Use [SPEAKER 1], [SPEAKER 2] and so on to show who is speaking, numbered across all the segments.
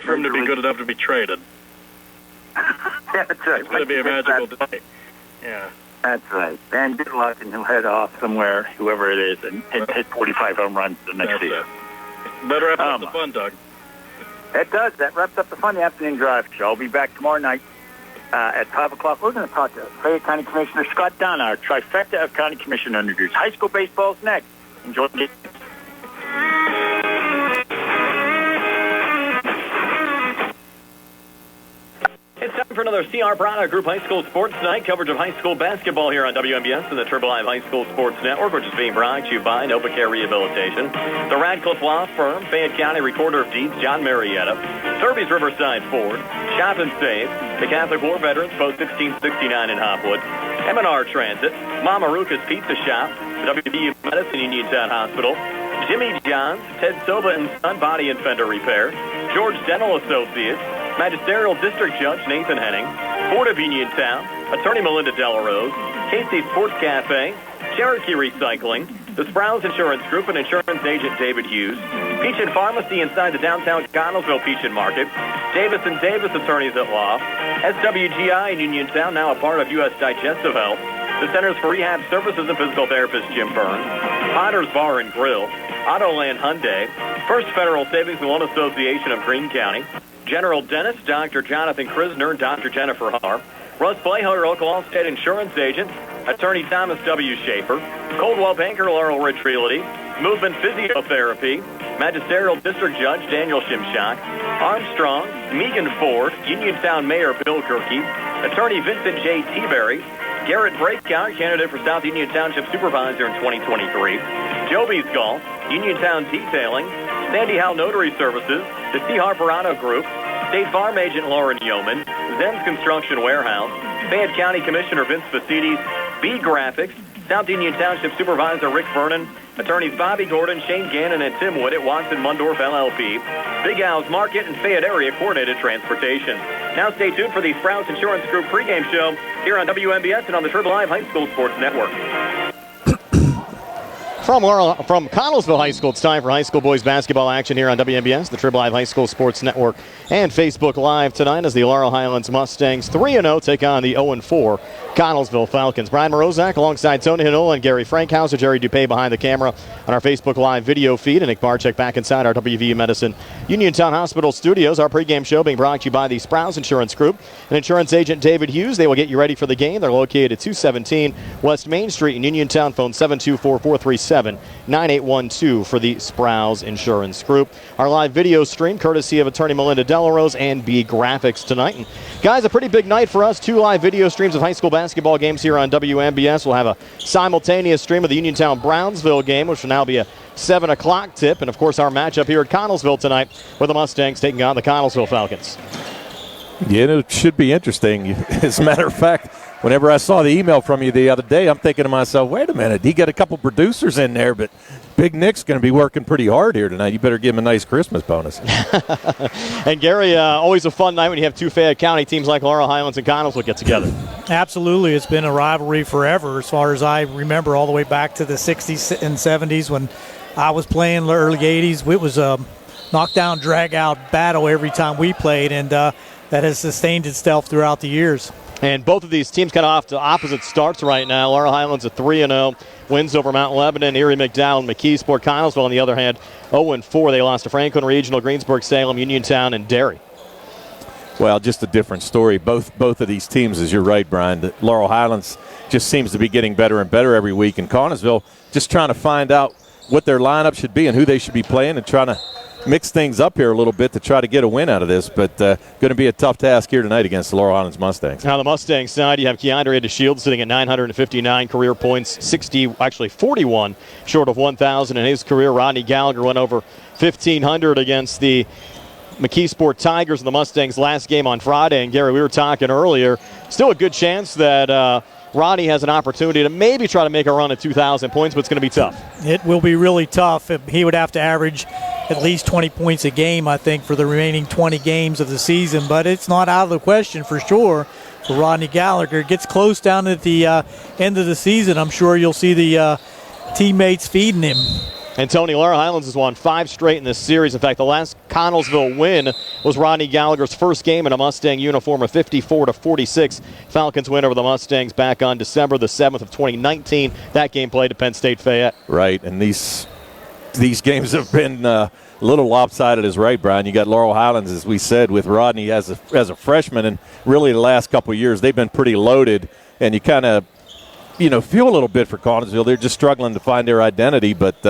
[SPEAKER 1] for him to be good enough to be traded.
[SPEAKER 2] That's right.
[SPEAKER 1] It's going to be a magical day. Yeah.
[SPEAKER 2] That's right. And good luck, and he'll head off somewhere, whoever it is, and hit 45 home runs the next season.
[SPEAKER 1] That wraps up the fun, Doug.
[SPEAKER 2] It does. That wraps up the fun afternoon drive show. I'll be back tomorrow night at 5 o'clock. We're going to talk to Fayette County Commissioner Scott Dunn, our trifecta of county commissioner interviews. High school baseball's next. Enjoy the
[SPEAKER 3] It's time for another C.R. Brana Group High School Sports Night. Coverage of high school basketball here on WMBS and the Triple Live High School Sports Network, which is being brought to you by NovaCare Rehabilitation, the Radcliffe Law Firm, Fayette County Recorder of Deeds, John Marietta, Derby's Riverside Ford, Shop and Save, the Catholic War Veterans, Post 1669 in Hopwood, M&R Transit, Mama Ruka's Pizza Shop, WPIAL Medicine Uniontown Hospital, Jimmy John's, Ted Soba and Son Body and Fender Repair, George Dental Associates, Magisterial District Judge Nathan Henning, Board of Uniontown, Attorney Melinda Dellarose, Casey Sports Cafe, Cherokee Recycling, the Sprouse Insurance Group and Insurance Agent David Hughes, Peach and Pharmacy inside the downtown Connellsville Peach and Market, Davis and Davis Attorneys at Law, SWGI in Uniontown, now a part of U.S. Digestive Health, the Centers for Rehab Services and Physical Therapist Jim Burns, Potter's Bar and Grill, Autoland Hyundai, First Federal Savings and Loan Association of Greene County, General Dentist Dr. Jonathan Krisner and Dr. Jennifer Har, Russ Playhoyer, local Allstate Insurance Agent, Attorney Thomas W. Schaefer, Coldwell Banker, Laurel Ridge Realty, Movement Physiotherapy, Magisterial District Judge Daniel Shimshak, Armstrong, Megan Ford, Uniontown Mayor Bill Kirky, Attorney Vincent J. Teaberry, Garrett Breakout, candidate for South Union Township Supervisor in 2023, Joby's Golf, Uniontown Detailing, Sandy Howe Notary Services, the C. Harper Auto Group, State Farm Agent Lauren Yeoman, Zen's Construction Warehouse, Fayette County Commissioner Vince Facides, BeeGraphix, South Union Township Supervisor Rick Vernon, attorneys Bobby Gordon, Shane Gannon, and Tim Wood at Watson Mundorf LLP, Big Al's Market, and Fayette Area Coordinated Transportation. Now stay tuned for the Sprouse Insurance Group pregame show here on WMBS and on the Triple Live High School Sports Network.
[SPEAKER 4] From Connellsville High School, it's time for high school boys basketball action here on WMBS, the Triple Live High School Sports Network, and Facebook Live tonight as the Laurel Highlands Mustangs 3-0 take on the 0-4 Connellsville Falcons. Brian Morozak alongside Tony Hinola and Gary Frankhauser, Jerry Dupay behind the camera on our Facebook Live video feed, and Nick Barczyk back inside our WVU Medicine Uniontown Hospital studios. Our pregame show being brought to you by the Sprouse Insurance Group and insurance agent David Hughes. They will get you ready for the game. They're located at 217 West Main Street in Uniontown. Phone 724-437-9812 for the Sprouse Insurance Group. Our live video stream courtesy of attorney Melinda Dellarose and BeeGraphix tonight. And guys, a pretty big night for us. 2 live video streams of high school basketball games here on WMBS. We'll have a simultaneous stream of the Uniontown-Brownsville game, which will now be a 7 o'clock tip. And, of course, our matchup here at Connellsville tonight with the Mustangs taking on the Connellsville Falcons.
[SPEAKER 5] Yeah, it should be interesting. As a matter of fact, whenever I saw the email from you the other day, I'm thinking to myself, wait a minute, he got a couple producers in there, but Big Nick's going to be working pretty hard here tonight. You better give him a nice Christmas bonus.
[SPEAKER 4] And Gary, always a fun night when you have 2 Fayette County teams like Laurel Highlands and Connellsville get together. Absolutely. It's been a rivalry forever as far as I remember, all the way back to the 60s and 70s when I was playing, the early 80s. It was a knockdown, drag-out battle every time we played, and that has sustained itself throughout the years. And both of these teams kind of off to opposite starts right now. Laurel Highlands at 3-0, wins over Mount Lebanon, Erie, McDowell, and McKeesport. Connellsville, on the other hand, 0-4. They lost to Franklin Regional, Greensburg, Salem, Uniontown, and Derry.
[SPEAKER 5] Well, just a different story. Both of these teams, as you're right, Brian, the Laurel Highlands just seems to be getting better and better every week. And Connellsville just trying to find out what their lineup should be and who they should be playing and trying to mix things up here a little bit to try to get a win out of this, but going to be a tough task here tonight against the Laurel Highlands Mustangs. Now,
[SPEAKER 4] on the Mustangs side, you have Keandre DeShield sitting at 959 career points, 41 short of 1,000 in his career. Rodney Gallagher went over 1,500 against the McKeesport Tigers in the Mustangs' last game on Friday. And, Gary, we were talking earlier, still a good chance that Rodney has an opportunity to maybe try to make a run at 2,000 points, but it's going to be tough. It will be really tough. He would have to average at least 20 points a game, I think, for the remaining 20 games of the season. But it's not out of the question for sure for Rodney Gallagher. It gets close down at the end of the season. I'm sure you'll see the teammates feeding him. And Tony, Laurel Highlands has won 5 straight in this series. In fact, the last Connellsville win was Rodney Gallagher's first game in a Mustang uniform, a 54-46 Falcons win over the Mustangs back on December the 7th of 2019. That game played at Penn State Fayette.
[SPEAKER 5] Right, and these games have been a little lopsided as right, Brian. You got Laurel Highlands, as we said, with Rodney as a freshman, and really the last couple of years they've been pretty loaded, and you kind of feel a little bit for Connellsville. They're just struggling to find their identity, but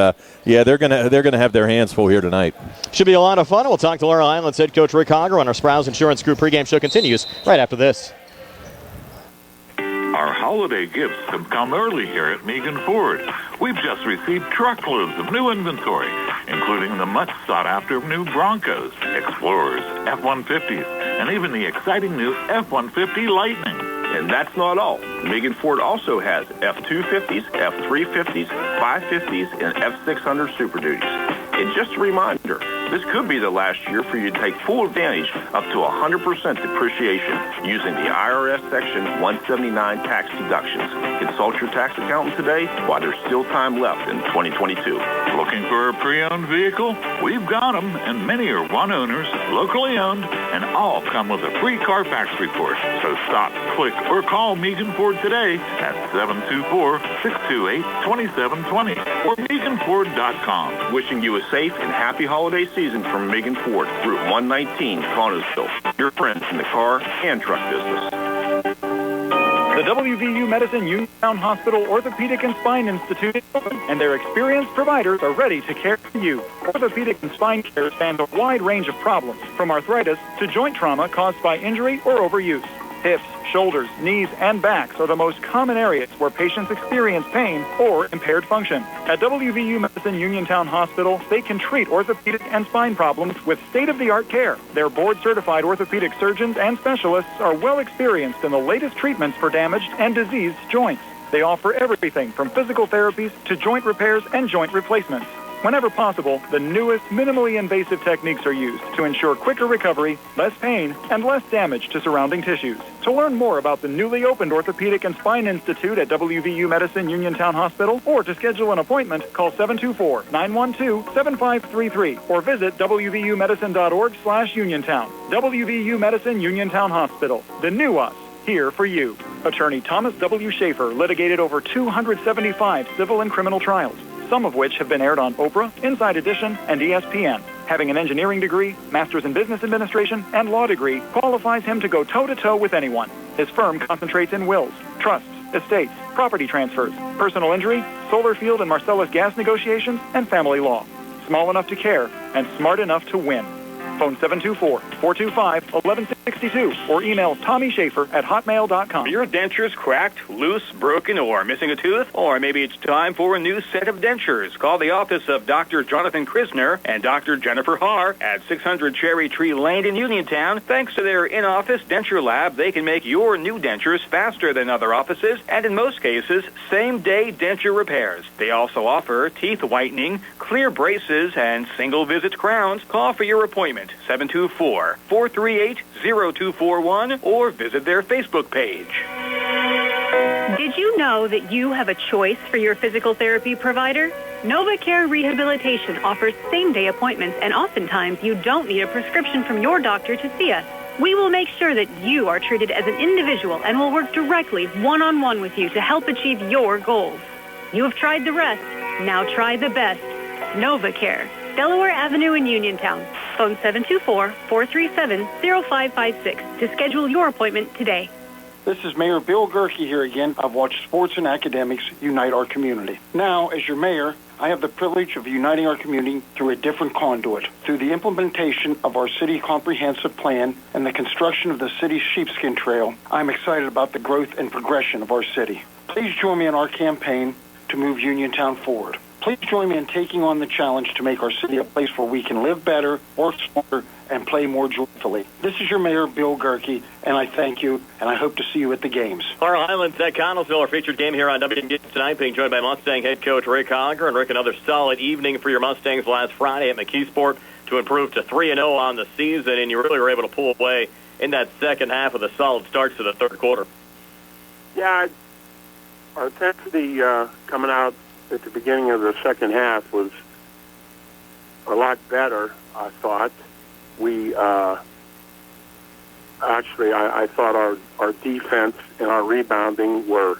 [SPEAKER 5] they're gonna have their hands full here tonight.
[SPEAKER 4] Should be a lot of fun. We'll talk to Laurel Highlands head coach Rick Hager on our Sprouse Insurance Group pregame show continues right after this.
[SPEAKER 6] Our holiday gifts have come early here at Megan Ford. We've just received truckloads of new inventory, including the much sought-after new Broncos, Explorers, F-150s, and even the exciting new F-150 Lightning.
[SPEAKER 7] And that's not all. Megan Ford also has F-250s, F-350s, 550s, and F-600 Super Duties. And just a reminder, this could be the last year for you to take full advantage up to 100% depreciation using the IRS Section 179 tax deductions. Consult your tax accountant today while there's still time left in 2022.
[SPEAKER 6] Looking for a pre-owned vehicle? We've got them, and many are one-owners, locally owned, and all come with a free Carfax report. So stop, click, or call Megan Ford today at 724-628-2720 or MeganFord.com.
[SPEAKER 7] Wishing you a safe and happy holiday season from Megan Ford, Route 119, Connellsville. Your friends in the car and truck business.
[SPEAKER 8] The WVU Medicine Uniontown Hospital Orthopedic and Spine Institute and their experienced providers are ready to care for you. Orthopedic and spine care spans a wide range of problems, from arthritis to joint trauma caused by injury or overuse. Hips, shoulders, knees, and backs are the most common areas where patients experience pain or impaired function. At WVU Medicine Uniontown Hospital, they can treat orthopedic and spine problems with state-of-the-art care. Their board-certified orthopedic surgeons and specialists are well experienced in the latest treatments for damaged and diseased joints. They offer everything from physical therapies to joint repairs and joint replacements. Whenever possible, the newest, minimally invasive techniques are used to ensure quicker recovery, less pain, and less damage to surrounding tissues. To learn more about the newly opened Orthopedic and Spine Institute at WVU Medicine Uniontown Hospital, or to schedule an appointment, call 724-912-7533 or visit wvumedicine.org/Uniontown. WVU Medicine Uniontown Hospital, the new us, here for you. Attorney Thomas W. Schaefer litigated over 275 civil and criminal trials, some of which have been aired on Oprah, Inside Edition, and ESPN. Having an engineering degree, master's in business administration, and law degree qualifies him to go toe-to-toe with anyone. His firm concentrates in wills, trusts, estates, property transfers, personal injury, solar field and Marcellus gas negotiations, and family law. Small enough to care and smart enough to win. Phone 724-425-1162 or email TommySchaefer@hotmail.com.
[SPEAKER 9] Are your dentures cracked, loose, broken, or missing a tooth? Or maybe it's time for a new set of dentures. Call the office of Dr. Jonathan Krisner and Dr. Jennifer Haar at 600 Cherry Tree Lane in Uniontown. Thanks to their in-office denture lab, they can make your new dentures faster than other offices and, in most cases, same-day denture repairs. They also offer teeth whitening, clear braces, and single-visit crowns. Call for your appointment. 724-438-0241 or visit their Facebook page.
[SPEAKER 10] Did you know that you have a choice for your physical therapy provider? NovaCare Rehabilitation offers same-day appointments, and oftentimes you don't need a prescription from your doctor to see us. We will make sure that you are treated as an individual and will work directly one-on-one with you to help achieve your goals. You have tried the rest. Now try the best. NovaCare. Delaware Avenue in Uniontown. Phone 724-437-0556 to schedule your appointment today.
[SPEAKER 11] This is Mayor Bill Gerke here again. I've watched sports and academics unite our community. Now, as your mayor, I have the privilege of uniting our community through a different conduit. Through the implementation of our city comprehensive plan and the construction of the city's sheepskin trail, I'm excited about the growth and progression of our city. Please join me in our campaign to move Uniontown forward. Please join me in taking on the challenge to make our city a place where we can live better, work smarter, and play more joyfully. This is your mayor, Bill Gerke, and I thank you, and I hope to see you at the games.
[SPEAKER 3] Laurel Highlands at Connellsville, our featured game here on WPIAL tonight, being joined by Mustang head coach Rick Hager. And Rick, another solid evening for your Mustangs last Friday at McKeesport to improve to 3-0 on the season, and you really were able to pull away in that second half with a solid start to the third quarter.
[SPEAKER 12] Yeah, our intensity coming out at the beginning of the second half was a lot better, I thought. We actually, I thought our defense and our rebounding were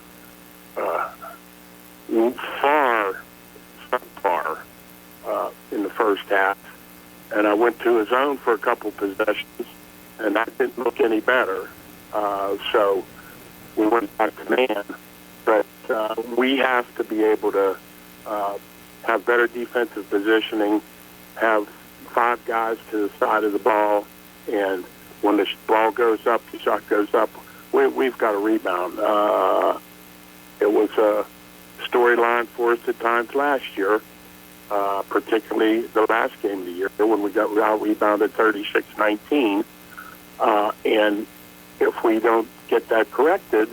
[SPEAKER 12] far in the first half. And I went to his own for a couple possessions, and that didn't look any better. So we went back to man. But we have to be able to have better defensive positioning, have 5 guys to the side of the ball, and when the ball goes up, the shot goes up, we've got to rebound. It was a storyline for us at times last year, particularly the last game of the year when we got out-rebounded 36-19. And if we don't get that corrected,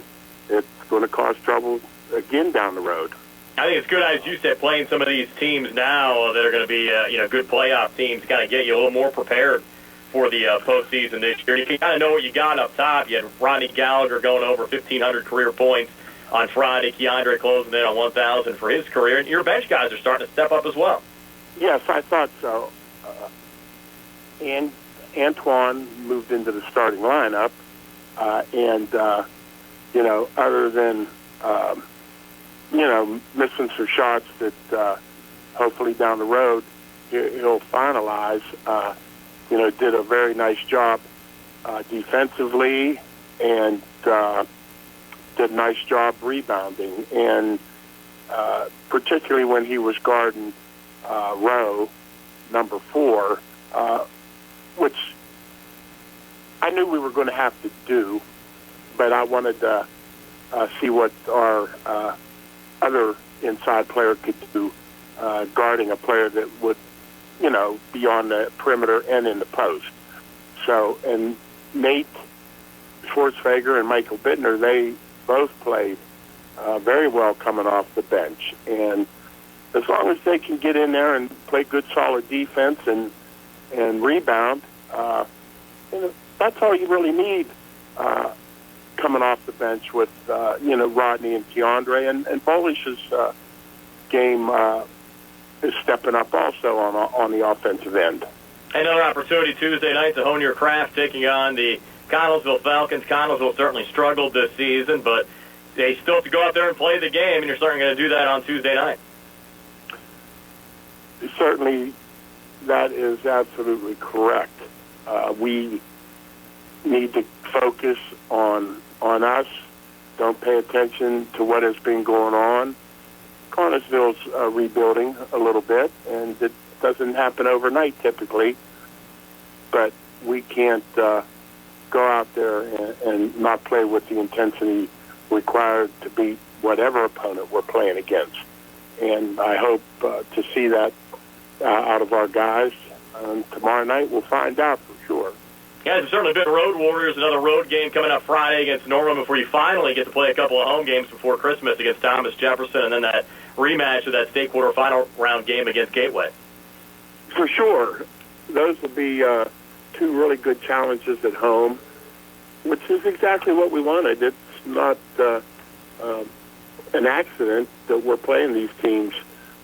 [SPEAKER 12] it's going to cause trouble again down the road.
[SPEAKER 3] I think it's good, as you said, playing some of these teams now that are going to be good playoff teams to kind of get you a little more prepared for the postseason this year. You can kind of know what you got up top. You had Rodney Gallagher going over 1,500 career points on Friday. Keandre closing in on 1,000 for his career. And your bench guys are starting to step up as well.
[SPEAKER 12] Yes, I thought so. And Antoine moved into the starting lineup. Other than, missing some shots that hopefully down the road he'll finalize, did a very nice job defensively and did a nice job rebounding. And particularly when he was guarding Rowe, number 4, which I knew we were going to have to do, but I wanted to see what our other inside player could do guarding a player that would, be on the perimeter and in the post. So, and Nate Schwartzfager and Michael Bittner, they both played very well coming off the bench. And as long as they can get in there and play good, solid defense and rebound, that's all you really need coming off the bench with, Rodney and Keandre. And Bolish's game is stepping up also on the offensive end.
[SPEAKER 3] Another opportunity Tuesday night to hone your craft, taking on the Connellsville Falcons. Connellsville certainly struggled this season, but they still have to go out there and play the game, and you're certainly going to do that on Tuesday night.
[SPEAKER 12] Certainly, that is absolutely correct. We need to focus on us. Don't pay attention to what has been going on. Connellsville's rebuilding a little bit, and it doesn't happen overnight typically. But we can't go out there and not play with the intensity required to beat whatever opponent we're playing against. And I hope to see that out of our guys. Tomorrow night we'll find out for sure.
[SPEAKER 3] Yeah, it's certainly been road warriors. Another road game coming up Friday against Norman before you finally get to play a couple of home games before Christmas against Thomas Jefferson, and then that rematch of that state quarterfinal round game against Gateway.
[SPEAKER 12] For sure. Those will be 2 really good challenges at home, which is exactly what we wanted. It's not an accident that we're playing these teams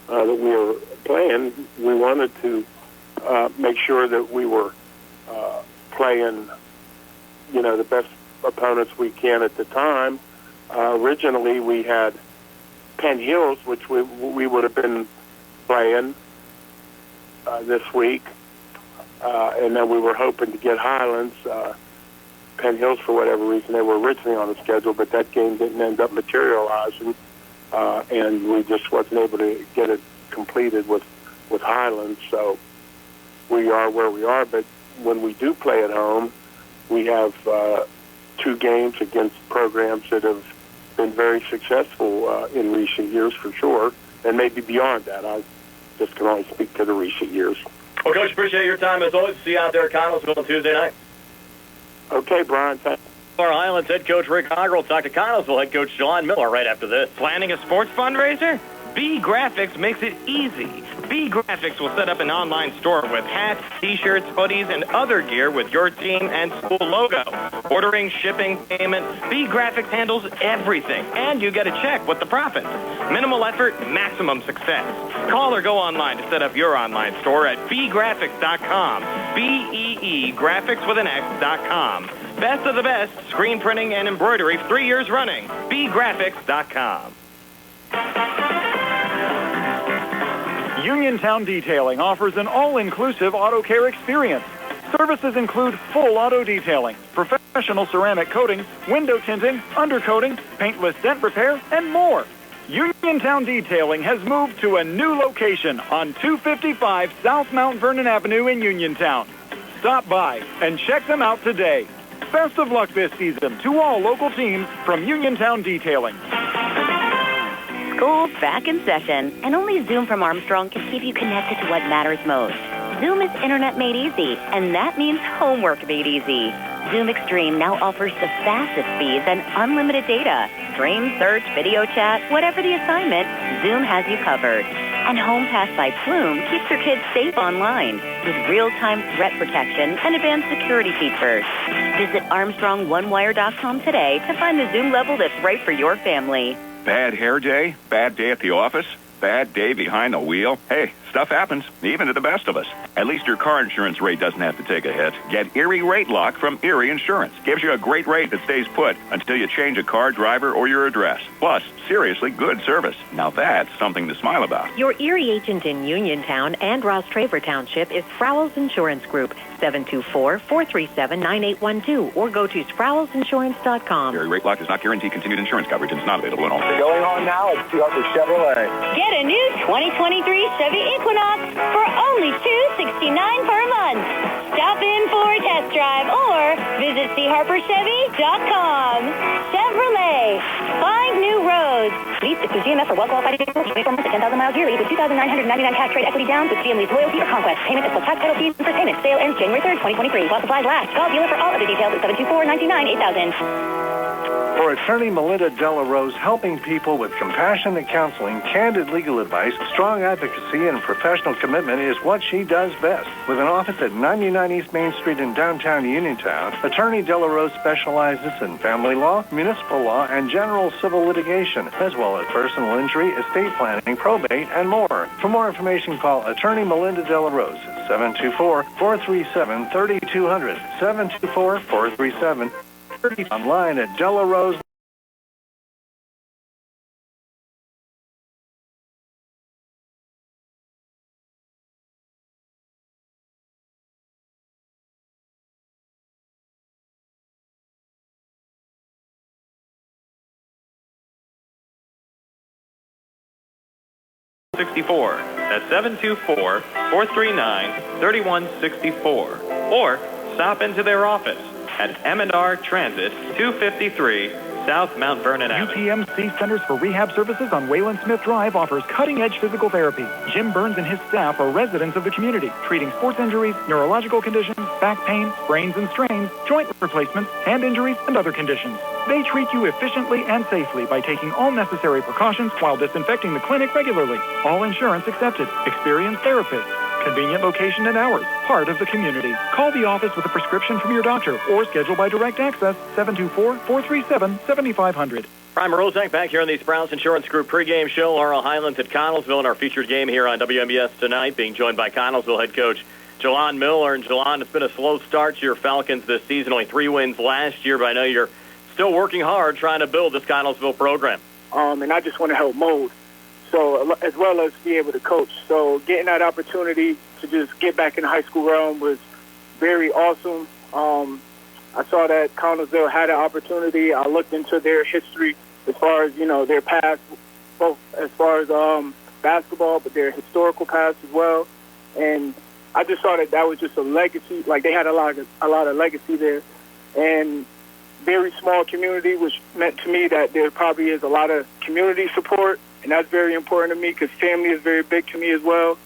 [SPEAKER 12] that we were playing. We wanted to make sure that we were playing, the best opponents we can at the time. Originally, we had Penn Hills, which we would have been playing this week, and then we were hoping to get Highlands. Penn Hills, for whatever reason, they were originally on the schedule, but that game didn't end up materializing, and we just wasn't able to get it completed with Highlands. So we are where we are, but when we do play at home, we have 2 games against programs that have been very successful in recent years for sure, and maybe beyond that. I just can only speak to the recent years.
[SPEAKER 3] Well, Coach, appreciate your time as always. See you out there at Connellsville on Tuesday night.
[SPEAKER 12] Okay, Brian. Thanks.
[SPEAKER 3] Laurel Highlands head coach Rick Hager will talk to Connellsville head coach Jalon Miller right after this.
[SPEAKER 13] Planning a sports fundraiser?
[SPEAKER 3] BeeGraphix makes it easy. BeeGraphix will set up an online store with hats, t-shirts, hoodies, and other gear with your team and school logo. Ordering, shipping, payment, BeeGraphix handles everything, and you get a check with the profits. Minimal effort, maximum success. Call or go online to set up your online store at BeeGraphix.com. B-E-E, graphics with an X.com. Best of the best, screen printing and embroidery 3 years running. BeeGraphix.com.
[SPEAKER 8] Uniontown Detailing offers an all-inclusive auto care experience. Services include full auto detailing, professional ceramic coating, window tinting, undercoating, paintless dent repair, and more. Uniontown Detailing has moved to a new location on 255 South Mount Vernon Avenue in Uniontown. Stop by and check them out today. Best of luck this season to all local teams from Uniontown Detailing.
[SPEAKER 13] School's back in session, and only Zoom from Armstrong can keep you connected to what matters most. Zoom is internet made easy, and that means homework made easy. Zoom Extreme now offers the fastest speeds and unlimited data. Stream, search, video chat, whatever the assignment, Zoom has you covered. And HomePass by Plume keeps your kids safe online with real-time threat protection and advanced security features. Visit ArmstrongOneWire.com today to find the Zoom level that's right for your family.
[SPEAKER 14] Bad hair day? Bad day at the office? Bad day behind the wheel? Hey, stuff happens, even to the best of us. At least your car insurance rate doesn't have to take a hit. Get Erie Rate Lock from Erie Insurance. Gives you a great rate that stays put until you change a car, driver, or your address. Plus, seriously good service. Now that's something to smile about.
[SPEAKER 15] Your Erie agent in Uniontown and Ross Traver Township is Sprowls Insurance Group, 724-437-9812, or go to SprowlsInsurance.com.
[SPEAKER 14] Erie Rate Lock does not guarantee continued insurance coverage and is not available in all.
[SPEAKER 16] Going on now at Harper Chevrolet.
[SPEAKER 17] Get a new 2023 Chevy Equinox for only $269 per month. Stop in for a test drive or visit charperchevy.com. Chevrolet. Find new roads. Lease through GMF for well-qualified vehicles. 24 months at 10,000 miles yearly with $2,999 cash trade equity down with GM Lease Loyalty or Conquest. Payment is plus tax, title fees, and first payment. Sale ends January 3rd, 2023. While supplies last. Call dealer for all other details at 724-99-8000.
[SPEAKER 16] For attorney Melinda Dellarose, helping people with compassionate counseling, candid legal advice, strong advocacy, and professional commitment is what she does best. With an office at 99 East Main Street in downtown Uniontown, attorney Dellarose specializes in family law, municipal law, and general civil litigation, as well as personal injury, estate planning, probate, and more. For more information, call attorney Melinda Dellarose at 724-437-3200, 724-437-3200. Online at Dellarose.
[SPEAKER 3] That's 724-439-3164. Or stop into their office at M&R Transit, 253 South Mount Vernon Avenue.
[SPEAKER 8] UPMC Centers for Rehab Services on Wayland Smith Drive offers cutting-edge physical therapy. Jim Burns and his staff are residents of the community, treating sports injuries, neurological conditions, back pain, sprains and strains, joint replacements, hand injuries, and other conditions. They treat you efficiently and safely by taking all necessary precautions while disinfecting the clinic regularly. All insurance accepted. Experienced therapists. Convenient location and hours. Part of the community. Call the office with a prescription from your doctor or schedule by direct access 724-437-7500.
[SPEAKER 3] Prime Rozak back here on the Sprowls Insurance Group pregame show. Laurel Highlands at Connellsville in our featured game here on WMBS tonight, being joined by Connellsville head coach Jalon Miller. And Jalon, it's been a slow start to your Falcons this season. Only 3 wins last year, but I know you're still working hard trying to build this Connellsville program.
[SPEAKER 18] And I just want to help mold. So, as well as be able to coach. So, getting that opportunity to just get back in the high school realm was very awesome. I saw that Connellsville had an opportunity. I looked into their history as far as, their past, both as far as basketball, but their historical past as well. And I just saw that was just a legacy. Like, they had a lot of legacy there. And very small community, which meant to me that there probably is a lot of community support. And that's very important to me because family is very big to me as well.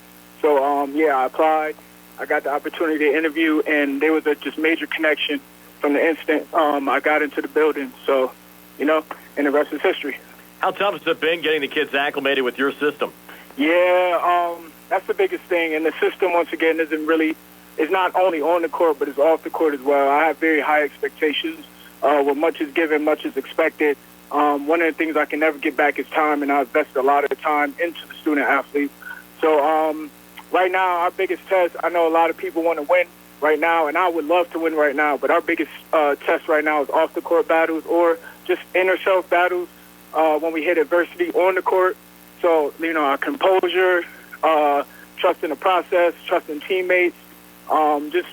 [SPEAKER 18] So, I applied. I got the opportunity to interview, and there was a just major connection from the instant I got into the building. So, and the rest is history.
[SPEAKER 3] How tough has it been getting the kids acclimated with your system?
[SPEAKER 18] Yeah, that's the biggest thing. And the system, once again, is not only on the court, but is off the court as well. I have very high expectations. Where much is given, much is expected. One of the things I can never get back is time, and I invest a lot of time into the student athletes. So right now, our biggest test, I know a lot of people want to win right now, and I would love to win right now, but our biggest test right now is off-the-court battles or just inner-self battles when we hit adversity on the court. So, our composure, trusting the process, trusting teammates, just,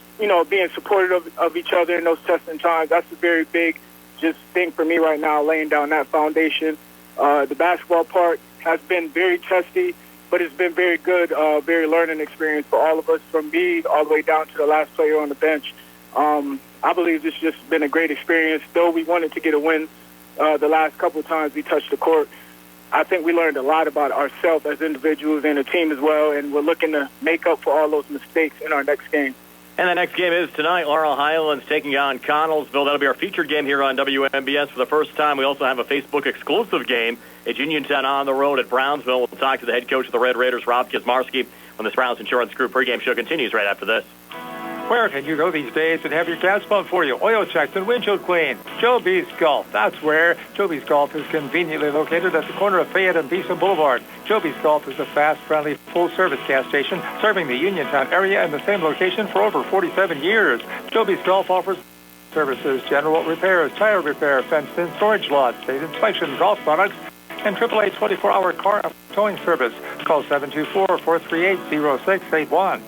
[SPEAKER 18] being supportive of each other in those testing times. That's a very big thing for me right now, laying down that foundation. The basketball part has been very testy, but it's been very good, very learning experience for all of us, from me all the way down to the last player on the bench. I believe this has just been a great experience. Though we wanted to get a win the last couple of times we touched the court, I think we learned a lot about ourselves as individuals and the team as well, and we're looking to make up for all those mistakes in our next game.
[SPEAKER 3] And the next game is tonight. Laurel Highlands taking on Connellsville. That'll be our featured game here on WMBS for the first time. We also have a Facebook exclusive game at Uniontown on the road at Brownsville. We'll talk to the head coach of the Red Raiders, Rob Kosmarski, when the Sprouse Insurance Group pregame show continues right after this.
[SPEAKER 19] Where can you go these days and have your gas pumped for you? Oil checks and windshield clean. Joby's Golf. That's where. Joby's Golf is conveniently located at the corner of Fayette and Beeson Boulevard. Joby's Golf is a fast, friendly, full-service gas station serving the Uniontown area in the same location for over 47 years. Joby's Golf offers services, general repairs, tire repair, fenced-in storage lots, state inspection, golf products, and AAA 24-hour car towing service. Call 724-438-0681.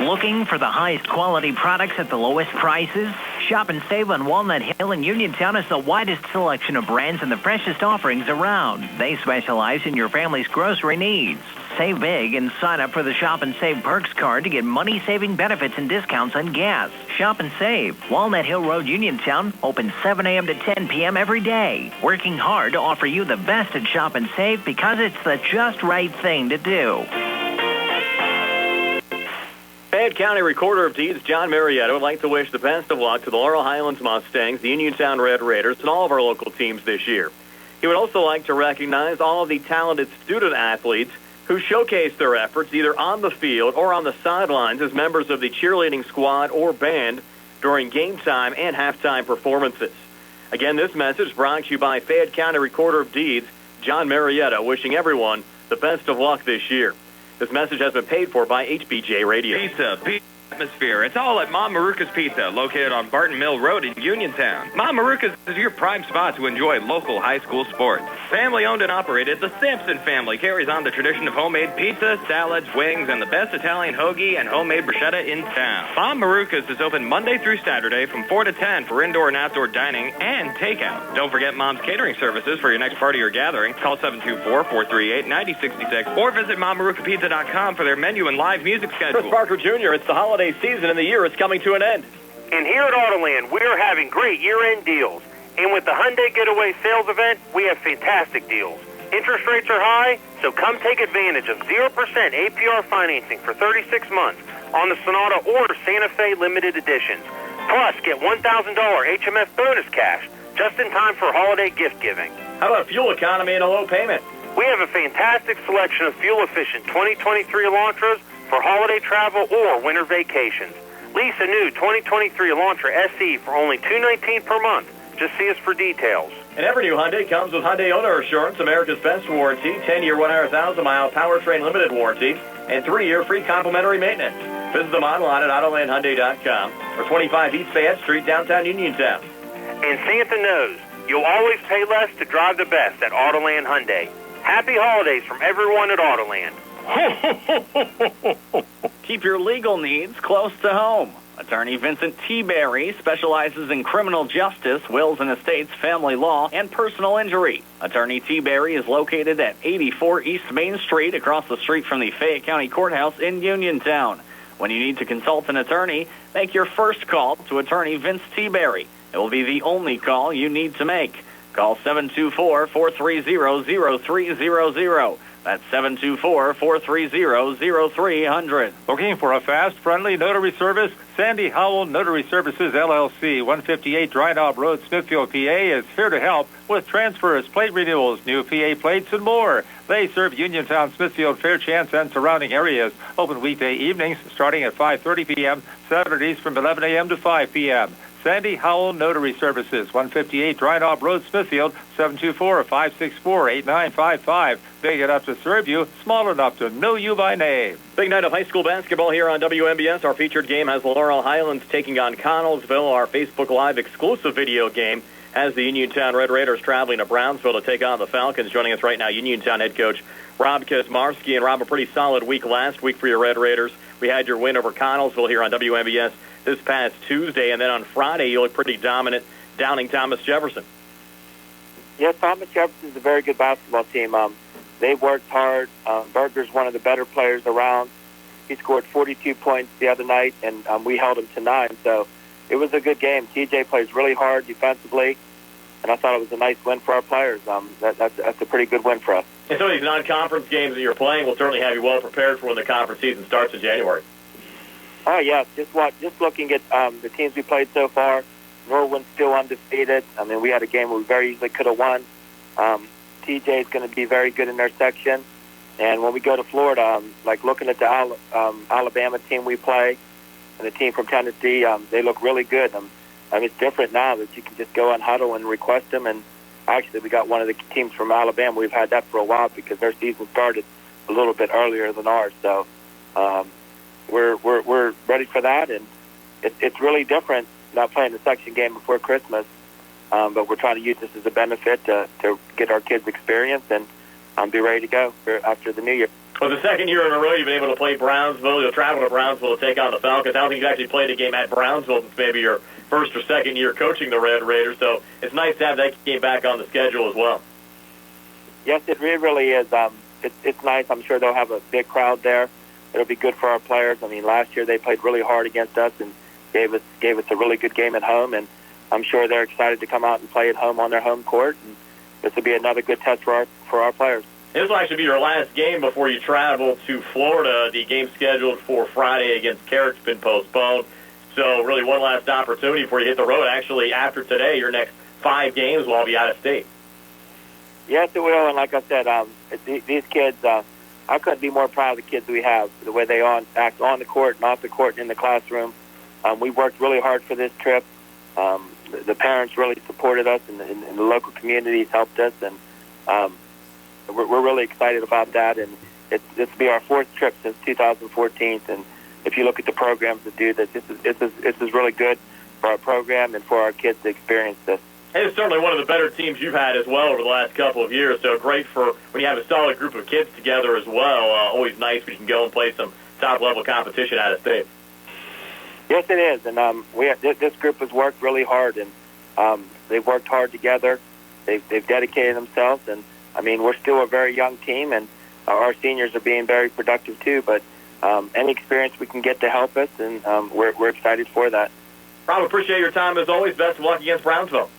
[SPEAKER 20] Looking for the highest quality products at the lowest prices? Shop and save on Walnut Hill in Uniontown has the widest selection of brands and the freshest offerings around. They specialize in your family's grocery needs. Save big and sign up for the Shop and Save Perks card to get money-saving benefits and discounts on gas. Shop and Save. Walnut Hill Road, Uniontown, open 7 a.m. to 10 p.m. every day. Working hard to offer you the best at Shop and Save because it's the just right thing to do.
[SPEAKER 3] Fayette County Recorder of Deeds, John Marietta, would like to wish the best of luck to the Laurel Highlands Mustangs, the Uniontown Red Raiders, and all of our local teams this year. He would also like to recognize all of the talented student athletes who showcase their efforts either on the field or on the sidelines as members of the cheerleading squad or band during game time and halftime performances. Again, this message brought to you by Fayette County Recorder of Deeds, John Marietta, wishing everyone the best of luck this year. This message has been paid for by HBJ Radio.
[SPEAKER 21] Pizza, atmosphere. It's all at Mom Maruka's Pizza, located on Barton Mill Road in Uniontown. Mom Maruka's is your prime spot to enjoy local high school sports. Family owned and operated, the Sampson family carries on the tradition of homemade pizza, salads, wings, and the best Italian hoagie and homemade bruschetta in town. Mom Maruka's is open Monday through Saturday from 4 to 10 for indoor and outdoor dining and takeout. Don't forget Mom's catering services for your next party or gathering. Call 724-438-9066 or visit MomMarukaPizza.com for their menu and live music schedule.
[SPEAKER 3] Chris Parker Jr., it's the holiday season and the year is coming to an end.
[SPEAKER 22] And here at Autoland, we are having great year-end deals. And with the Hyundai Getaway sales event, we have fantastic deals. Interest rates are high, so come take advantage of 0% APR financing for 36 months on the Sonata or Santa Fe limited editions. Plus, get $1,000 HMF bonus cash just in time for holiday gift giving.
[SPEAKER 3] How about fuel economy and a low payment?
[SPEAKER 22] We have a fantastic selection of fuel-efficient 2023 Elantras for holiday travel or winter vacations. Lease a new 2023 Elantra SE for only $219 per month. Just see us for details.
[SPEAKER 3] And every new Hyundai comes with Hyundai Owner Assurance, America's best warranty, 10-year, 100,000-mile powertrain limited warranty, and 3-year free complimentary maintenance. Visit them online at AutolandHyundai.com or 25 East Fayette Street, downtown Uniontown.
[SPEAKER 22] And Santa knows you'll always pay less to drive the best at Autoland Hyundai. Happy holidays from everyone at Autoland.
[SPEAKER 23] Keep your legal needs close to home. Attorney Vincent T. Berry specializes in criminal justice, wills and estates, family law, and personal injury. Attorney T. Berry is located at 84 East Main Street, across the street from the Fayette County Courthouse in Uniontown. When you need to consult an attorney, make your first call to Attorney Vince T. Berry. It will be the only call you need to make. Call 724-430-0300. That's 724-430-0300.
[SPEAKER 19] Looking for a fast, friendly notary service? Sandy Howell Notary Services, LLC, 158 Dry Knob Road, Smithfield, PA, is here to help with transfers, plate renewals, new PA plates, and more. They serve Uniontown, Smithfield, Fairchance, and surrounding areas. Open weekday evenings starting at 5:30 p.m., Saturdays from 11 a.m. to 5 p.m. Sandy Howell Notary Services, 158 Dry Knob Road, Smithfield, 724-564-8955. Big enough to serve you, small enough to know you by name.
[SPEAKER 3] Big night of high school basketball here on WMBS. Our featured game has Laurel Highlands taking on Connellsville. Our Facebook Live exclusive video game has the Uniontown Red Raiders traveling to Brownsville to take on the Falcons. Joining us right now, Uniontown head coach Rob Kosmarski. And Rob, a pretty solid week last week for your Red Raiders. We had your win over Connellsville here on WMBS this past Tuesday, and then on Friday you look pretty dominant downing Thomas Jefferson.
[SPEAKER 1] Yes, Thomas Jefferson's a very good basketball team. They've worked hard. Berger's one of the better players around. He scored 42 points the other night, and we held him to 9. So it was a good game. TJ plays really hard defensively, and I thought it was a nice win for our players. That's a pretty good win for us.
[SPEAKER 3] And some of these non-conference games that you're playing will certainly have you well prepared for when the conference season starts in January.
[SPEAKER 1] Oh, yes. Just looking at the teams we played so far, Norwin's still undefeated. I mean, we had a game where we very easily could have won. TJ is going to be very good in their section. And when we go to Florida, like looking at the Alabama team we play and the team from Tennessee, they look really good. I mean, it's different now that you can just go on Huddle and request them. And actually, we got one of the teams from Alabama. We've had that for a while because their season started a little bit earlier than ours. So we're ready for that, and it's really different not playing the section game before Christmas. But we're trying to use this as a benefit to get our kids experience and be ready to go after the new year.
[SPEAKER 3] Well, the second year in a row you've been able to play Brownsville. You'll travel to Brownsville to take on the Falcons. I don't think you've actually played a game at Brownsville since maybe your first or second year coaching the Red Raiders. So it's nice to have that game back on the schedule as well.
[SPEAKER 1] Yes, it really is. It's nice. I'm sure they'll have a big crowd there. It'll be good for our players. I mean, last year they played really hard against us and gave us a really good game at home, and I'm sure they're excited to come out and play at home on their home court. And this will be another good test for our players.
[SPEAKER 3] This will actually be your last game before you travel to Florida. The game scheduled for Friday against Carrick's been postponed. So really one last opportunity before you hit the road. Actually, after today, your next 5 games will all be out of state.
[SPEAKER 1] Yes, it will. And like I said, these kids, I couldn't be more proud of the kids we have, the way they act on the court and off the court and in the classroom. We worked really hard for this trip. The parents really supported us, and the local communities helped us, and we're really excited about that. And this will be our 4th trip since 2014. And if you look at the programs that do this, this is really good for our program and for our kids to experience this.
[SPEAKER 3] And it's certainly one of the better teams you've had as well over the last couple of years. So great for when you have a solid group of kids together as well. Always nice when you can go and play some top-level competition out of state.
[SPEAKER 1] Yes, it is. And this group has worked really hard, and they've worked hard together. They've dedicated themselves, and I mean, we're still a very young team, and our seniors are being very productive too. But any experience we can get to help us, and we're excited for that.
[SPEAKER 3] Rob, appreciate your time as always. Best of luck against Brownsville.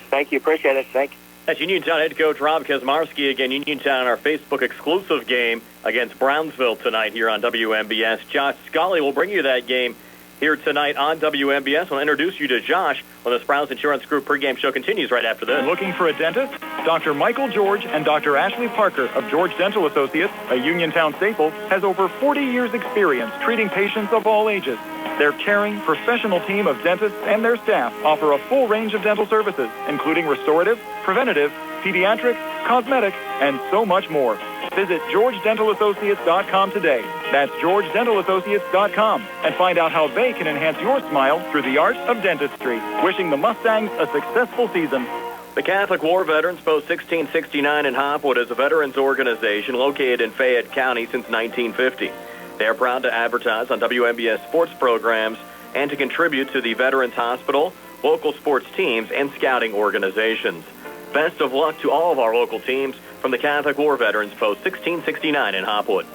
[SPEAKER 1] Thank you. Appreciate it. Thank you.
[SPEAKER 3] That's Uniontown head coach Rob Kosmarski. Again, Uniontown in our Facebook exclusive game against Brownsville tonight here on WMBS. Josh Scully will bring you that game here tonight on WMBS. I'll introduce you to Josh when the Sprouse Insurance Group pregame show continues right after this.
[SPEAKER 8] Looking for a dentist? Dr. Michael George and Dr. Ashley Parker of George Dental Associates, a Uniontown staple, has over 40 years' experience treating patients of all ages. Their caring, professional team of dentists and their staff offer a full range of dental services, including restorative, preventative, pediatric, cosmetic, and so much more. Visit GeorgeDentalAssociates.com today. That's GeorgeDentalAssociates.com, and find out how they can enhance your smile through the art of dentistry. Wishing the Mustangs a successful season.
[SPEAKER 3] The Catholic War Veterans Post 1669 in Hopwood is a veterans organization located in Fayette County since 1950. They are proud to advertise on WMBS sports programs and to contribute to the Veterans Hospital, local sports teams, and scouting organizations. Best of luck to all of our local teams from the Catholic War Veterans Post 1669 in Hopwood.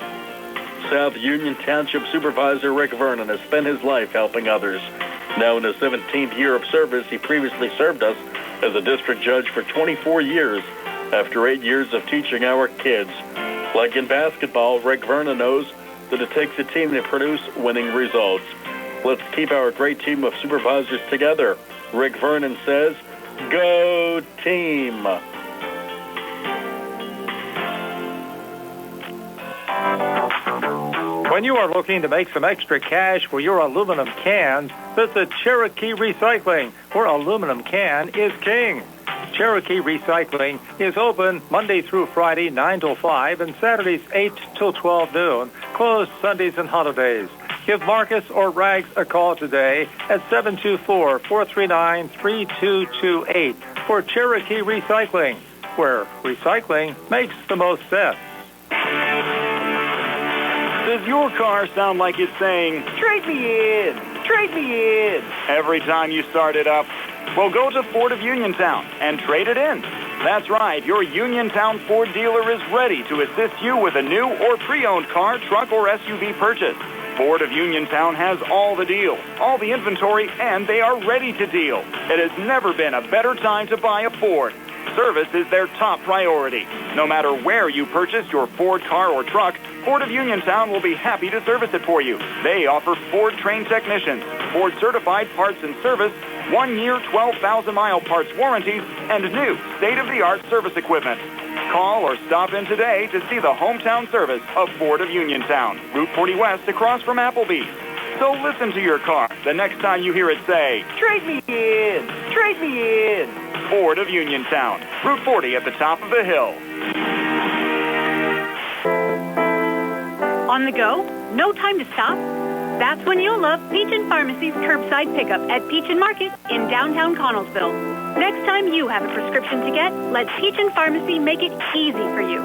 [SPEAKER 2] South Union Township Supervisor Rick Vernon has spent his life helping others. Now in his 17th year of service, he previously served us as a district judge for 24 years. After 8 years of teaching our kids, Like in basketball, Rick Vernon knows that it takes a team to produce winning results. Let's keep our great team of supervisors together. Rick Vernon says, go team.
[SPEAKER 19] When you are looking to make some extra cash for your aluminum cans, visit Cherokee Recycling, where aluminum can is king. Cherokee Recycling is open Monday through Friday, 9 till 5, and Saturdays, 8 till 12 noon, closed Sundays and holidays. Give Marcus or Rags a call today at 724-439-3228 for Cherokee Recycling, where recycling makes the most sense.
[SPEAKER 4] Does your car sound like it's saying, trade me in, trade me in, every time you start it up? Well, go to Ford of Uniontown and trade it in. That's right, your Uniontown Ford dealer is ready to assist you with a new or pre-owned car, truck, or SUV purchase. Ford of Uniontown has all the deals, all the inventory, and they are ready to deal. It has never been a better time to buy a Ford. Service is their top priority. No matter where you purchase your Ford car or truck, Ford of Uniontown will be happy to service it for you. They offer Ford-trained technicians, Ford-certified parts and service, 1-year, 12,000-mile parts warranties, and new state-of-the-art service equipment. Call or stop in today to see the hometown service of Ford of Uniontown, Route 40 West across from Applebee's. So listen to your car the next time you hear it say, trade me in, trade me in. Ford of Uniontown, Route 40 at the top of the hill.
[SPEAKER 10] On the go? No time to stop? That's when you'll love Peachin Pharmacy's curbside pickup at Peachin Market in downtown Connellsville. Next time you have a prescription to get, let Peachin Pharmacy make it easy for you.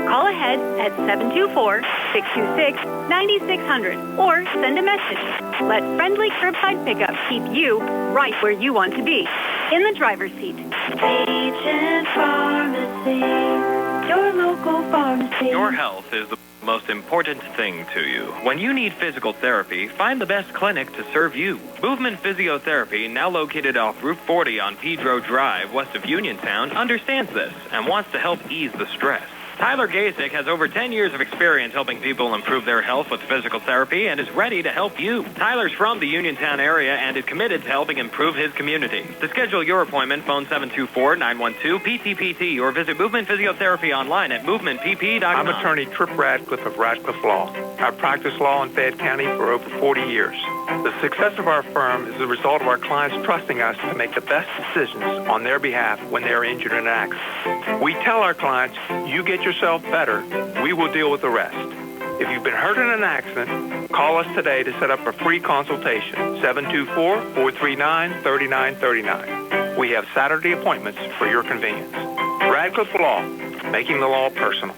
[SPEAKER 10] Call ahead at 724-626-9600 or send a message. Let friendly curbside pickup keep you right where you want to be, in the driver's seat.
[SPEAKER 5] Peachin Pharmacy, your local pharmacy.
[SPEAKER 21] Your health is the most important thing to you. When you need physical therapy, find the best clinic to serve you. Movement Physiotherapy, now located off Route 40 on Pedro Drive, west of Uniontown, understands this and wants to help ease the stress. Tyler Gasick has over 10 years of experience helping people improve their health with physical therapy and is ready to help you. Tyler's from the Uniontown area and is committed to helping improve his community. To schedule your appointment, phone 724-912-PTPT or visit Movement Physiotherapy online at movementpp.com.
[SPEAKER 6] I'm attorney Trip Radcliffe of Radcliffe Law. I've practiced law in Fayette County for over 40 years. The success of our firm is the result of our clients trusting us to make the best decisions on their behalf when they are injured in an accident. We tell our clients, you get yourself better, we will deal with the rest. If you've been hurt in an accident, call us today to set up a free consultation, 724-439-3939. We have Saturday appointments for your convenience. Radcliffe Law, making the law personal.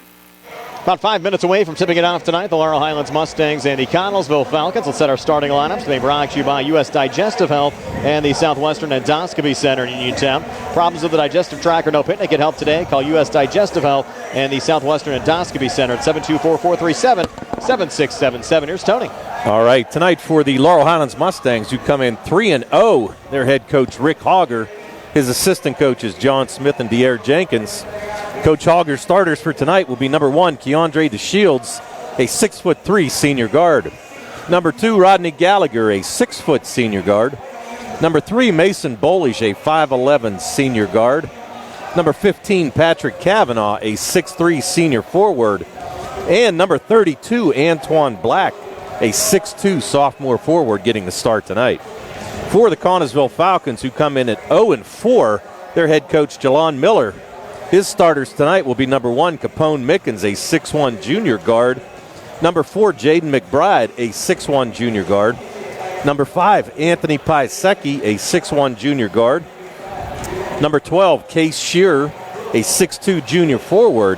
[SPEAKER 6] About 5 minutes away from tipping it off tonight, the Laurel Highlands Mustangs and the Connellsville Falcons. Let's set our starting lineups. They brought to you by U.S. Digestive Health and the Southwestern Endoscopy Center in Uniontown. Problems with the digestive tract or no picnic? Get help today. Call U.S. Digestive Health and the Southwestern Endoscopy Center at 724-437-7677. Here's Tony.
[SPEAKER 24] All right, tonight for the Laurel Highlands Mustangs, who come in 3-0, their head coach Rick Hager. His assistant coaches John Smith and De'Aaron Jenkins. Coach Hager's starters for tonight will be number 1, Keandre DeShields, a 6'3" senior guard. Number 2, Rodney Gallagher, a 6' senior guard. Number 3, Mason Bolish, a 5'11" senior guard. Number 15, Patrick Kavanaugh, a 6'3" senior forward. And number 32, Antoine Black, a 6'2" sophomore forward, getting the start tonight. For the Connellsville Falcons, who come in at 0-4, their head coach Jalon Miller. His starters tonight will be number 1, Capone Mickens, a 6'1" junior guard. Number 4, Jaden McBride, a 6'1" junior guard. Number 5, Anthony Piasecki, a 6'1" junior guard. Number 12, Case Shearer, a 6'2" junior forward.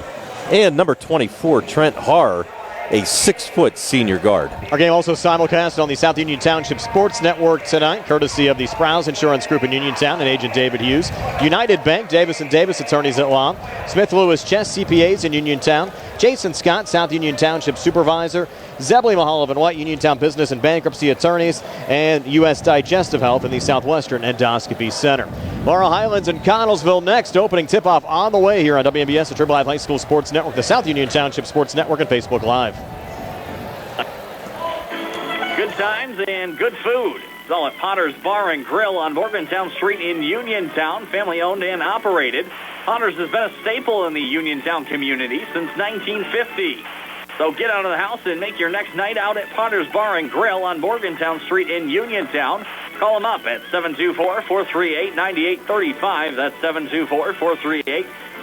[SPEAKER 24] And number 24, Trent Harr, a 6' senior guard.
[SPEAKER 6] Our game also simulcast on the South Union Township Sports Network tonight, courtesy of the Sprouse Insurance Group in Uniontown and agent David Hughes. United Bank, Davis & Davis attorneys at law. Smith Lewis Chess CPAs in Uniontown. Jason Scott, South Union Township supervisor. Zebley Mahaloff and White, Uniontown business and bankruptcy attorneys. And U.S. Digestive Health in the Southwestern Endoscopy Center. Laurel Highlands and Connellsville next. Opening tip-off on the way here on WMBS, the Triple I High School Sports Network, the South Union Township Sports Network, and Facebook Live.
[SPEAKER 23] Good times and good food. It's all at Potter's Bar and Grill on Morgantown Street in Uniontown, family-owned and operated. Potter's has been a staple in the Uniontown community since 1950. So get out of the house and make your next night out at Potter's Bar and Grill on Morgantown Street in Uniontown. Call them up at 724-438-9835. That's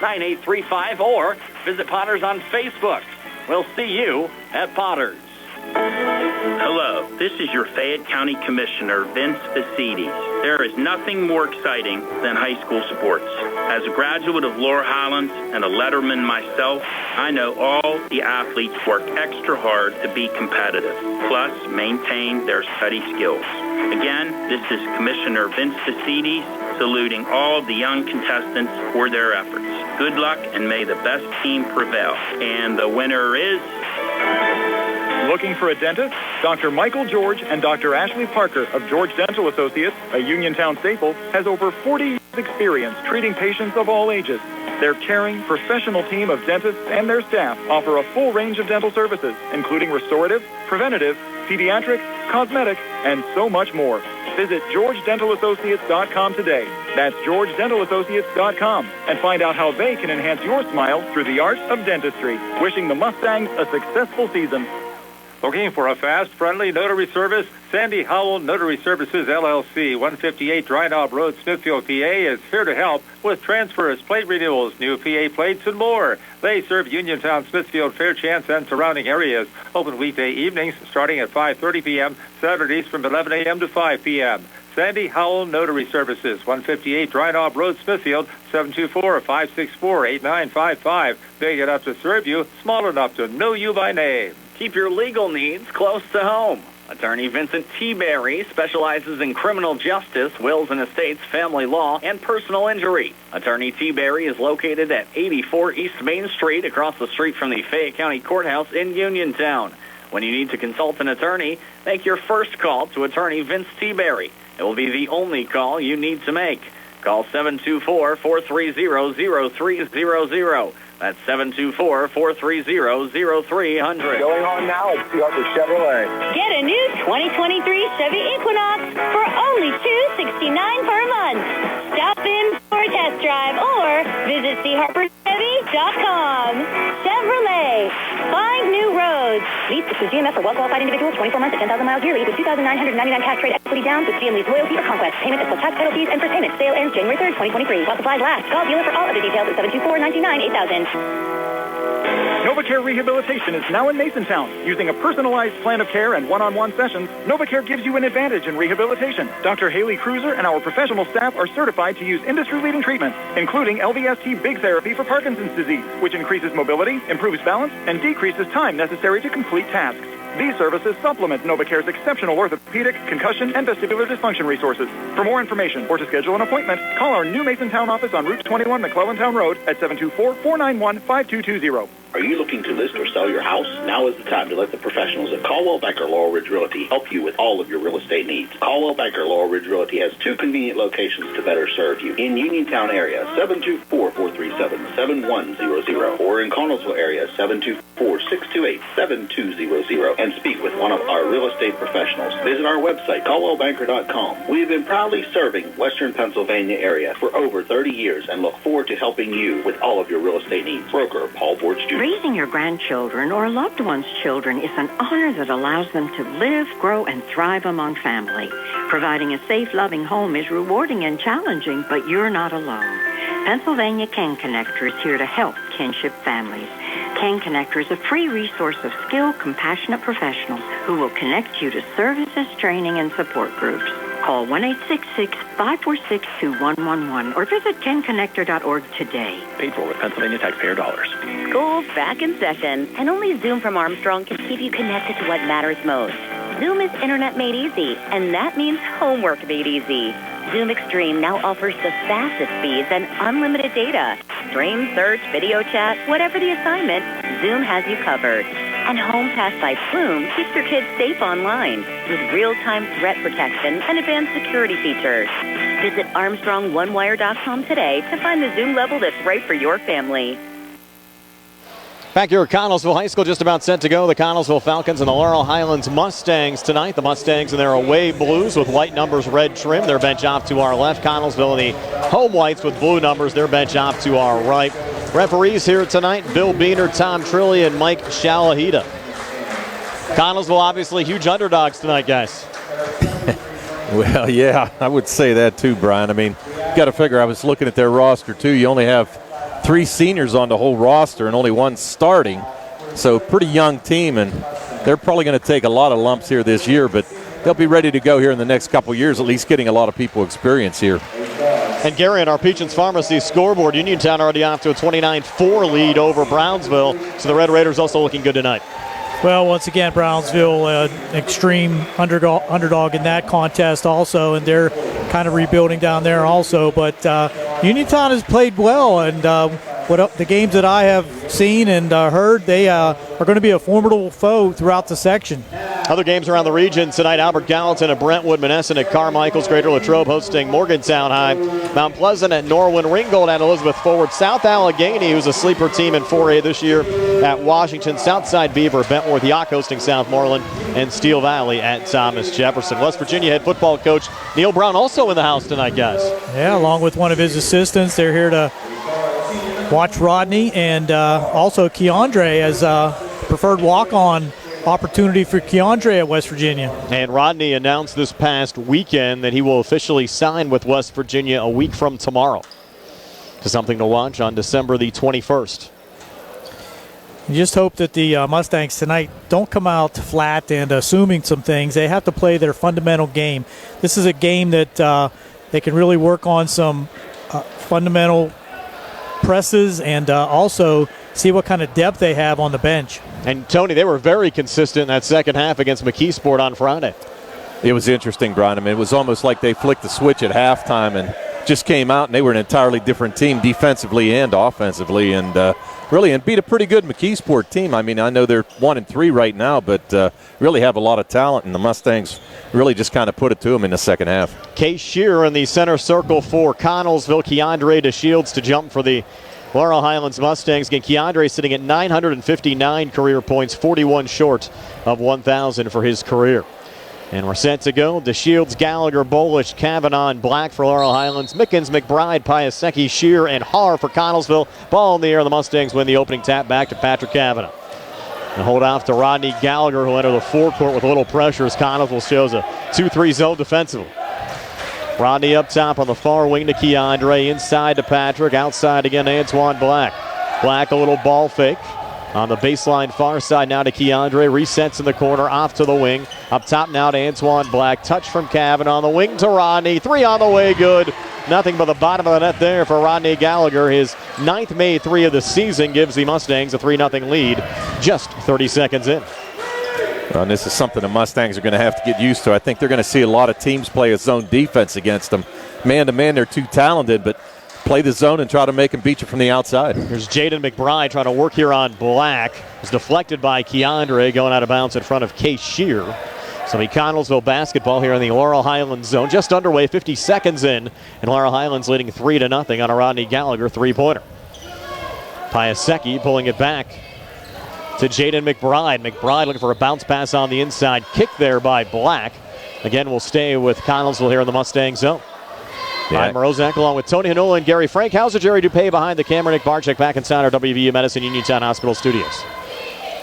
[SPEAKER 23] 724-438-9835. Or visit Potter's on Facebook. We'll see you at Potter's.
[SPEAKER 7] Hello, this is your Fayette County Commissioner, Vince Facides. There is nothing more exciting than high school sports. As a graduate of Laurel Highlands and a letterman myself, I know all the athletes work extra hard to be competitive, plus maintain their study skills. Again, this is Commissioner Vince Facides saluting all the young contestants for their efforts. Good luck and may the best team prevail. And the winner is...
[SPEAKER 8] Looking for a dentist? Dr. Michael George and Dr. Ashley Parker of George Dental Associates, a Uniontown staple, has over 40 years experience treating patients of all ages. Their caring, professional team of dentists and their staff offer a full range of dental services, including restorative, preventative, pediatric, cosmetic, and so much more. Visit GeorgeDentalAssociates.com today. That's GeorgeDentalAssociates.com, and find out how they can enhance your smile through the art of dentistry. Wishing the Mustangs a successful season.
[SPEAKER 19] Looking for a fast, friendly notary service? Sandy Howell Notary Services, LLC, 158 Dry Knob Road, Smithfield, PA, is here to help with transfers, plate renewals, new PA plates, and more. They serve Uniontown, Smithfield, Fairchance, and surrounding areas. Open weekday evenings starting at 5:30 p.m., Saturdays from 11 a.m. to 5 p.m. Sandy Howell Notary Services, 158 Dry Knob Road, Smithfield, 724-564-8955. Big enough to serve you, small enough to know you by name.
[SPEAKER 23] Keep your legal needs close to home. Attorney Vincent T. Berry specializes in criminal justice, wills and estates, family law, and personal injury. Attorney T. Berry is located at 84 East Main Street, across the street from the Fayette County Courthouse in Uniontown. When you need to consult an attorney, make your first call to Attorney Vince T. Berry. It will be the only call you need to make. Call 724-430-0300. That's 724-430-0300.
[SPEAKER 18] Going on now at Harper Chevrolet.
[SPEAKER 17] Get a new 2023 Chevy Equinox for only $269 per month. Stop in for a test drive or visit CHarperChevy.com. Chevrolet. Find new roads. Lease through GMS for well-qualified individuals, 24 months at 10,000 miles yearly with $2,999 cash trade equity down with GM Lease loyalty or conquest. Payment plus tax penalties and first payment. Sale ends January 3rd, 2023. While supplies last. Call dealer for all other details at 724-929-8000.
[SPEAKER 8] NovaCare Rehabilitation is now in Masontown. Using a personalized plan of care and one-on-one sessions, NovaCare gives you an advantage in rehabilitation. Dr. Haley Cruiser and our professional staff are certified to use industry-leading treatments, including LVST Big Therapy for Parkinson's disease, which increases mobility, improves balance, and decreases time necessary to complete tasks. These services supplement NovaCare's exceptional orthopedic, concussion, and vestibular dysfunction resources. For more information or to schedule an appointment, call our new Masontown office on Route 21 McClellantown Road at 724-491-5220.
[SPEAKER 9] Are you looking to list or sell your house? Now is the time to let the professionals at Caldwell Banker Laurel Ridge Realty help you with all of your real estate needs. Caldwell Banker Laurel Ridge Realty has two convenient locations to better serve you. In Uniontown area, 724-437-7100, or in Connellsville area, 724-628-7200, and speak with one of our real estate professionals. Visit our website, CaldwellBanker.com. We have been proudly serving Western Pennsylvania area for over 30 years and look forward to helping you with all of your real estate needs. Broker Paul Ford Jr.
[SPEAKER 11] Raising your grandchildren or a loved one's children is an honor that allows them to live, grow, and thrive among family. Providing a safe, loving home is rewarding and challenging, but you're not alone. Pennsylvania Ken Connector is here to help kinship families. Ken Connector is a free resource of skilled, compassionate professionals who will connect you to services, training, and support groups. Call 1-866-546-2111 or visit kenconnector.org today.
[SPEAKER 3] Paid for with Pennsylvania taxpayer dollars.
[SPEAKER 13] School's back in session, and only Zoom from Armstrong can keep you connected to what matters most. Zoom is internet made easy, and that means homework made easy. Zoom Extreme now offers the fastest speeds and unlimited data. Stream, search, video chat, whatever the assignment, Zoom has you covered. And Home Pass by Plume keeps your kids safe online with real-time threat protection and advanced security features. Visit ArmstrongOneWire.com today to find the Zoom level that's right for your family.
[SPEAKER 6] Back here at Connellsville High School, just about set to go. The Connellsville Falcons and the Laurel Highlands Mustangs tonight. The Mustangs in their away blues with white numbers, red trim. Their bench off to our left. Connellsville in the home whites with blue numbers. Their bench off to our right. Referees here tonight, Bill Beener, Tom Trilly, and Mike Shalahida. Connellsville obviously huge underdogs tonight, guys.
[SPEAKER 24] Well, yeah, I would say that too, Brian. I mean, you got to figure, I was looking at their roster too. You only have 3 seniors on the whole roster and only 1 starting. So pretty young team, and they're probably going to take a lot of lumps here this year, but they'll be ready to go here in the next couple years, at least getting a lot of people experience here.
[SPEAKER 6] And Gary, on our Peachins Pharmacy scoreboard, Uniontown already off to a 29-4 lead over Brownsville. So the Red Raiders also looking good tonight.
[SPEAKER 12] Well, once again, Brownsville, extreme underdog in that contest also, and they're kind of rebuilding down there also. But Uniontown has played well, and the games that I have seen and heard, they are going to be a formidable foe throughout the section.
[SPEAKER 6] Other games around the region tonight, Albert Gallatin at Brentwood, Monessen at Carmichael's, Greater Latrobe hosting Morgantown High, Mount Pleasant at Norwin, Ringgold at Elizabeth Forward, South Allegheny, who's a sleeper team in 4A this year, at Washington, Southside Beaver, Bentworth Yock hosting Southmoreland, and Steel Valley at Thomas Jefferson. West Virginia head football coach Neil Brown also in the house tonight, guys.
[SPEAKER 12] Yeah, along with one of his assistants. They're here to watch Rodney and also Keandre as preferred walk-on opportunity for Keandre at West Virginia.
[SPEAKER 6] And Rodney announced this past weekend that he will officially sign with West Virginia a week from tomorrow. So something to watch on December the 21st.
[SPEAKER 12] You just hope that the Mustangs tonight don't come out flat and assuming some things. They have to play their fundamental game. This is a game that they can really work on some fundamental presses and also see what kind of depth they have on the bench.
[SPEAKER 6] And, Tony, they were very consistent in that second half against McKeesport on Friday.
[SPEAKER 24] It was interesting, Brian. I mean, it was almost like they flicked the switch at halftime and just came out, and they were an entirely different team defensively and offensively, and really beat a pretty good McKeesport team. I mean, I know they're 1-3 right now, but really have a lot of talent, and the Mustangs really just kind of put it to them in the second half.
[SPEAKER 6] Case Shearer in the center circle for Connellsville. Keandre DeShields to jump for the Laurel Highlands Mustangs. Again, Keandre sitting at 959 career points, 41 short of 1,000 for his career. And we're set to go. DeShields, Gallagher, Bolish, Kavanaugh, and Black for Laurel Highlands. Mickens, McBride, Piasecki, Shear, and Haar for Connellsville. Ball in the air. The Mustangs win the opening tap back to Patrick Kavanaugh. And hold off to Rodney Gallagher, who'll enter the forecourt with a little pressure as Connellsville shows a 2-3 zone defensively. Rodney up top on the far wing to Keandre. Inside to Patrick. Outside again to Antoine Black. Black a little ball fake. On the baseline far side now to Keandre. Resets in the corner off to the wing. Up top now to Antoine Black. Touch from Kavanaugh on the wing to Rodney. 3 on the way, good. Nothing but the bottom of the net there for Rodney Gallagher. His 9th made 3 of the season gives the Mustangs a 3-0 lead just 30 seconds in.
[SPEAKER 24] Well, and this is something the Mustangs are going to have to get used to. I think they're going to see a lot of teams play a zone defense against them. Man-to-man, they're too talented, but play the zone and try to make them beat you from the outside.
[SPEAKER 6] Here's Jaden McBride trying to work here on Black. It's deflected by Keandre, going out of bounds in front of Case Shear. So the Connellsville basketball here in the Laurel Highlands zone. Just underway, 50 seconds in, and Laurel Highlands leading 3-0 on a Rodney Gallagher three-pointer. Piasecki pulling it back to Jaden McBride. McBride looking for a bounce pass on the inside. Kick there by Black. Again, we'll stay with Connellsville here in the Mustang zone.
[SPEAKER 24] Yeah.
[SPEAKER 6] I'm Morozak along with Tony Hanola and Gary Frank. How's it, Jerry Dupay behind the camera? Nick Barczyk back inside our WVU Medicine Uniontown Hospital studios.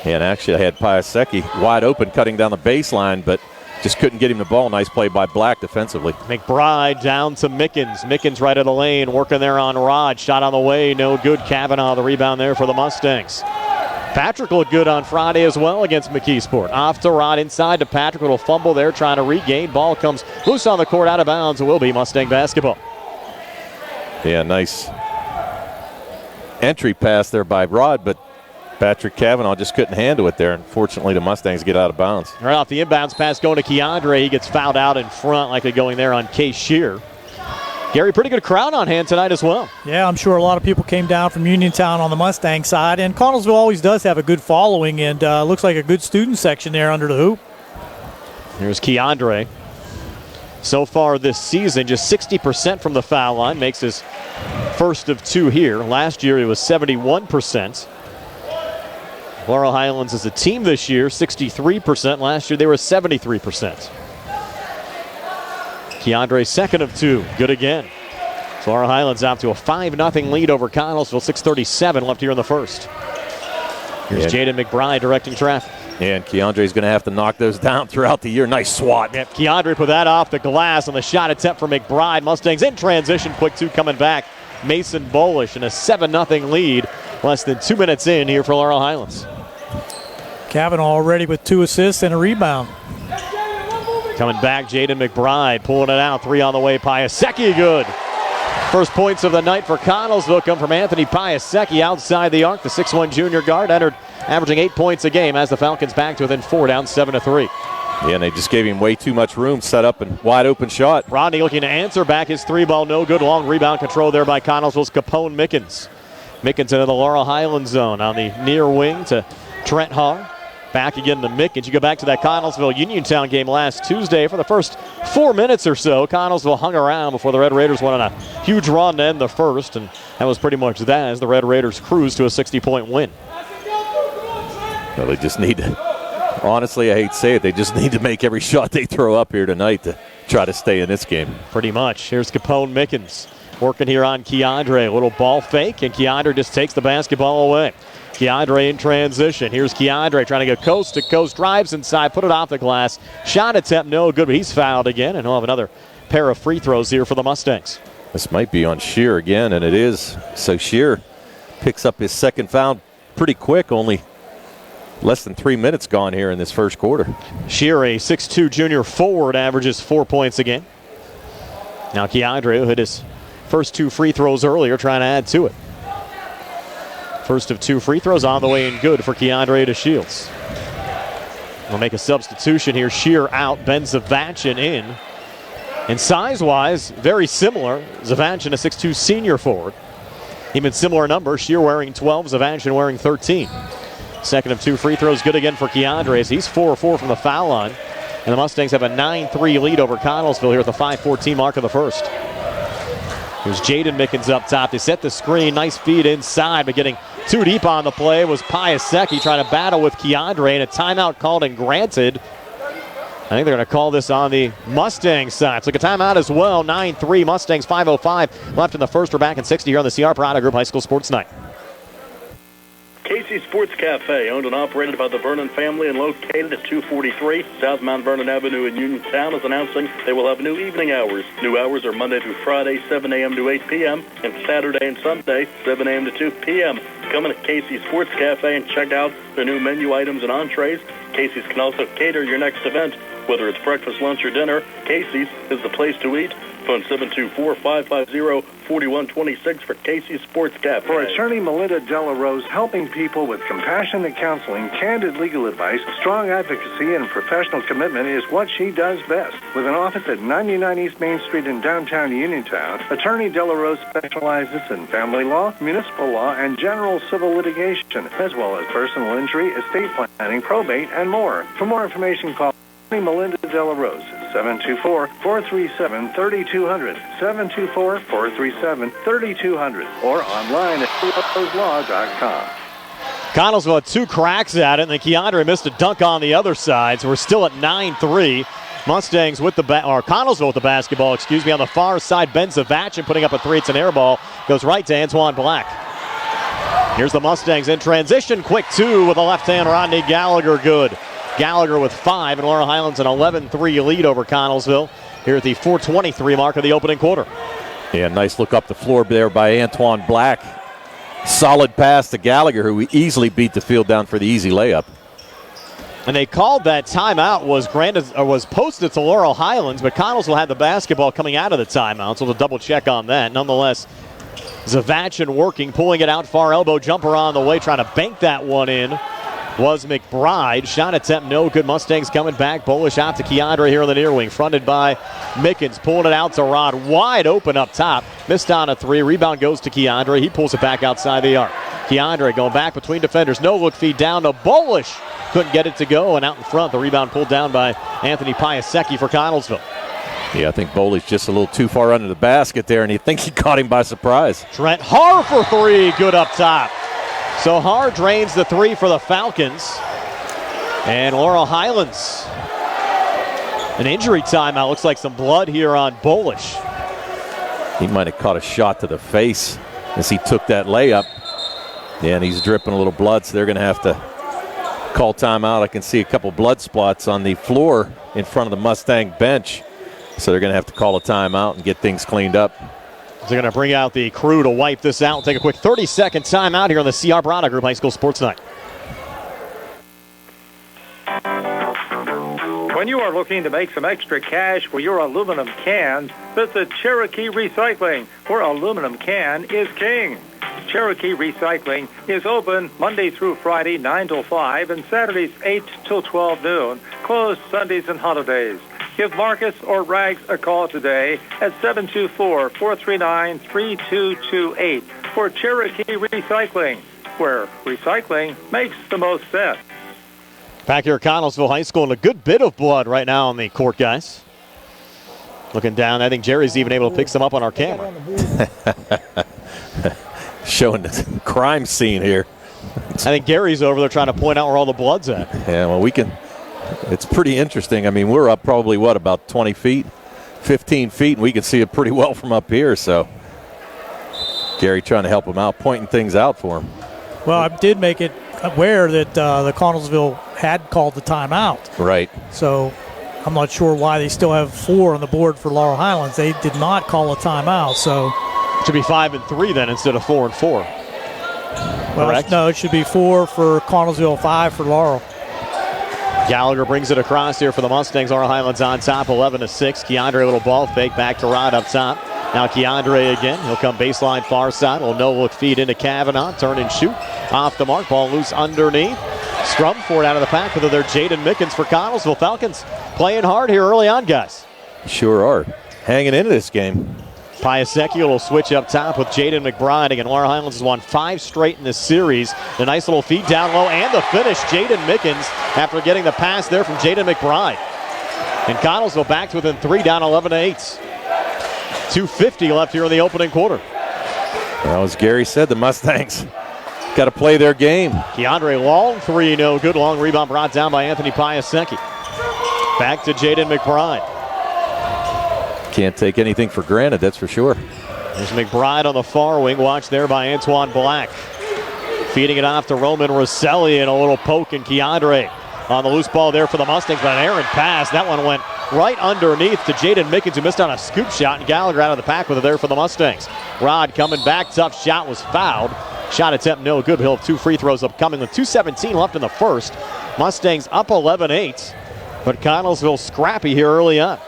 [SPEAKER 24] Yeah, and actually I had Piasecki wide open cutting down the baseline, but just couldn't get him the ball. Nice play by Black defensively.
[SPEAKER 6] McBride down to Mickens. Mickens right of the lane, working there on Rod. Shot on the way, no good. Kavanaugh the rebound there for the Mustangs. Patrick looked good on Friday as well against McKeesport. Off to Rod, inside to Patrick. Little fumble there, trying to regain. Ball comes loose on the court, out of bounds. It will be Mustang basketball.
[SPEAKER 24] Yeah, nice entry pass there by Rod, but Patrick Kavanaugh just couldn't handle it there. Unfortunately, the Mustangs get out of bounds.
[SPEAKER 6] Right off the inbounds pass going to Keandre. He gets fouled out in front, likely going there on Case Shear. Gary, pretty good crowd on hand tonight as well.
[SPEAKER 12] Yeah, I'm sure a lot of people came down from Uniontown on the Mustang side, and Connellsville always does have a good following, and looks like a good student section there under the hoop.
[SPEAKER 6] Here's Keandre. So far this season, just 60% from the foul line, makes his first of 2 here. Last year, it was 71%. Laurel Highlands as a team this year, 63%. Last year, they were 73%. Keandre, second of 2, good again. So Laurel Highlands out to a 5-0 lead over Connellsville, 6:37 left here in the first. Here's Jaden McBride directing traffic.
[SPEAKER 24] Yeah, and Keandre's going to have to knock those down throughout the year. Nice swat.
[SPEAKER 6] Yep, Keandre put that off the glass on the shot attempt for McBride. Mustangs in transition, quick 2 coming back. Mason Bolish in a 7-0 lead, less than 2 minutes in here for Laurel Highlands.
[SPEAKER 12] Kavanaugh already with 2 assists and a rebound.
[SPEAKER 6] Coming back, Jaden McBride pulling it out. 3 on the way, Piasecki good. First points of the night for Connellsville come from Anthony Piasecki outside the arc. The 6'1 junior guard entered averaging 8 points a game as the Falcons back to within 4, down 7-3.
[SPEAKER 24] Yeah, and they just gave him way too much room, set up and wide open shot.
[SPEAKER 6] Rodney looking to answer back his 3-ball, no good. Long rebound control there by Connellsville's Capone Mickens. Mickens into the Laurel Highlands zone on the near wing to Trent Haar. Back again to Mickens. You go back to that Connellsville Uniontown game last Tuesday. For the first 4 minutes or so, Connellsville hung around before the Red Raiders went on a huge run to end the first, and that was pretty much that as the Red Raiders cruised to a 60-point win.
[SPEAKER 24] Well, they just need to, honestly, I hate to say it, they just need to make every shot they throw up here tonight to try to stay in this game.
[SPEAKER 6] Pretty much. Here's Capone Mickens working here on Keandre. A little ball fake, and Keandre just takes the basketball away. Keandre in transition. Here's Keandre trying to go coast to coast, drives inside, put it off the glass. Shot attempt no good, but he's fouled again, and he'll have another pair of free throws here for the Mustangs.
[SPEAKER 24] This might be on Shear again, and it is. So Shear picks up his second foul pretty quick, only less than 3 minutes gone here in this first quarter.
[SPEAKER 6] Shear, a 6'2 junior forward, averages 4 points a game. Now Keandre, who hit his first 2 free throws earlier, trying to add to it. First of 2 free throws on the way and good for Keandre to Shields. We'll make a substitution here. Shear out, Ben Zavachin in. And size-wise, very similar. Zavachin, a 6'2 senior forward. Even similar numbers. Shear wearing 12, Zavachin wearing 13. Second of 2 free throws, good again for Keandre as he's 4-4 from the foul line. And the Mustangs have a 9-3 lead over Connellsville here at the 5:14 mark of the first. Here's Jaden Mickens up top. They set the screen. Nice feed inside, but getting too deep on the play was Piasecki trying to battle with Keandre, and a timeout called and granted. I think they're going to call this on the Mustang side. So a timeout as well. 9-3 Mustangs, 5:05 left in the first. We're back in 60 here on the CR Prada Group High School Sports Night.
[SPEAKER 2] Casey's Sports Cafe, owned and operated by the Vernon family and located at 243 South Mount Vernon Avenue in Uniontown, is announcing they will have new evening hours. New hours are Monday through Friday, 7 a.m. to 8 p.m., and Saturday and Sunday, 7 a.m. to 2 p.m. Come in to Casey's Sports Cafe and check out their new menu items and entrees. Casey's can also cater your next event. Whether it's breakfast, lunch, or dinner, Casey's is the place to eat. Phone 724-550-4126 for Casey's Sports Cafe.
[SPEAKER 14] For attorney Melinda Dellarose, helping people with compassionate counseling, candid legal advice, strong advocacy, and professional commitment is what she does best. With an office at 99 East Main Street in downtown Uniontown, attorney Dellarose specializes in family law, municipal law, and general civil litigation, as well as personal injury, estate planning, probate, and more. For more information, call Melinda Dellarose at 724-437-3200, 724-437-3200, or online at DellaroseLaw.com.
[SPEAKER 6] Connellsville had 2 cracks at it, and then Keandre missed a dunk on the other side, so we're still at 9-3. Mustangs with Connellsville with the basketball, on the far side. Ben Zavachin putting up a 3. It's an air ball. Goes right to Antoine Black. Here's the Mustangs in transition. Quick 2 with a left hand. Rodney Gallagher good. Gallagher with 5, and Laurel Highlands an 11-3 lead over Connellsville here at the 4:23 mark of the opening quarter.
[SPEAKER 24] Yeah, nice look up the floor there by Antoine Black. Solid pass to Gallagher, who easily beat the field down for the easy layup.
[SPEAKER 6] And they called that timeout was posted to Laurel Highlands, but Connellsville had the basketball coming out of the timeout, so we'll double check on that. Nonetheless, Zavachin working, pulling it out, far elbow jumper on the way, trying to bank that one in. was McBride. Shot attempt no good. Mustangs coming back. Bullish out to Keandre here in the near wing. Fronted by Mickens. Pulling it out to Rod. Wide open up top. Missed on a three. Rebound goes to Keandre. He pulls it back outside the arc. Keandre going back between defenders. No look feed down to Bullish. Couldn't get it to go, and out in front. The rebound pulled down by Anthony Piasecki for Connellsville.
[SPEAKER 24] Yeah, I think Bullish just a little too far under the basket there, and you think he caught him by surprise.
[SPEAKER 6] Trent Haar for three. Good up top. So Haar drains the three for the Falcons. And Laurel Highlands. An injury timeout. Looks like some blood here on Bullish.
[SPEAKER 24] He might have caught a shot to the face as he took that layup. Yeah, and he's dripping a little blood, so they're going to have to call timeout. I can see a couple blood spots on the floor in front of the Mustang bench. So they're going to have to call a timeout and get things cleaned up.
[SPEAKER 6] They're going to bring out the crew to wipe this out. Take a quick 30-second timeout here on the C.R. Brana Group High School Sports Night.
[SPEAKER 19] When you are looking to make some extra cash for your aluminum cans, visit Cherokee Recycling, where aluminum can is king. Cherokee Recycling is open Monday through Friday, 9 till 5, and Saturdays, 8 till 12 noon, closed Sundays and holidays. Give Marcus or Rags a call today at 724-439-3228 for Cherokee Recycling, where recycling makes the most sense.
[SPEAKER 6] Back here at Connellsville High School, and a good bit of blood right now on the court, guys. Looking down, I think Jerry's even able to pick some up on our camera.
[SPEAKER 24] Showing the crime scene here.
[SPEAKER 6] I think Gary's over there trying to point out where all the blood's at.
[SPEAKER 24] Yeah, well, we can. It's pretty interesting. I mean, we're up probably, about 20 feet, 15 feet, and we can see it pretty well from up here. So Gary trying to help him out, pointing things out for him.
[SPEAKER 12] Well, I did make it aware that the Connellsville had called the timeout.
[SPEAKER 24] Right.
[SPEAKER 12] So I'm not sure why they still have 4 on the board for Laurel Highlands. They did not call a timeout, so
[SPEAKER 6] it should be 5 and 3 then instead of 4 and 4.
[SPEAKER 12] Well, no, it should be 4 for Connellsville, 5 for Laurel.
[SPEAKER 6] Gallagher brings it across here for the Mustangs. Laurel Highlands on top, 11-6. Keandre, a little ball fake back to Rod up top. Now Keandre again. He'll come baseline far side. Will no-look feed into Kavanaugh. Turn and shoot. Off the mark. Ball loose underneath. Scrum for it out of the pack. With their Jaden Mickens for Connellsville. Falcons playing hard here early on, guys.
[SPEAKER 24] Sure are. Hanging into this game.
[SPEAKER 6] Piasecki will switch up top with Jaden McBride. Again, Laurel Highlands has won 5 straight in this series. The nice little feed down low and the finish. Jaden Mickens after getting the pass there from Jaden McBride. And Connellsville back to within 3, down 11-8. 2:50 left here in the opening quarter.
[SPEAKER 24] Well, as Gary said, the Mustangs got to play their game.
[SPEAKER 6] Keandre, long three, no good. Long rebound brought down by Anthony Piasecki. Back to Jaden McBride.
[SPEAKER 24] Can't take anything for granted, that's for sure.
[SPEAKER 6] There's McBride on the far wing. Watch there by Antoine Black. Feeding it off to Roman Rosselli and a little poke, and Keandre on the loose ball there for the Mustangs, but an errant pass. That one went right underneath to Jaden Mickens, who missed on a scoop shot, and Gallagher out of the pack with it there for the Mustangs. Rod coming back. Tough shot was fouled. Shot attempt no good. He'll have 2 free throws upcoming with 2:17 left in the first. Mustangs up 11-8, but Connellsville scrappy here early on.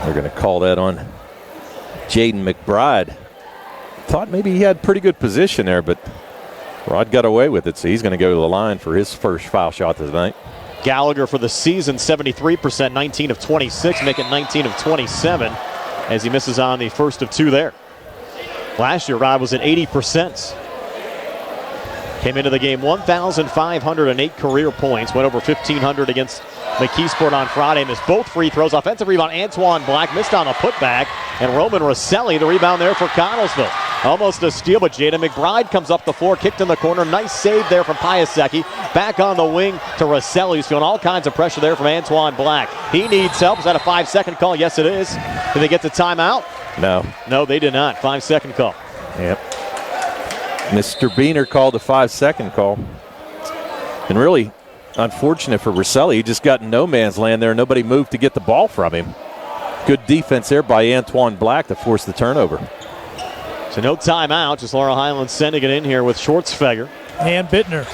[SPEAKER 24] They're going to call that on Jaden McBride. Thought maybe he had pretty good position there, but Rod got away with it, so he's going to go to the line for his first foul shot tonight.
[SPEAKER 6] Gallagher for the season, 73%, 19 of 26, making 19 of 27 as he misses on the first of 2 there. Last year, Rod was at 80%. Came into the game 1,508 career points, went over 1,500 against McKeesport on Friday, missed both free throws. Offensive rebound, Antoine Black missed on a putback, and Roman Rosselli, the rebound there for Connellsville. Almost a steal, but Jaden McBride comes up the floor, kicked in the corner. Nice save there from Piasecki. Back on the wing to Rosselli. He's feeling all kinds of pressure there from Antoine Black. He needs help. Is that a 5-second call? Yes, it is. Did they get the timeout?
[SPEAKER 24] No.
[SPEAKER 6] No, they did not. 5-second call.
[SPEAKER 24] Yep. Mr. Beener called a 5-second call. And really unfortunate for Rosselli. He just got in no man's land there. Nobody moved to get the ball from him. Good defense there by Antoine Black to force the turnover.
[SPEAKER 6] So no timeout. Just Laurel Highlands sending it in here with Schwartzfeger.
[SPEAKER 12] And Bittner.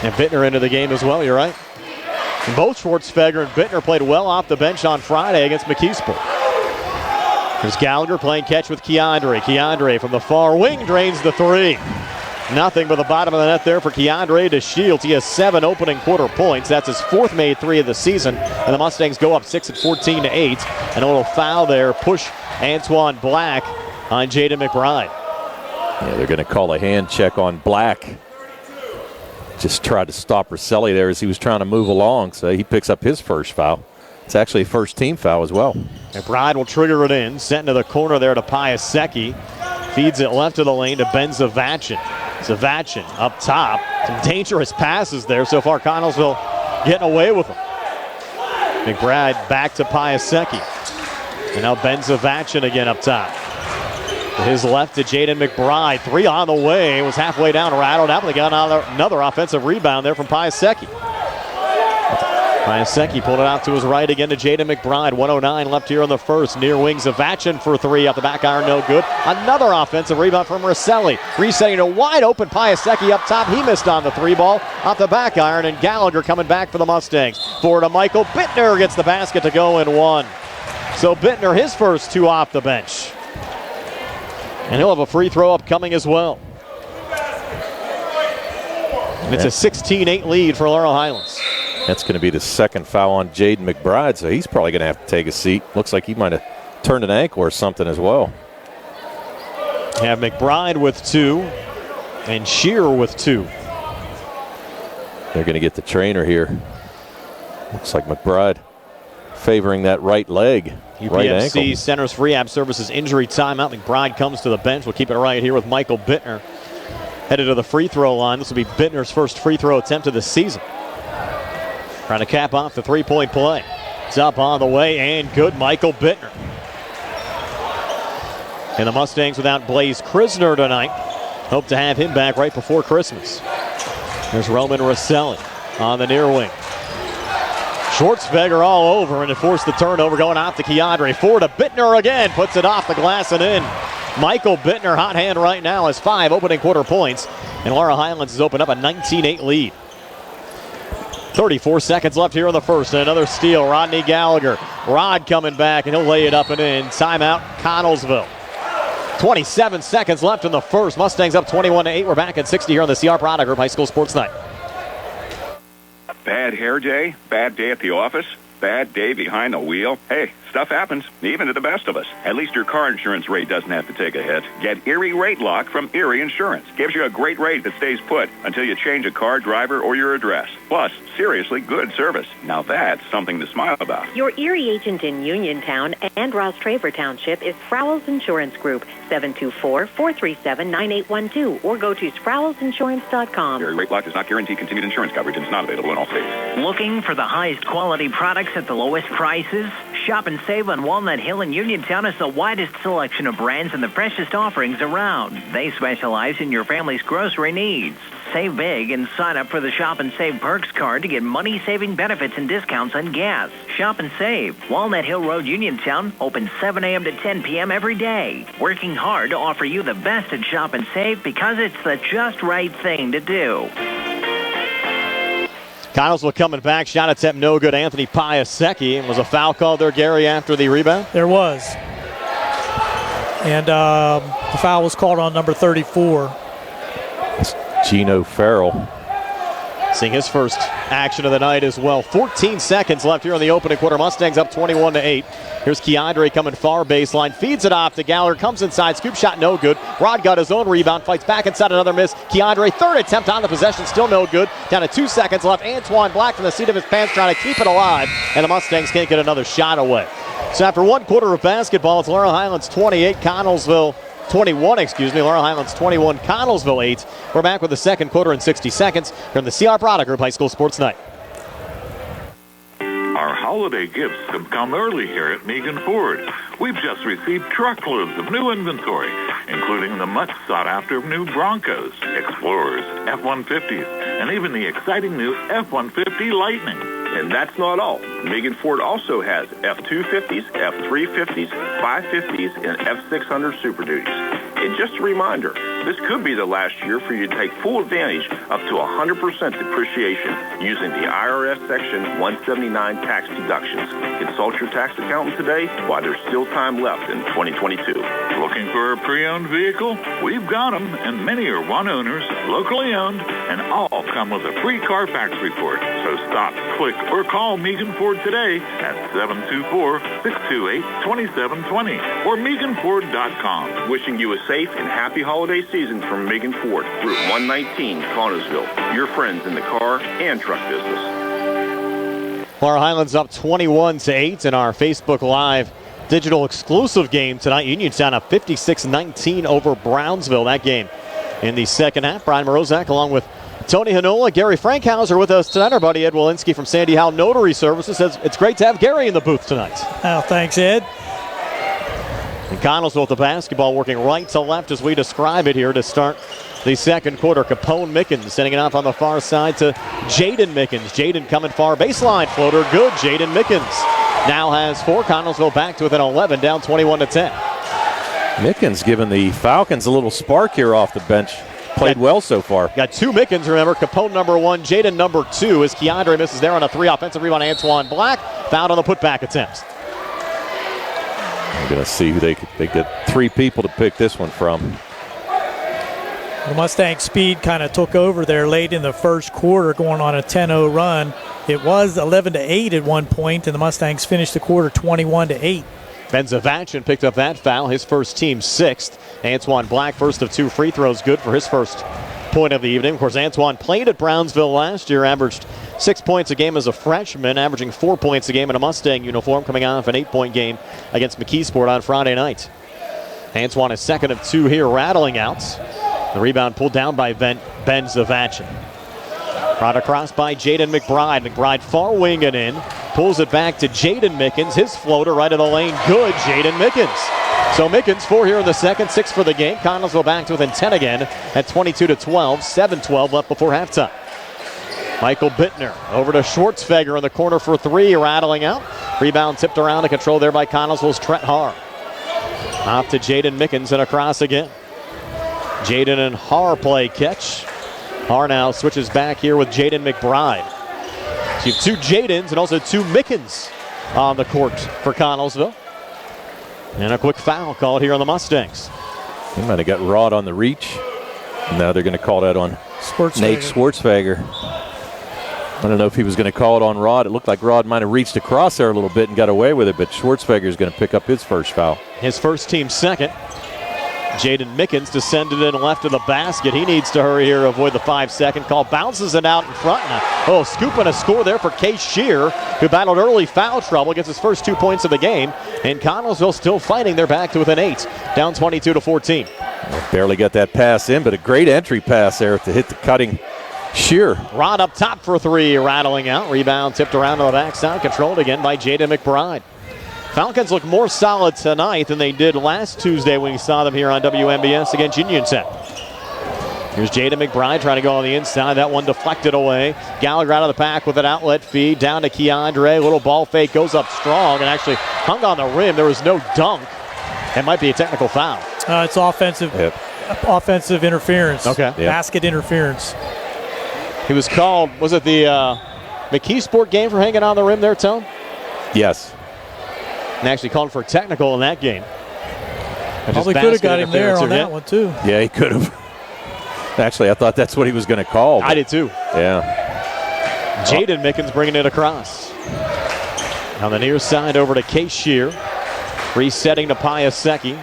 [SPEAKER 6] And Bittner into the game as well, you're right. And both Schwartzfeger and Bittner played well off the bench on Friday against McKeesport. There's Gallagher playing catch with Keandre. Keandre from the far wing drains the 3. Nothing but the bottom of the net there for Keandre DeShields. He has 7 opening quarter points. That's his 4th made 3 of the season. And the Mustangs go up 6 at 14-8. And a little foul there. Push Antoine Black on Jaden McBride.
[SPEAKER 24] Yeah, they're going to call a hand check on Black. Just tried to stop Rosselli there as he was trying to move along. So he picks up his first foul. It's actually a first team foul as well.
[SPEAKER 6] McBride will trigger it in. Sent into the corner there to Piasecki. Feeds it left of the lane to Ben Zavachin. Zavachin up top. Some dangerous passes there. So far, Connellsville getting away with them. McBride back to Piasecki. And now Ben Zavachin again up top. To his left to Jaden McBride. 3 on the way. Was halfway down, rattled out. They got another offensive rebound there from Piasecki. Piasecki pulled it out to his right again to Jaden McBride. 1:09 left here in the first. Near wing Zavachin for 3 off the back iron, no good. Another offensive rebound from Rosselli. Resetting to wide open Piasecki up top. He missed on the 3 ball off the back iron, and Gallagher coming back for the Mustangs. Forward to Michael Bittner gets the basket to go in 1. So Bittner, his first 2 off the bench. And he'll have a free throw upcoming as well. And it's a 16-8 lead for Laurel Highlands.
[SPEAKER 24] That's going to be the second foul on Jaden McBride, so he's probably going to have to take a seat. Looks like he might have turned an ankle or something as well.
[SPEAKER 6] You have McBride with 2 and Shearer with 2.
[SPEAKER 24] They're going to get the trainer here. Looks like McBride favoring that right leg, right ankle.
[SPEAKER 6] UPMC Centers for Rehab Services injury timeout. McBride comes to the bench. We'll keep it right here with Michael Bittner. Headed to the free throw line. This will be Bittner's first free throw attempt of the season. Trying to cap off the 3-point play. It's up on the way and good. Michael Bittner. And the Mustangs without Blaze Krisner tonight. Hope to have him back right before Christmas. There's Roman Rosselli on the near wing. Schwartzberger all over, and it forced the turnover going off to Keandre. Forward to Bittner again. Puts it off the glass and in. Michael Bittner, hot hand right now, has 5 opening quarter points. And Laurel Highlands has opened up a 19-8 lead. 34 seconds left here in the first. And another steal. Rodney Gallagher. Rod coming back, and he'll lay it up and in. Timeout, Connellsville. 27 seconds left in the first. Mustangs up 21-8. We're back at 60 here on the CR Product Group High School Sports Night.
[SPEAKER 15] Bad hair day? Bad day at the office? Bad day behind the wheel? Hey, stuff happens, even to the best of us. At least your car insurance rate doesn't have to take a hit. Get Erie Rate Lock from Erie Insurance. Gives you a great rate that stays put until you change a car, driver, or your address. Plus, seriously good service. Now that's something to smile about.
[SPEAKER 11] Your Erie agent in Uniontown and Ross Traver Township is Sprowls Insurance Group, 724-437-9812, or go to SprowlsInsurance.com.
[SPEAKER 15] Erie Rate Lock does not guarantee continued insurance coverage and is not available in all states.
[SPEAKER 16] Looking for the highest quality products at the lowest prices? Shop and save on Walnut Hill in Uniontown has the widest selection of brands and the freshest offerings around. They specialize in your family's grocery needs. Save big and sign up for the Shop and Save Perks card to get money-saving benefits and discounts on gas. Shop and save. Walnut Hill Road, Uniontown, open 7 a.m. to 10 p.m. every day. Working hard to offer you the best at Shop and Save because it's the just right thing to do.
[SPEAKER 6] Connellsville coming back. Shot attempt no good. Anthony Piasecki. And was a foul called there, Gary, after the rebound?
[SPEAKER 12] There was. And the foul was called on number 34.
[SPEAKER 24] Gino Farrell.
[SPEAKER 6] Seeing his first action of the night as well. 14 seconds left here in the opening quarter. Mustangs up 21-8. Here's Keandre coming far baseline. Feeds it off to Gallagher. Comes inside. Scoop shot no good. Rod got his own rebound. Fights back inside. Another miss. Keandre, third attempt on the possession. Still no good. Down to 2 seconds left. Antoine Black from the seat of his pants trying to keep it alive. And the Mustangs can't get another shot away. So after 1 quarter of basketball, it's Laurel Highlands 28, Connellsville 21, Laurel Highlands 21, Connellsville 8. We're back with the second quarter in 60 seconds here on the CR Product Group High School Sports Night.
[SPEAKER 20] Our holiday gifts have come early here at Megan Ford. We've just received truckloads of new inventory, including the much sought-after new Broncos, Explorers, F-150s, and even the exciting new F-150 Lightning.
[SPEAKER 9] And that's not all. Megan Ford also has F-250s, F-350s, 550s, and F-600 Super Duties. And just a reminder, this could be the last year for you to take full advantage up to 100% depreciation using the IRS Section 179 tax deductions. Consult your tax accountant today while there's still time left in 2022. Looking
[SPEAKER 20] Looking for a pre-owned vehicle? We've got them, and many are one-owners, locally owned, and all come with a free Carfax report. So stop, click, or call Megan Ford today at 724-628-2720 or MeganFord.com.
[SPEAKER 1] Wishing you a safe and happy holiday season from Megan Ford, Route 119, Connellsville. Your friends in the car and truck business.
[SPEAKER 6] Laurel Highlands up 21-8 in our Facebook Live digital exclusive game tonight. Uniontown up 56-19 over Brownsville. That game in the second half. Brian Morozak along with Tony Hanola, Gary Frankhauser with us tonight. Our buddy Ed Walensky from Sandy Howe Notary Services says it's great to have Gary in the booth tonight.
[SPEAKER 12] Oh, thanks, Ed.
[SPEAKER 6] And Connellsville with the basketball working right to left as we describe it here to start the second quarter. Capone Mickens sending it off on the far side to Jaden Mickens. Jaden coming far baseline floater. Good. Jaden Mickens now has 4. Connellsville back to within 11, down 21-10.
[SPEAKER 24] Mickens giving the Falcons a little spark here off the bench. Played well so far.
[SPEAKER 6] Got 2 Mickens, remember. Capone number 1, Jaden number 2 as Keandre misses there on a 3. Offensive rebound, Antoine Black. Fouled on the putback attempt.
[SPEAKER 24] We're going to see who they get 3 people to pick this one from.
[SPEAKER 12] The Mustang speed kind of took over there late in the first quarter, going on a 10-0 run. It was 11-8 at one point, and the Mustangs finished the quarter 21-8.
[SPEAKER 6] Ben Zavachin picked up that foul, his first team 6th. Antoine Black, first of 2 free throws, good for his first point of the evening. Of course, Antoine played at Brownsville last year, averaged 6 points a game as a freshman, averaging 4 points a game in a Mustang uniform, coming off an 8-point game against McKeesport on Friday night. Antoine is second of 2 here, rattling out. The rebound pulled down by Ben Zavachin. Brought across by Jaden McBride. McBride far wing and in. Pulls it back to Jaden Mickens. His floater right of the lane. Good, Jaden Mickens. So Mickens 4 here in the second, 6 for the game. Connellsville back to within 10 again at 22-12. 7-12 left before halftime. Michael Bittner over to Schwartzfeger in the corner for 3, rattling out. Rebound tipped around and controlled there by Connellsville's Trent Haar. Off to Jaden Mickens and across again. Jaden and Haar play catch. Haar now switches back here with Jaden McBride. So you have 2 Jadens and also 2 Mickens on the court for Connellsville. And a quick foul called here on the Mustangs.
[SPEAKER 24] He might have got Rod on the reach. Now they're going to call that on Nate Schwartzfeger. I don't know if he was going to call it on Rod. It looked like Rod might have reached across there a little bit and got away with it, but Schwartzfeger is going to pick up his first foul.
[SPEAKER 6] His first team second. Jaden Mickens descended in left of the basket. He needs to hurry here to avoid the 5-second call. Bounces it out in front. Scoop and a score there for Case Shear, who battled early foul trouble, gets his first 2 points of the game. And Connellsville still fighting. They're back to within 8, down 22-14.
[SPEAKER 24] Barely got that pass in, but a great entry pass there to hit the cutting Shear.
[SPEAKER 6] Rod up top for 3, rattling out. Rebound tipped around to the backside, controlled again by Jaden McBride. Falcons look more solid tonight than they did last Tuesday when we saw them here on WMBS against Uniontown. Here's Jaden McBride trying to go on the inside. That one deflected away. Gallagher out of the pack with an outlet feed. Down to Keandre. Little ball fake. Goes up strong and actually hung on the rim. There was no dunk. That might be a technical foul.
[SPEAKER 12] It's offensive interference.
[SPEAKER 6] Okay.
[SPEAKER 12] Yep. Basket interference.
[SPEAKER 6] He was called, was it the McKeesport game for hanging on the rim there, Tone?
[SPEAKER 24] Yes.
[SPEAKER 6] And actually called for a technical in that game.
[SPEAKER 12] Probably could have got him there on that one, too.
[SPEAKER 24] Yeah, he could have. Actually, I thought that's what he was going to call.
[SPEAKER 6] I did, too.
[SPEAKER 24] Yeah.
[SPEAKER 6] Jaden Mickens bringing it across. On the near side over to Case Shear. Resetting to Piasecki.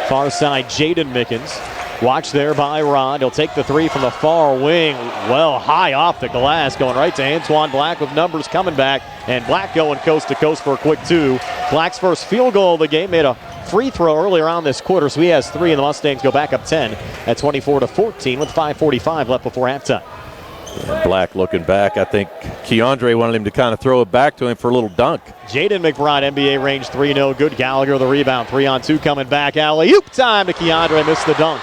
[SPEAKER 6] Far side, Jaden Mickens. Watch there by Rod. He'll take the 3 from the far wing. Well, high off the glass. Going right to Antoine Black with numbers coming back. And Black going coast to coast for a quick 2. Black's first field goal of the game. Made a free throw earlier on this quarter. So he has 3, and the Mustangs go back up 10 at 24-14 with 5:45 left before halftime.
[SPEAKER 24] Yeah, Black looking back. I think Keandre wanted him to kind of throw it back to him for a little dunk.
[SPEAKER 6] Jaden McBride, NBA range 3, no good. Gallagher the rebound. 3-on-2 coming back. Alley-oop time to Keandre. Missed the dunk.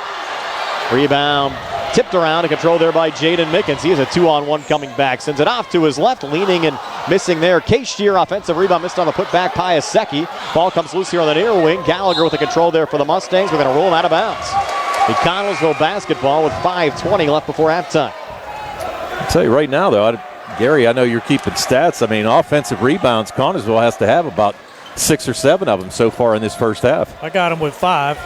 [SPEAKER 6] Rebound tipped around and controlled there by Jaden Mickens. He has a 2-on-1 coming back. Sends it off to his left, leaning and missing there. Case Shear, offensive rebound, missed on the putback. Piasecki. Ball comes loose here on the near wing. Gallagher with the control there for the Mustangs. We're going to roll him out of bounds. The Connellsville basketball with 5:20 left before halftime.
[SPEAKER 24] I'll tell you right now, though, Gary, I know you're keeping stats. I mean, offensive rebounds, Connellsville has to have about 6 or 7 of them so far in this first half.
[SPEAKER 12] I got him with 5.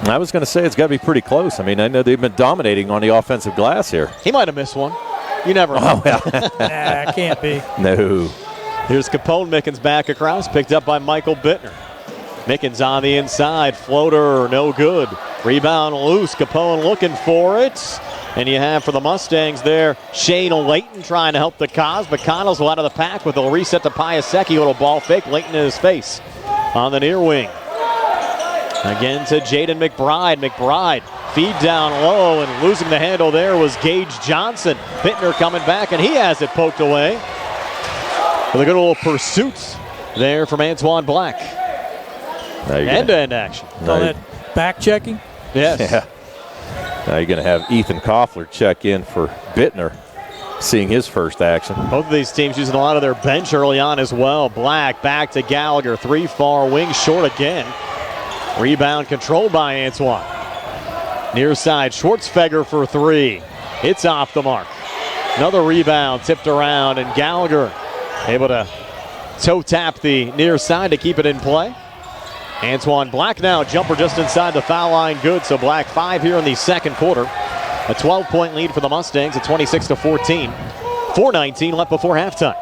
[SPEAKER 24] I was going to say it's got to be pretty close. I mean, I know they've been dominating on the offensive glass here.
[SPEAKER 6] He might have missed one. You never know.
[SPEAKER 24] Oh, yeah.
[SPEAKER 12] Nah, can't be.
[SPEAKER 24] No.
[SPEAKER 6] Here's Capone Mickens back across, picked up by Michael Bittner. Mickens on the inside, floater, no good. Rebound loose, Capone looking for it. And you have for the Mustangs there, Shane Layton trying to help the cause, but Connellsville out of the pack with a reset to Piasecki, little ball fake, Layton in his face on the near wing. Again to Jaden McBride. McBride feed down low, and losing the handle there was Gage Johnson. Bittner coming back, and he has it poked away. With a good little pursuit there from Antoine Black. End-to-end action.
[SPEAKER 12] Call that back checking?
[SPEAKER 6] Yes.
[SPEAKER 24] Yeah. Now you're going to have Ethan Koffler check in for Bittner, seeing his first action.
[SPEAKER 6] Both of these teams using a lot of their bench early on as well. Black back to Gallagher. 3 far wing, short again. Rebound controlled by Antoine. Near side, Schwartzfeger for 3. It's off the mark. Another rebound tipped around, and Gallagher able to toe tap the near side to keep it in play. Antoine Black now, jumper just inside the foul line, good. So Black 5 here in the second quarter. A 12-point lead for the Mustangs at 26-14. 4:19 left before halftime.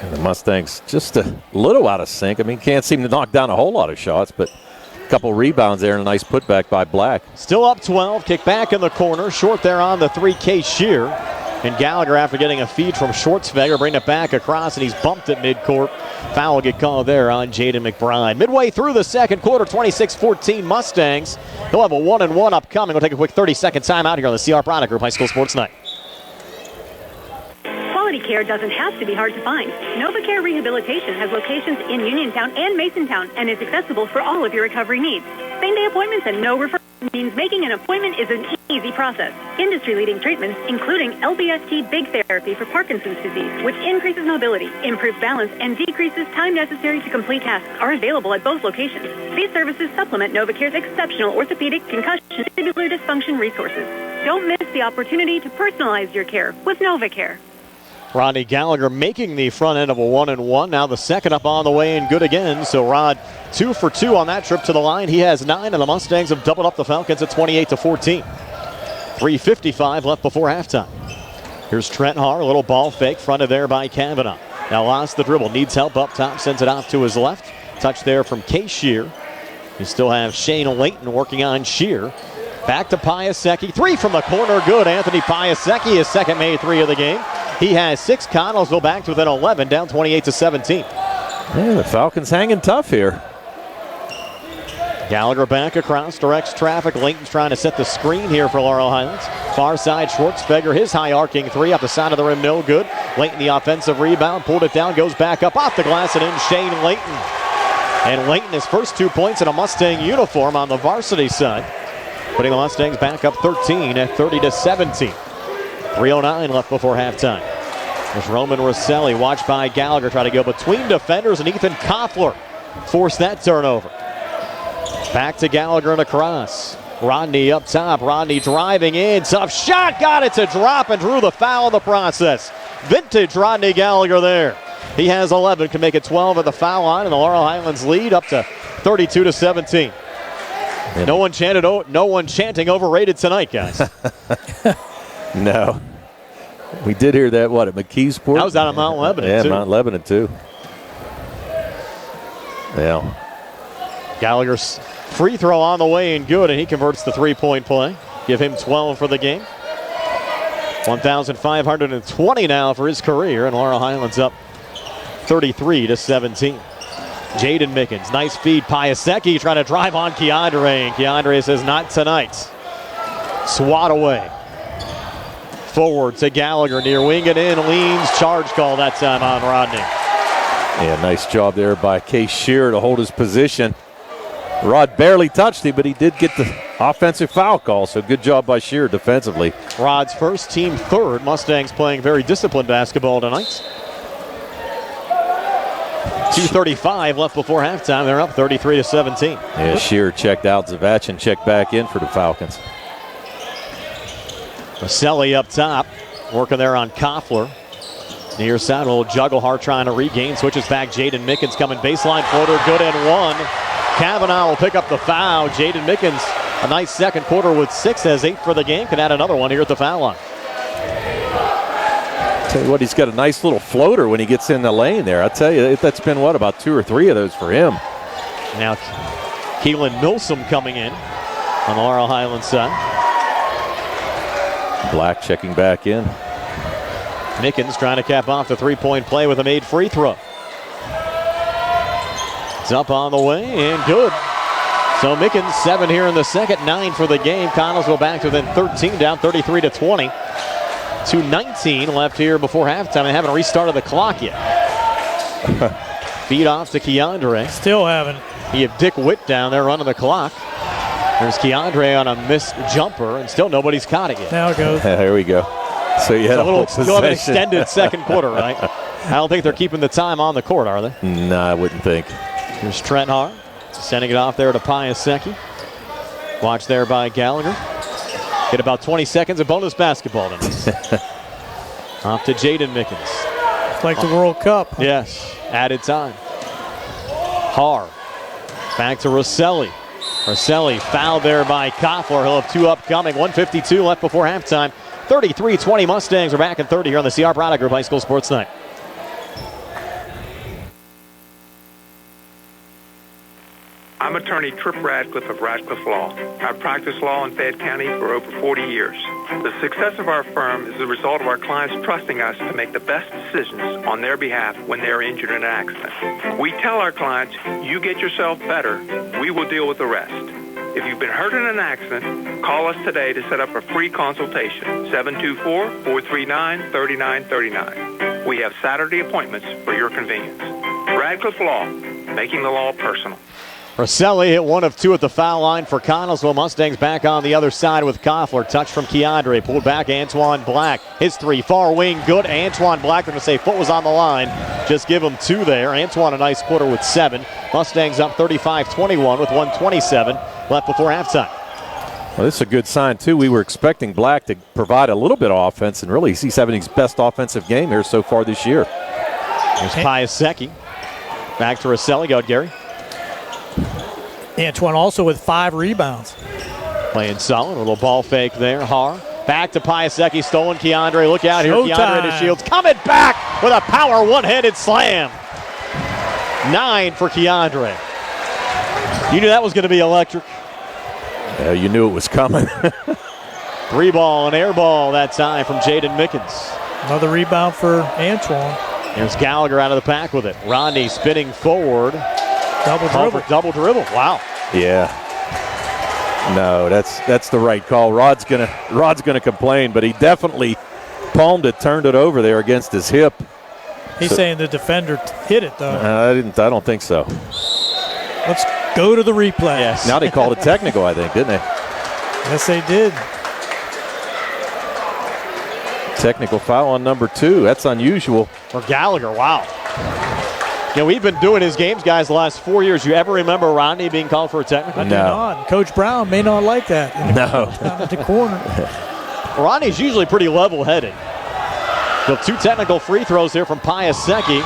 [SPEAKER 24] And the Mustangs just a little out of sync. I mean, can't seem to knock down a whole lot of shots, but a couple rebounds there and a nice putback by Black.
[SPEAKER 6] Still up 12, kick back in the corner. Short there on the 3K Shear. And Gallagher, after getting a feed from Schwartzfeger, bring it back across, and he's bumped at midcourt. Foul will get called there on Jaden McBride. Midway through the second quarter, 26-14 Mustangs. They'll have a 1-and-1 upcoming. We'll take a quick 30-second timeout here on the CR Product Group High School Sports Night.
[SPEAKER 4] Quality care doesn't have to be hard to find. NovaCare Rehabilitation has locations in Uniontown and Masontown and is accessible for all of your recovery needs. Same-day appointments and no referral means making an appointment is an easy process. Industry-leading treatments, including LBST Big Therapy for Parkinson's disease, which increases mobility, improves balance, and decreases time necessary to complete tasks, are available at both locations. These services supplement NovaCare's exceptional orthopedic, concussion, and vestibular dysfunction resources. Don't miss the opportunity to personalize your care with NovaCare.
[SPEAKER 6] Rodney Gallagher making the front end of a 1-and-1. Now the second up on the way and good again. So Rod 2 for 2 on that trip to the line. He has 9, and the Mustangs have doubled up the Falcons at 28-14. 3:55 left before halftime. Here's Trent Haar, a little ball fake, fronted there by Kavanaugh. Now lost the dribble, needs help up top, sends it off to his left. Touch there from K. Shear. You still have Shane Layton working on Shear. Back to Piasecki. 3 from the corner, good. Anthony Piasecki, his second made 3 of the game. He has 6. Connellsville back to within 11, down 28-17.
[SPEAKER 24] Yeah, the Falcons hanging tough here.
[SPEAKER 6] Gallagher back across, directs traffic. Layton's trying to set the screen here for Laurel Highlands. Far side, Schwartzfeger, his high arcing 3 up the side of the rim, no good. Layton the offensive rebound, pulled it down, goes back up off the glass, and in Shane Layton. And Layton, his first 2 points in a Mustang uniform on the varsity side, putting the Mustangs back up 13 at 30-17. 3:09 left before halftime. There's Roman Rosselli, watched by Gallagher, try to go between defenders, and Ethan Koffler forced that turnover. Back to Gallagher and across. Rodney up top. Rodney driving in. Tough shot. Got it to drop and drew the foul in the process. Vintage Rodney Gallagher there. He has 11. Can make it 12 at the foul line. And the Laurel Highlands lead up to 32-17. No one chanting overrated tonight, guys.
[SPEAKER 24] No. We did hear that, at McKeesport?
[SPEAKER 6] That was out of Mount Lebanon,
[SPEAKER 24] too. Yeah, Mount Lebanon, too. Yeah.
[SPEAKER 6] Gallagher's free throw on the way and good, and he converts the 3-point play. Give him 12 for the game. 1,520 now for his career, and Laurel Highlands up 33-17. Jaden Mickens, nice feed. Piasecki trying to drive on Keandre, and Keandre says not tonight. Swat away. Forward to Gallagher, near wing and in, leans, charge call that time on Rodney.
[SPEAKER 24] Yeah, nice job there by K. Shear to hold his position. Rod barely touched him, but he did get the offensive foul call, so good job by Shear defensively.
[SPEAKER 6] Rod's first, team third. Mustangs playing very disciplined basketball tonight. 2:35 left before halftime. They're up 33-17.
[SPEAKER 24] Yeah, Shear checked out. Zavachin checked back in for the Falcons.
[SPEAKER 6] Rosselli up top, working there on Koffler. Near side, a little juggle, Hart trying to regain. Switches back, Jaden Mickens coming baseline floater, good and one. Kavanaugh will pick up the foul. Jaden Mickens, a nice second quarter with 6, has 8 for the game. Can add another one here at the foul line.
[SPEAKER 24] Tell you what, he's got a nice little floater when he gets in the lane there. I'll tell you, that's been, about 2 or 3 of those for him.
[SPEAKER 6] Now, Keelan Milsom coming in on the Laurel Highlands side.
[SPEAKER 24] Black checking back in.
[SPEAKER 6] Mickens trying to cap off the three-point play with a made free throw. It's up on the way and good. So Mickens 7 here in the second, 9 for the game. Connellsville back to within 13, down 33-20. 2:19 left here before halftime. They haven't restarted the clock yet. Feed off to Keandre.
[SPEAKER 12] Still haven't.
[SPEAKER 6] You have Dick Witt down there running the clock. There's Keandre on a missed jumper, and still nobody's caught it yet.
[SPEAKER 12] Now it goes.
[SPEAKER 24] Here we go. So you had
[SPEAKER 6] a little
[SPEAKER 24] still
[SPEAKER 6] have an extended second quarter, right? I don't think they're keeping the time on the court, are they?
[SPEAKER 24] No, I wouldn't think.
[SPEAKER 6] Here's Trent Hart sending it off there to Piasecki. Watch there by Gallagher. Get about 20 seconds of bonus basketball tonight. Off to Jaden Mickens.
[SPEAKER 12] It's like the World Cup.
[SPEAKER 6] Yes, added time. Har. Back to Rosselli. Rosselli fouled there by Koffler. He'll have 2 upcoming. 1:52 left before halftime. 33-20 Mustangs are back in 30 here on the CR Product Group High School Sports Night.
[SPEAKER 5] I'm attorney Tripp Radcliffe of Radcliffe Law. I've practiced law in Fayette County for over 40 years. The success of our firm is the result of our clients trusting us to make the best decisions on their behalf when they're injured in an accident. We tell our clients, you get yourself better, we will deal with the rest. If you've been hurt in an accident, call us today to set up a free consultation, 724-439-3939. We have Saturday appointments for your convenience. Radcliffe Law, making the law personal.
[SPEAKER 6] Rosselli hit 1 of 2 at the foul line for Connellsville. Mustangs back on the other side with Koffler. Touch from Keandre. Pulled back Antoine Black. His 3 far wing good. Antoine Black, they're going to say foot was on the line. Just give him 2 there. Antoine a nice quarter with 7. Mustangs up 35-21 with 1:27 left before halftime.
[SPEAKER 24] Well, this is a good sign, too. We were expecting Black to provide a little bit of offense, and really he's having his best offensive game here so far this year.
[SPEAKER 6] Here's Piasecki. Back to Rosselli. Go, Gary.
[SPEAKER 12] Antoine also with 5 rebounds.
[SPEAKER 6] Playing solid. A little ball fake there. Har. Back to Piasecki. Stolen Keandre. Look out here. Keandre to Shields. Coming back with a power one-handed slam. 9 for Keandre. You knew that was going to be electric.
[SPEAKER 24] Yeah, you knew it was coming.
[SPEAKER 6] 3 ball and air ball that time from Jaden Mickens.
[SPEAKER 12] Another rebound for Antoine.
[SPEAKER 6] Here's Gallagher out of the pack with it. Rodney spinning forward.
[SPEAKER 12] Double dribble.
[SPEAKER 6] Double dribble. Wow.
[SPEAKER 24] Yeah. No, that's the right call. Rod's gonna complain, but he definitely palmed it, turned it over there against his hip.
[SPEAKER 12] He's saying the defender hit it though.
[SPEAKER 24] I don't think so.
[SPEAKER 12] Let's go to the replay.
[SPEAKER 6] Yes.
[SPEAKER 24] Now they called it technical, I think, didn't they?
[SPEAKER 12] Yes, they did.
[SPEAKER 24] Technical foul on number 2. That's unusual.
[SPEAKER 6] For Gallagher, wow. You know, we've been doing his games, guys, the last 4 years. You ever remember Rodney being called for a technical?
[SPEAKER 12] I do not. Coach Brown may not like that.
[SPEAKER 24] No.
[SPEAKER 12] Down at the corner.
[SPEAKER 6] Rodney's usually pretty level-headed. So 2 technical free throws here from Piasecki.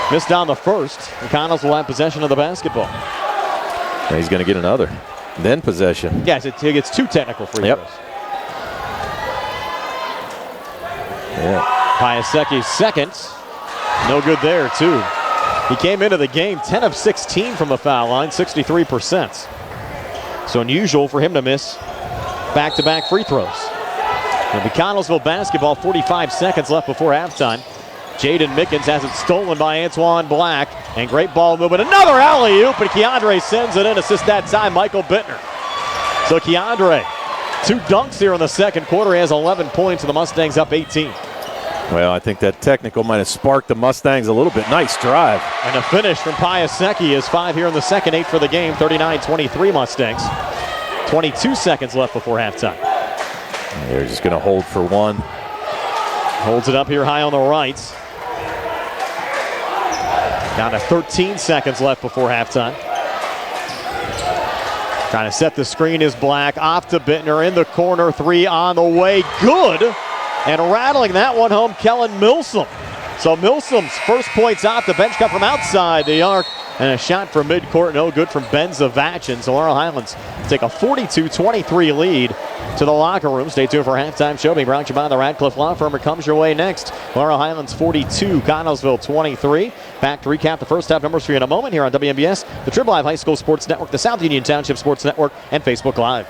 [SPEAKER 6] Missed on the first. And Connells will have possession of the basketball.
[SPEAKER 24] And he's going to get another. Then possession.
[SPEAKER 6] Yes, he gets 2 technical free throws.
[SPEAKER 24] Yeah.
[SPEAKER 6] Piasecki's second. No good there, too. He came into the game 10 of 16 from the foul line, 63%. So unusual for him to miss back-to-back free throws. It'll be Connellsville basketball, 45 seconds left before halftime. Jaden Mickens has it stolen by Antoine Black. And great ball movement. Another alley-oop, and Keandre sends it in. Assist that time, Michael Bittner. So Keandre, 2 dunks here in the second quarter. He has 11 points, and the Mustangs up 18.
[SPEAKER 24] Well, I think that technical might have sparked the Mustangs a little bit. Nice drive.
[SPEAKER 6] And a finish from Piasecki is 5 here in the second, 8 for the game. 39-23 Mustangs. 22 seconds left before halftime.
[SPEAKER 24] They're just going to hold for 1.
[SPEAKER 6] Holds it up here high on the right. Down to 13 seconds left before halftime. Trying to set the screen is Black. Off to Bittner in the corner. 3 on the way. Good. And rattling that one home, Kellen Milsom. So Milsom's first points off the bench cut from outside the arc. And a shot from midcourt, no good from Ben Zavachin. So Laurel Highlands take a 42-23 lead to the locker room. Stay tuned for halftime show being brought to you by the Radcliffe Law Firm. It comes your way next. Laurel Highlands 42, Connellsville 23. Back to recap the first half numbers for you in a moment here on WMBS, the Triple Live High School Sports Network, the South Union Township Sports Network, and Facebook Live.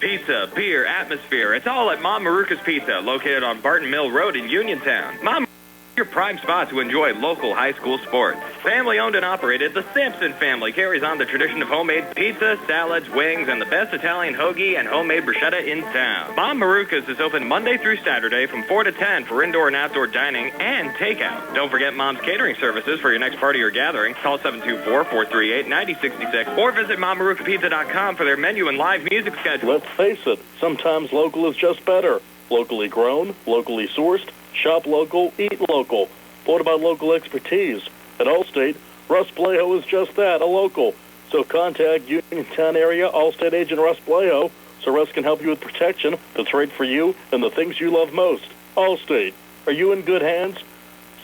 [SPEAKER 7] Pizza, beer, atmosphere. It's all at Mom Maruka's Pizza, located on Barton Mill Road in Uniontown. Mom, your prime spot to enjoy local high school sports. Family owned and operated, the Sampson family carries on the tradition of homemade pizza, salads, wings, and the best Italian hoagie and homemade bruschetta in town. Mom Maruka's is open Monday through Saturday from 4 to 10 for indoor and outdoor dining and takeout. Don't forget Mom's catering services for your next party or gathering. Call 724-438-9066 or visit MomMarukapizza.com for their menu and live music schedule.
[SPEAKER 2] Let's face it, sometimes local is just better. Locally grown, locally sourced. Shop local, eat local. What about local expertise? At Allstate, Russ Blejo is just that, a local. So contact Uniontown area Allstate agent Russ Blejo so Russ can help you with protection that's right for you and the things you love most. Allstate, are you in good hands?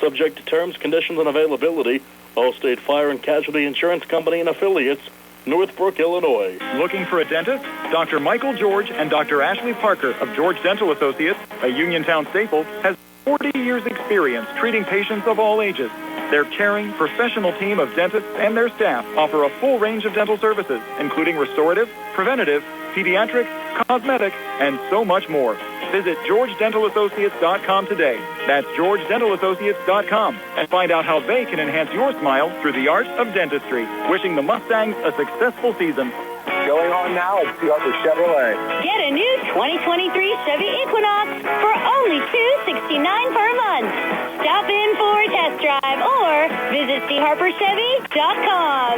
[SPEAKER 2] Subject to terms, conditions, and availability. Allstate Fire and Casualty Insurance Company and Affiliates, Northbrook, Illinois.
[SPEAKER 8] Looking for a dentist? Dr. Michael George and Dr. Ashley Parker of George Dental Associates, a Uniontown staple, has 40 years experience treating patients of all ages. Their caring, professional team of dentists and their staff offer a full range of dental services, including restorative, preventative, pediatric, cosmetic, and so much more. Visit GeorgeDentalAssociates.com today. That's GeorgeDentalAssociates.com and find out how they can enhance your smile through the art of dentistry. Wishing the Mustangs a successful season.
[SPEAKER 18] Going on now at Arthur Chevrolet.
[SPEAKER 17] Get a new 2023 Chevy Equinox for only $269 per month. Stop in for a test drive or visit CHarperChevy.com.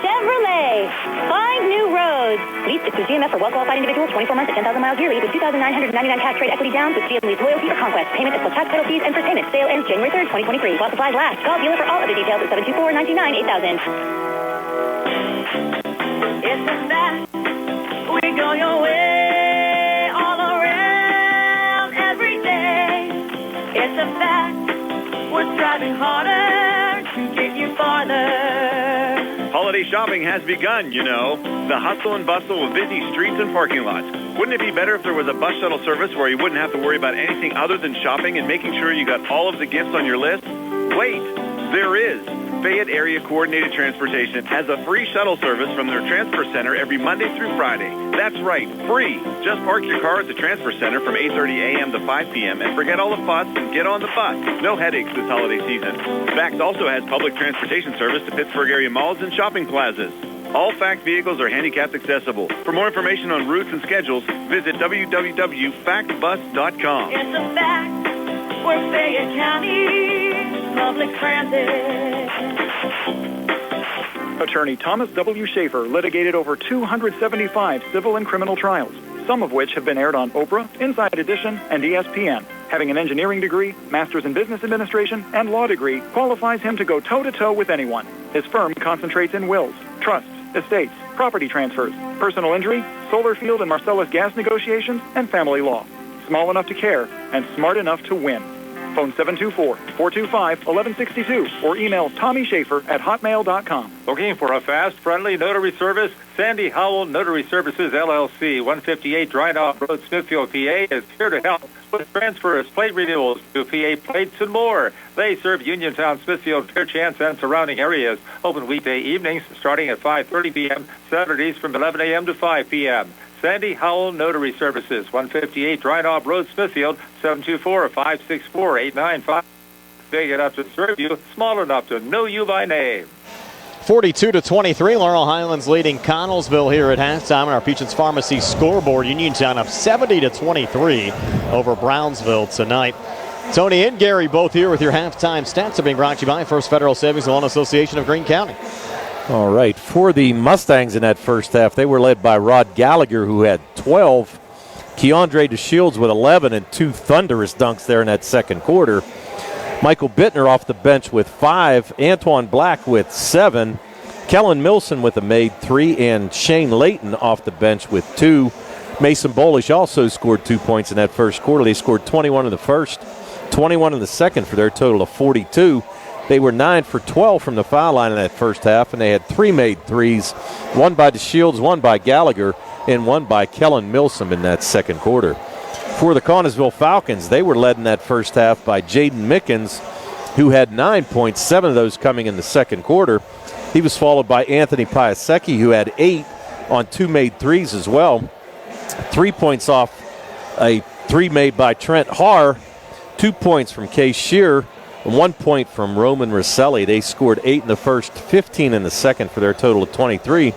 [SPEAKER 17] Chevrolet. Find new roads. Lease through GMF for well-qualified individuals, 24 months at 10,000 miles yearly with $2,999 cash trade equity down with GM Lease loyalty or conquest. Payment plus tax title fees and first payment. Sale ends January 3rd, 2023. While supplies last. Call dealer for all other details at 724-99-8000.
[SPEAKER 10] It's a fact, we go your way, all around, every day. It's a fact, we're striving harder to get you farther.
[SPEAKER 7] Holiday shopping has begun, you know. The hustle and bustle of busy streets and parking lots. Wouldn't it be better if there was a bus shuttle service where you wouldn't have to worry about anything other than shopping and making sure you got all of the gifts on your list? Wait, there is. Fayette Area Coordinated Transportation has a free shuttle service from their transfer center every Monday through Friday. That's right, free. Just park your car at the transfer center from 8:30 a.m. to 5 p.m. and forget all the fuss and get on the bus. No headaches this holiday season. FACT also has public transportation service to Pittsburgh area malls and shopping plazas. All FACT vehicles are handicapped accessible. For more information on routes and schedules, visit www.factbus.com.
[SPEAKER 10] It's a fact, we're Fayette County Public Transit.
[SPEAKER 8] Attorney Thomas W. Schaefer litigated over 275 civil and criminal trials, some of which have been aired on Oprah, Inside Edition, and ESPN. Having an engineering degree, master's in business administration, and law degree qualifies him to go toe-to-toe with anyone. His firm concentrates in wills, trusts, estates, property transfers, personal injury, solar field and Marcellus gas negotiations, and family law. Small enough to care and smart enough to win. Phone 724-425-1162 or email TommySchaefer@hotmail.com.
[SPEAKER 19] Looking for a fast, friendly notary service? Sandy Howell Notary Services, LLC, 158 Drydock Road, Smithfield, PA, is here to help with transfers, plate renewals, new PA plates, and more. They serve Uniontown, Smithfield, Fairchance, and surrounding areas. Open weekday evenings starting at 5:30 p.m., Saturdays from 11 a.m. to 5 p.m. Sandy Howell Notary Services, 158 Drydock Road, Smithfield, 724-564-895. Big enough to serve you, small enough to know you by name.
[SPEAKER 6] 42-23, Laurel Highlands leading Connellsville here at halftime on our Peaches Pharmacy scoreboard. Uniontown up 70-23 over Brownsville tonight. Tony and Gary both here with your halftime stats are being brought to you by First Federal Savings and Loan Association of Greene County.
[SPEAKER 24] All right, for the Mustangs in that first half, they were led by Rod Gallagher, who had 12. Keandre DeShields with 11 and two thunderous dunks there in that second quarter. Michael Bittner off the bench with 5. Antoine Black with 7. Kellen Milson with a made 3. And Shane Layton off the bench with 2. Mason Bolish also scored 2 points in that first quarter. They scored 21 in the first, 21 in the second for their total of 42. They were 9 for 12 from the foul line in that first half, and they had 3 made threes, one by DeShields, one by Gallagher, and one by Kellen Milsom in that second quarter. For the Connellsville Falcons, they were led in that first half by Jaden Mickens, who had 9 points, 7 of those coming in the second quarter. He was followed by Anthony Piasecki, who had 8 on 2 made threes as well. 3 points off a 3 made by Trent Haar, 2 points from Case Shearer, and 1 point from Roman Rosselli. They scored 8 in the first, 15 in the second for their total of 23.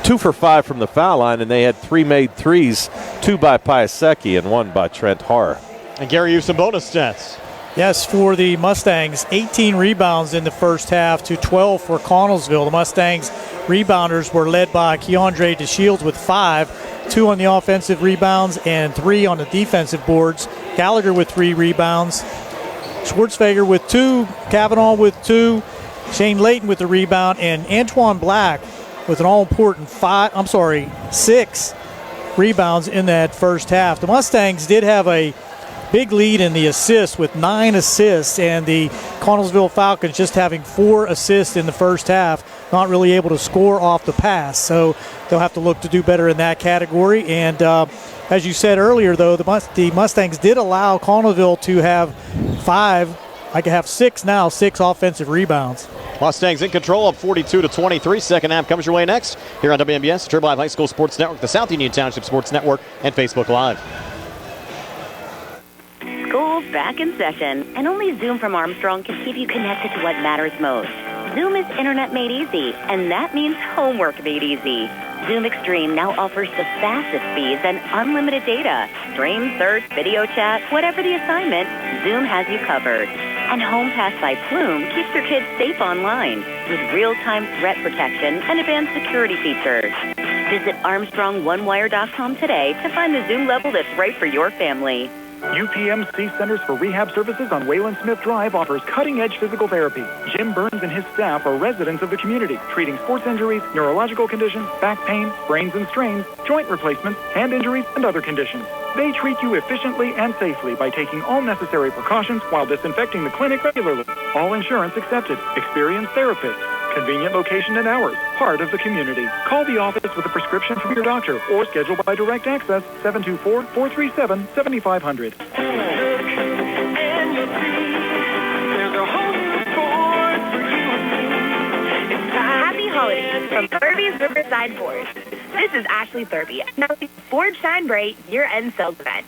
[SPEAKER 24] 2 for 5 from the foul line, and they had 3 made threes, 2 by Piasecki and 1 by Trent Haar.
[SPEAKER 6] And Gary, you have some bonus stats.
[SPEAKER 12] Yes, for the Mustangs, 18 rebounds in the first half to 12 for Connellsville. The Mustangs rebounders were led by Keandre DeShields with 5, 2 on the offensive rebounds and 3 on the defensive boards. Gallagher with 3 rebounds. Schwartzfeger with 2, Kavanaugh with 2, Shane Layton with the rebound, and Antoine Black with an all-important 6 rebounds in that first half. The Mustangs did have a big lead in the assists with 9 assists, and the Connellsville Falcons just having 4 assists in the first half, not really able to score off the pass. So they'll have to look to do better in that category. And as you said earlier, though, the Mustangs did allow Connellsville to have 6 offensive rebounds.
[SPEAKER 6] Mustangs in control of 42-23. Second half comes your way next here on WMBS, Triple Live High School Sports Network, the South Union Township Sports Network, and Facebook Live.
[SPEAKER 13] School's back in session, and only Zoom from Armstrong can keep you connected to what matters most. Zoom is internet made easy, and that means homework made easy. Zoom Extreme now offers the fastest speeds and unlimited data. Stream, search, video chat, whatever the assignment, Zoom has you covered. And Home Pass by Plume keeps your kids safe online with real-time threat protection and advanced security features. Visit ArmstrongOneWire.com today to find the Zoom level that's right for your family.
[SPEAKER 8] UPMC Centers for Rehab Services on Wayland Smith Drive offers cutting-edge physical therapy. Jim Burns and his staff are residents of the community, treating sports injuries, neurological conditions, back pain, sprains and strains, joint replacements, hand injuries, and other conditions. They treat you efficiently and safely by taking all necessary precautions while disinfecting the clinic regularly. All insurance accepted. Experienced therapists. Convenient location and hours. Part of the community. Call the office with a prescription from your doctor or schedule by direct access 724-437-7500.
[SPEAKER 3] Happy holidays from Thurby's Riverside Ford. This is Ashley Thurby, announcing Ford Shine Bright year-end sales event.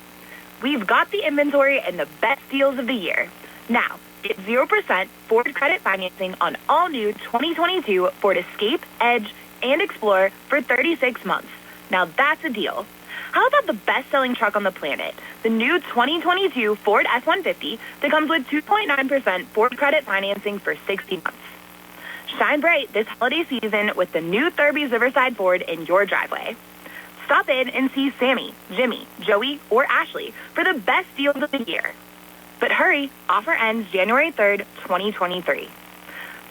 [SPEAKER 3] We've got the inventory and the best deals of the year. Now, get 0% Ford credit financing on all new 2022 Ford Escape, Edge, and Explorer for 36 months. Now that's a deal. How about the best-selling truck on the planet, the new 2022 Ford F-150 that comes with 2.9% Ford credit financing for 60 months? Shine bright this holiday season with the new Thurby's Riverside Ford in your driveway. Stop in and see Sammy, Jimmy, Joey, or Ashley for the best deals of the year. But hurry, offer ends January 3rd, 2023.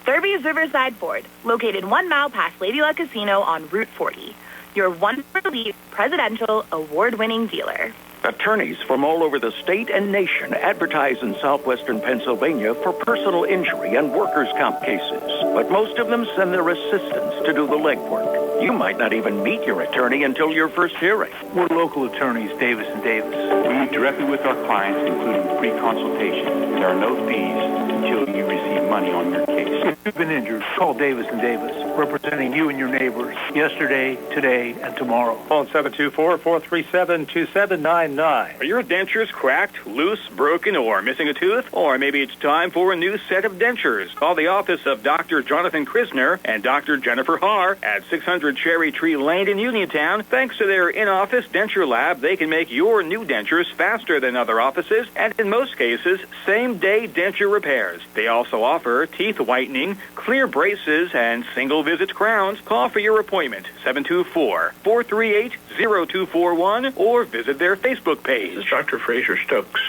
[SPEAKER 3] Thurby's Riverside Ford, located 1 mile past Lady Luck Casino on Route 40. Your one elite presidential award-winning dealer.
[SPEAKER 21] Attorneys from all over the state and nation advertise in southwestern Pennsylvania for personal injury and workers' comp cases. But most of them send their assistants to do the legwork. You might not even meet your attorney until your first hearing.
[SPEAKER 22] We're local attorneys, Davis & Davis. We meet directly with our clients, including free consultation. There are no fees until you receive money on your case. If you've been injured, call Davis & Davis, representing you and your neighbors yesterday, today, and tomorrow.
[SPEAKER 19] Phone 724-437-2799.
[SPEAKER 7] Are your dentures cracked, loose, broken, or missing a tooth? Or maybe it's time for a new set of dentures. Call the office of Dr. Jonathan Krisner and Dr. Jennifer Haar at 600 Cherry Tree Lane in Uniontown. Thanks to their in-office denture lab, they can make your new dentures faster than other offices, and in most cases, same-day denture repairs. They also offer teeth whitening, clear braces, and single-visit crowns. Call for your appointment, 724-438-0241, or visit their Facebook page.
[SPEAKER 23] This is Dr. Fraser Stokes.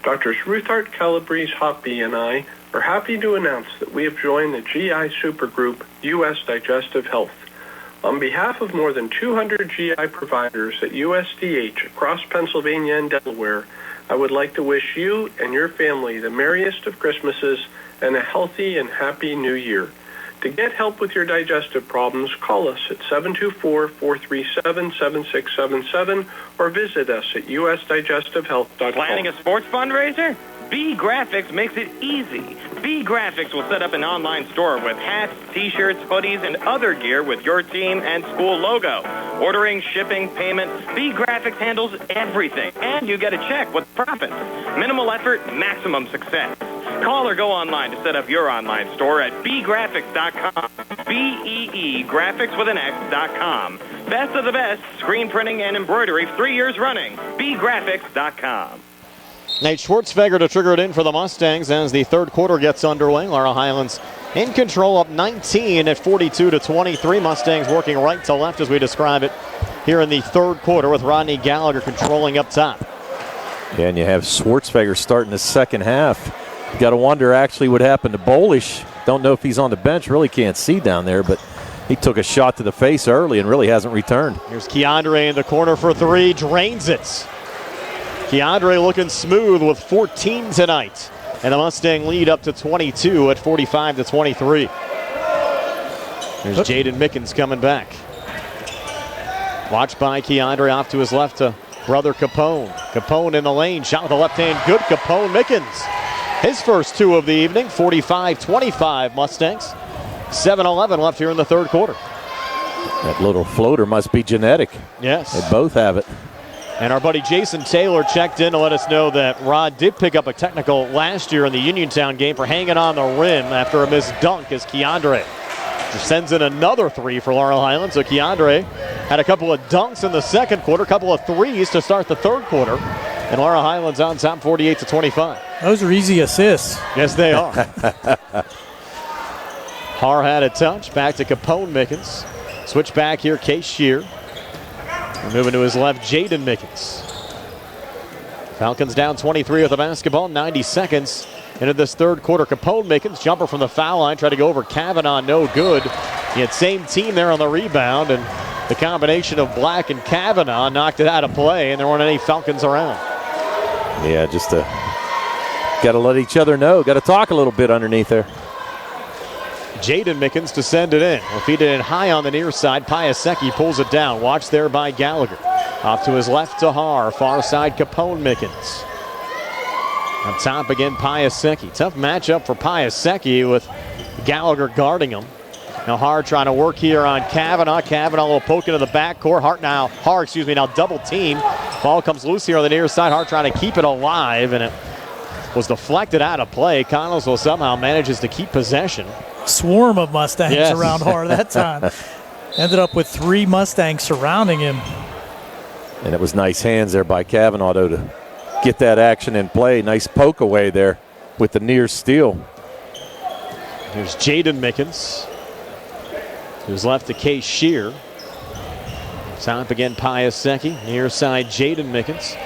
[SPEAKER 23] Doctors Ruthart, Calabrese, Hoppy, and I are happy to announce that we have joined the GI Supergroup U.S. Digestive Health. On behalf of more than 200 GI providers at USDH across Pennsylvania and Delaware, I would like to wish you and your family the merriest of Christmases and a healthy and happy new year. To get help with your digestive problems, call us at 724-437-7677 or visit us at usdigestivehealth.com.
[SPEAKER 11] Planning a sports fundraiser? BeeGraphix makes it easy. BeeGraphix will set up an online store with hats, t-shirts, hoodies, and other gear with your team and school logo. Ordering, shipping, payment, BeeGraphix handles everything, and you get a check with profits. Minimal effort, maximum success. Call or go online to set up your online store at BeeGraphix.com. B-E-E, graphics with an X.com. Best of the best, screen printing and embroidery 3 years running. BeeGraphix.com.
[SPEAKER 6] Nate Schwartzfeger to trigger it in for the Mustangs as the third quarter gets underway. Laurel Highlands in control, up 19 at 42-23. Mustangs working right to left as we describe it here in the third quarter with Rodney Gallagher controlling up top.
[SPEAKER 24] Yeah, and you have Schwartzfeger starting the second half. You got to wonder actually what happened to Bolish. Don't know if he's on the bench. Really can't see down there, but he took a shot to the face early and really hasn't returned.
[SPEAKER 6] Here's Keandre in the corner for three, drains it. Keandre looking smooth with 14 tonight. And the Mustang lead up to 22 at 45-23. There's Jaden Mickens coming back. Watched by Keandre off to his left to brother Capone. Capone in the lane, shot with the left hand, good. Capone Mickens. His first two of the evening, 45-25 Mustangs. 7-11 left here in the third quarter.
[SPEAKER 24] That little floater must be genetic.
[SPEAKER 6] Yes.
[SPEAKER 24] They both have it.
[SPEAKER 6] And our buddy Jason Taylor checked in to let us know that Rod did pick up a technical last year in the Uniontown game for hanging on the rim after a missed dunk as Keandre sends in another three for Laurel Highlands. So Keandre had a couple of dunks in the second quarter, a couple of threes to start the third quarter. And Laurel Highlands on top 48-25.
[SPEAKER 12] Those are easy assists.
[SPEAKER 6] Yes, they are. Har had a touch. Back to Capone Mickens. Switch back here, Case Shear. Moving to his left, Jaden Mickens. Falcons down 23 with the basketball, 90 seconds into this third quarter. Capone Mickens, jumper from the foul line, tried to go over Kavanaugh, no good. He had same team there on the rebound, and the combination of Black and Kavanaugh knocked it out of play, and there weren't any Falcons around.
[SPEAKER 24] Yeah, just got to let each other know. Got to talk a little bit underneath there.
[SPEAKER 6] Jaden Mickens to send it in. Will feed it in high on the near side. Piasecki pulls it down. Watched there by Gallagher. Off to his left to Har. Far side Capone Mickens. On top again Piasecki. Tough matchup for Piasecki with Gallagher guarding him. Now Har trying to work here on Kavanaugh. Kavanaugh will poke into the backcourt. Har now double team. Ball comes loose here on the near side. Har trying to keep it alive, and it was deflected out of play. Connellsville somehow manages to keep possession.
[SPEAKER 12] Swarm of Mustangs around Har that time. Ended up with three Mustangs surrounding him.
[SPEAKER 24] And it was nice hands there by Kavanaugh though, to get that action in play. Nice poke away there with the near steal.
[SPEAKER 6] Here's Jaden Mickens, who's left to Case Shear. Top again Piasecki. Near side Jaden Mickens.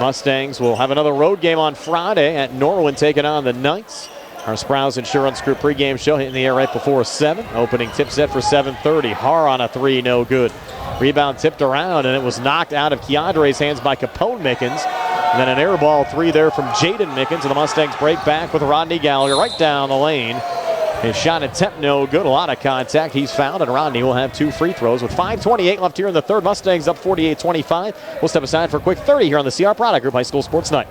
[SPEAKER 6] Mustangs will have another road game on Friday at Norwin, taking on the Knights. Our Sprouse Insurance Group pregame show hitting the air right before 7. Opening tip set for 7:30. Har on a three, no good. Rebound tipped around, and it was knocked out of Keandre's hands by Capone Mickens. And then an air ball three there from Jaden Mickens, and the Mustangs break back with Rodney Gallagher right down the lane. His shot attempt no good. A lot of contact. He's fouled, and Rodney will have two free throws. With 5:28 left here in the third, Mustangs up 48-25. We'll step aside for a quick 30 here on the CR Product Group High School Sports Night.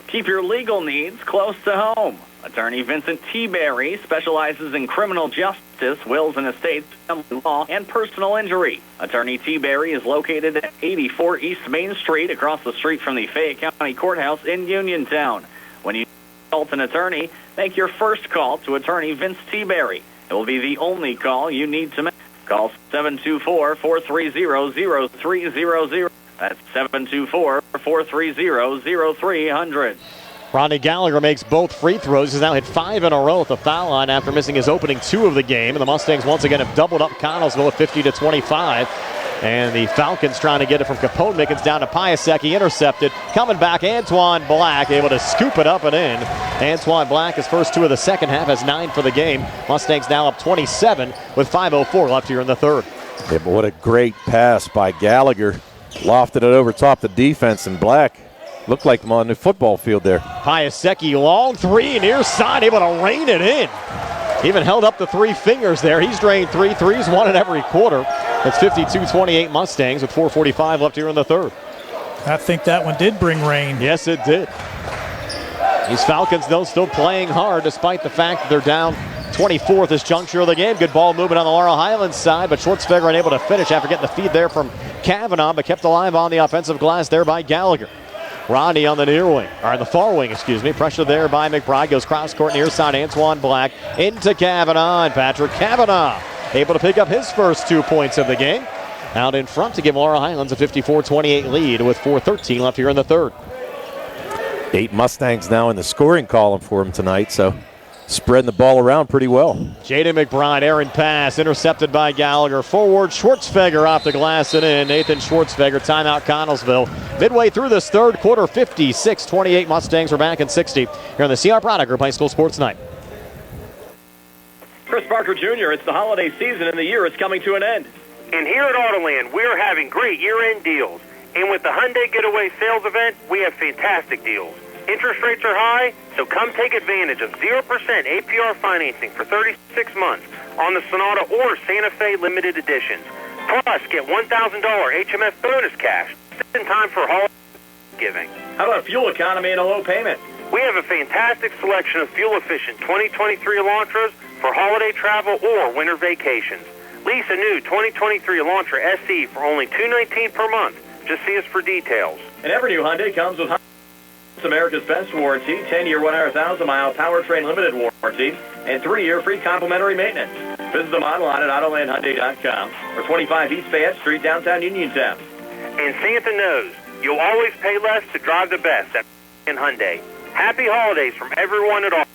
[SPEAKER 14] Keep your legal needs close to home. Attorney Vincent T. Berry specializes in criminal justice, wills and estates, family law, and personal injury. Attorney T. Berry is located at 84 East Main Street, across the street from the Fayette County Courthouse in Uniontown. When you consult an attorney, make your first call to Attorney Vince T. Berry. It will be the only call you need to make. Call 724-430-0300. That's 724-430-0300.
[SPEAKER 6] Rodney Gallagher makes both free throws. He's now hit 5 in a row at the foul line after missing his opening 2 of the game. And the Mustangs once again have doubled up Connellsville at 50-25. And the Falcons trying to get it from Capone Mickens down to Piasecki, intercepted. Coming back, Antoine Black able to scoop it up and in. Antoine Black, his first 2 of the second half, has 9 for the game. Mustangs now up 27 with 5:04 left here in the third.
[SPEAKER 24] Yeah, but what a great pass by Gallagher. Lofted it over top the defense, and Black Looked like them on the football field there.
[SPEAKER 6] Piasecki, long three, near side, able to rein it in. Even held up the 3 fingers there. He's drained 3 threes, 1 in every quarter. It's 52-28 Mustangs with 4:45 left here in the third.
[SPEAKER 12] I think that one did bring rain.
[SPEAKER 6] Yes, it did. These Falcons, though, still playing hard despite the fact that they're down 24th this juncture of the game. Good ball movement on the Laurel Highlands side, but Schwartzfeger unable to finish after getting the feed there from Kavanaugh, but kept alive on the offensive glass there by Gallagher. Rodney on the near wing, or the far wing, excuse me. Pressure there by McBride. Goes cross court near side. Antoine Black into Kavanaugh, and Patrick Kavanaugh able to pick up his first 2 points of the game. Out in front to give Laurel Highlands a 54-28 lead with 4:13 left here in the third.
[SPEAKER 24] 8 Mustangs now in the scoring column for him tonight, so spreading the ball around pretty well.
[SPEAKER 6] Jaden McBride, errant pass, intercepted by Gallagher. Forward, Schwartzfeger off the glass and in. Nathan Schwartzfeger, timeout Connellsville. Midway through this third quarter, 56-28 Mustangs are back in 60 here on the CR Product Group High School Sports Night.
[SPEAKER 7] Chris Parker Jr., it's the holiday season and the year is coming to an end.
[SPEAKER 9] And here at Autoland, we're having great year-end deals. And with the Hyundai Getaway Sales Event, we have fantastic deals. Interest rates are high, so come take advantage of 0% APR financing for 36 months on the Sonata or Santa Fe limited editions. Plus, get $1,000 HMF bonus cash just in time for holiday giving.
[SPEAKER 7] How about fuel economy and a low payment?
[SPEAKER 9] We have a fantastic selection of fuel-efficient 2023 Elantras for holiday travel or winter vacations. Lease a new 2023 Elantra SE for only $219 per month. Just see us for details.
[SPEAKER 7] And every new Hyundai comes with America's Best warranty, 10-year, 100,000-mile powertrain limited warranty, and 3-year free complimentary maintenance. Visit them online at AutolandHyundai.com or 25 East Fayette Street, downtown Uniontown.
[SPEAKER 9] And Santa knows you'll always pay less to drive the best at Hyundai. Happy holidays from everyone at all.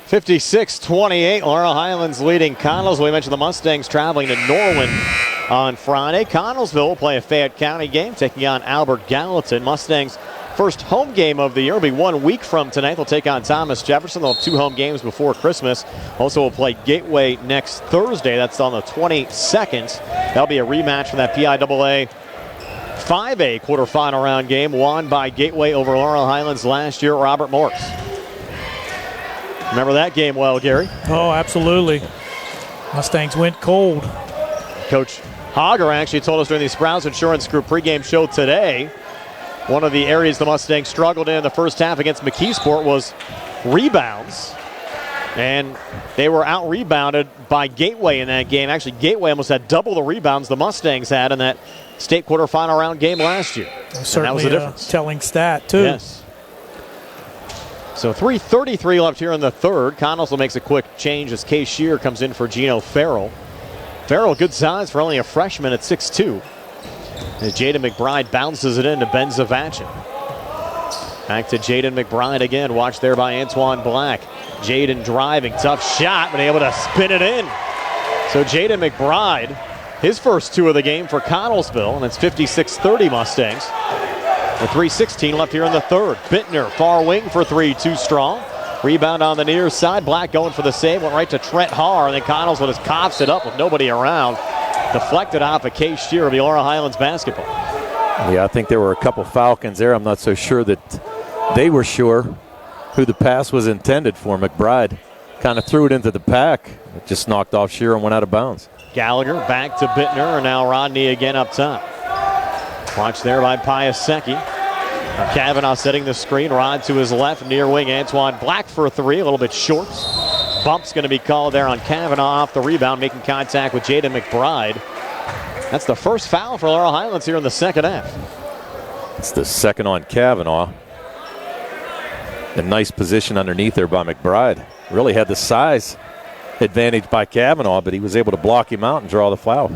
[SPEAKER 6] 56-28, Laurel Highlands leading Connellsville. We mentioned the Mustangs traveling to Norwin on Friday. Connellsville will play a Fayette County game, taking on Albert Gallatin. Mustangs' first home game of the year will be 1 week from tonight. They'll take on Thomas Jefferson. They'll have 2 home games before Christmas. Also, will play Gateway next Thursday. That's on the 22nd. That'll be a rematch from that PIAA 5A quarterfinal round game won by Gateway over Laurel Highlands last year at Robert Morris. Remember that game well, Gary?
[SPEAKER 12] Oh, absolutely. Mustangs went cold.
[SPEAKER 6] Coach Hager actually told us during the Sprouts Insurance Group pregame show today, one of the areas the Mustangs struggled in the first half against McKeesport was rebounds. And they were out-rebounded by Gateway in that game. Actually, Gateway almost had double the rebounds the Mustangs had in that state quarterfinal round game last year.
[SPEAKER 12] Certainly
[SPEAKER 6] that was the difference.
[SPEAKER 12] A telling stat, too.
[SPEAKER 6] Yes. So 3:33 left here in the third. Connellsville makes a quick change as Case Shear comes in for Gino Farrell. Farrell, good size for only a freshman at 6'2". As Jaden McBride bounces it into Ben Zavachin. Back to Jaden McBride again. Watched there by Antoine Black. Jaden driving, tough shot, but able to spin it in. So Jaden McBride, his first 2 of the game for Connellsville, and it's 56-30 Mustangs. With 3:16 left here in the third. Bittner, far wing for 3, too strong. Rebound on the near side. Black going for the save. Went right to Trent Haar, and then Connellsville just coughs it up with nobody around. Deflected off a Case Shear of the Laurel Highlands basketball.
[SPEAKER 24] Yeah, I think there were a couple Falcons there. I'm not so sure that they were sure who the pass was intended for. McBride kind of threw it into the pack. It just knocked off Shear and went out of bounds.
[SPEAKER 6] Gallagher back to Bittner, and now Rodney again up top. Watch there by Piasecki. Kavanaugh setting the screen. Rod to his left, near wing. Antoine Black for 3, a little bit short. Bump's going to be called there on Kavanaugh off the rebound, making contact with Jaden McBride. That's the first foul for Laurel Highlands here in the second half.
[SPEAKER 24] It's the second on Kavanaugh. A nice position underneath there by McBride. Really had the size advantage by Kavanaugh, but he was able to block him out and draw the foul.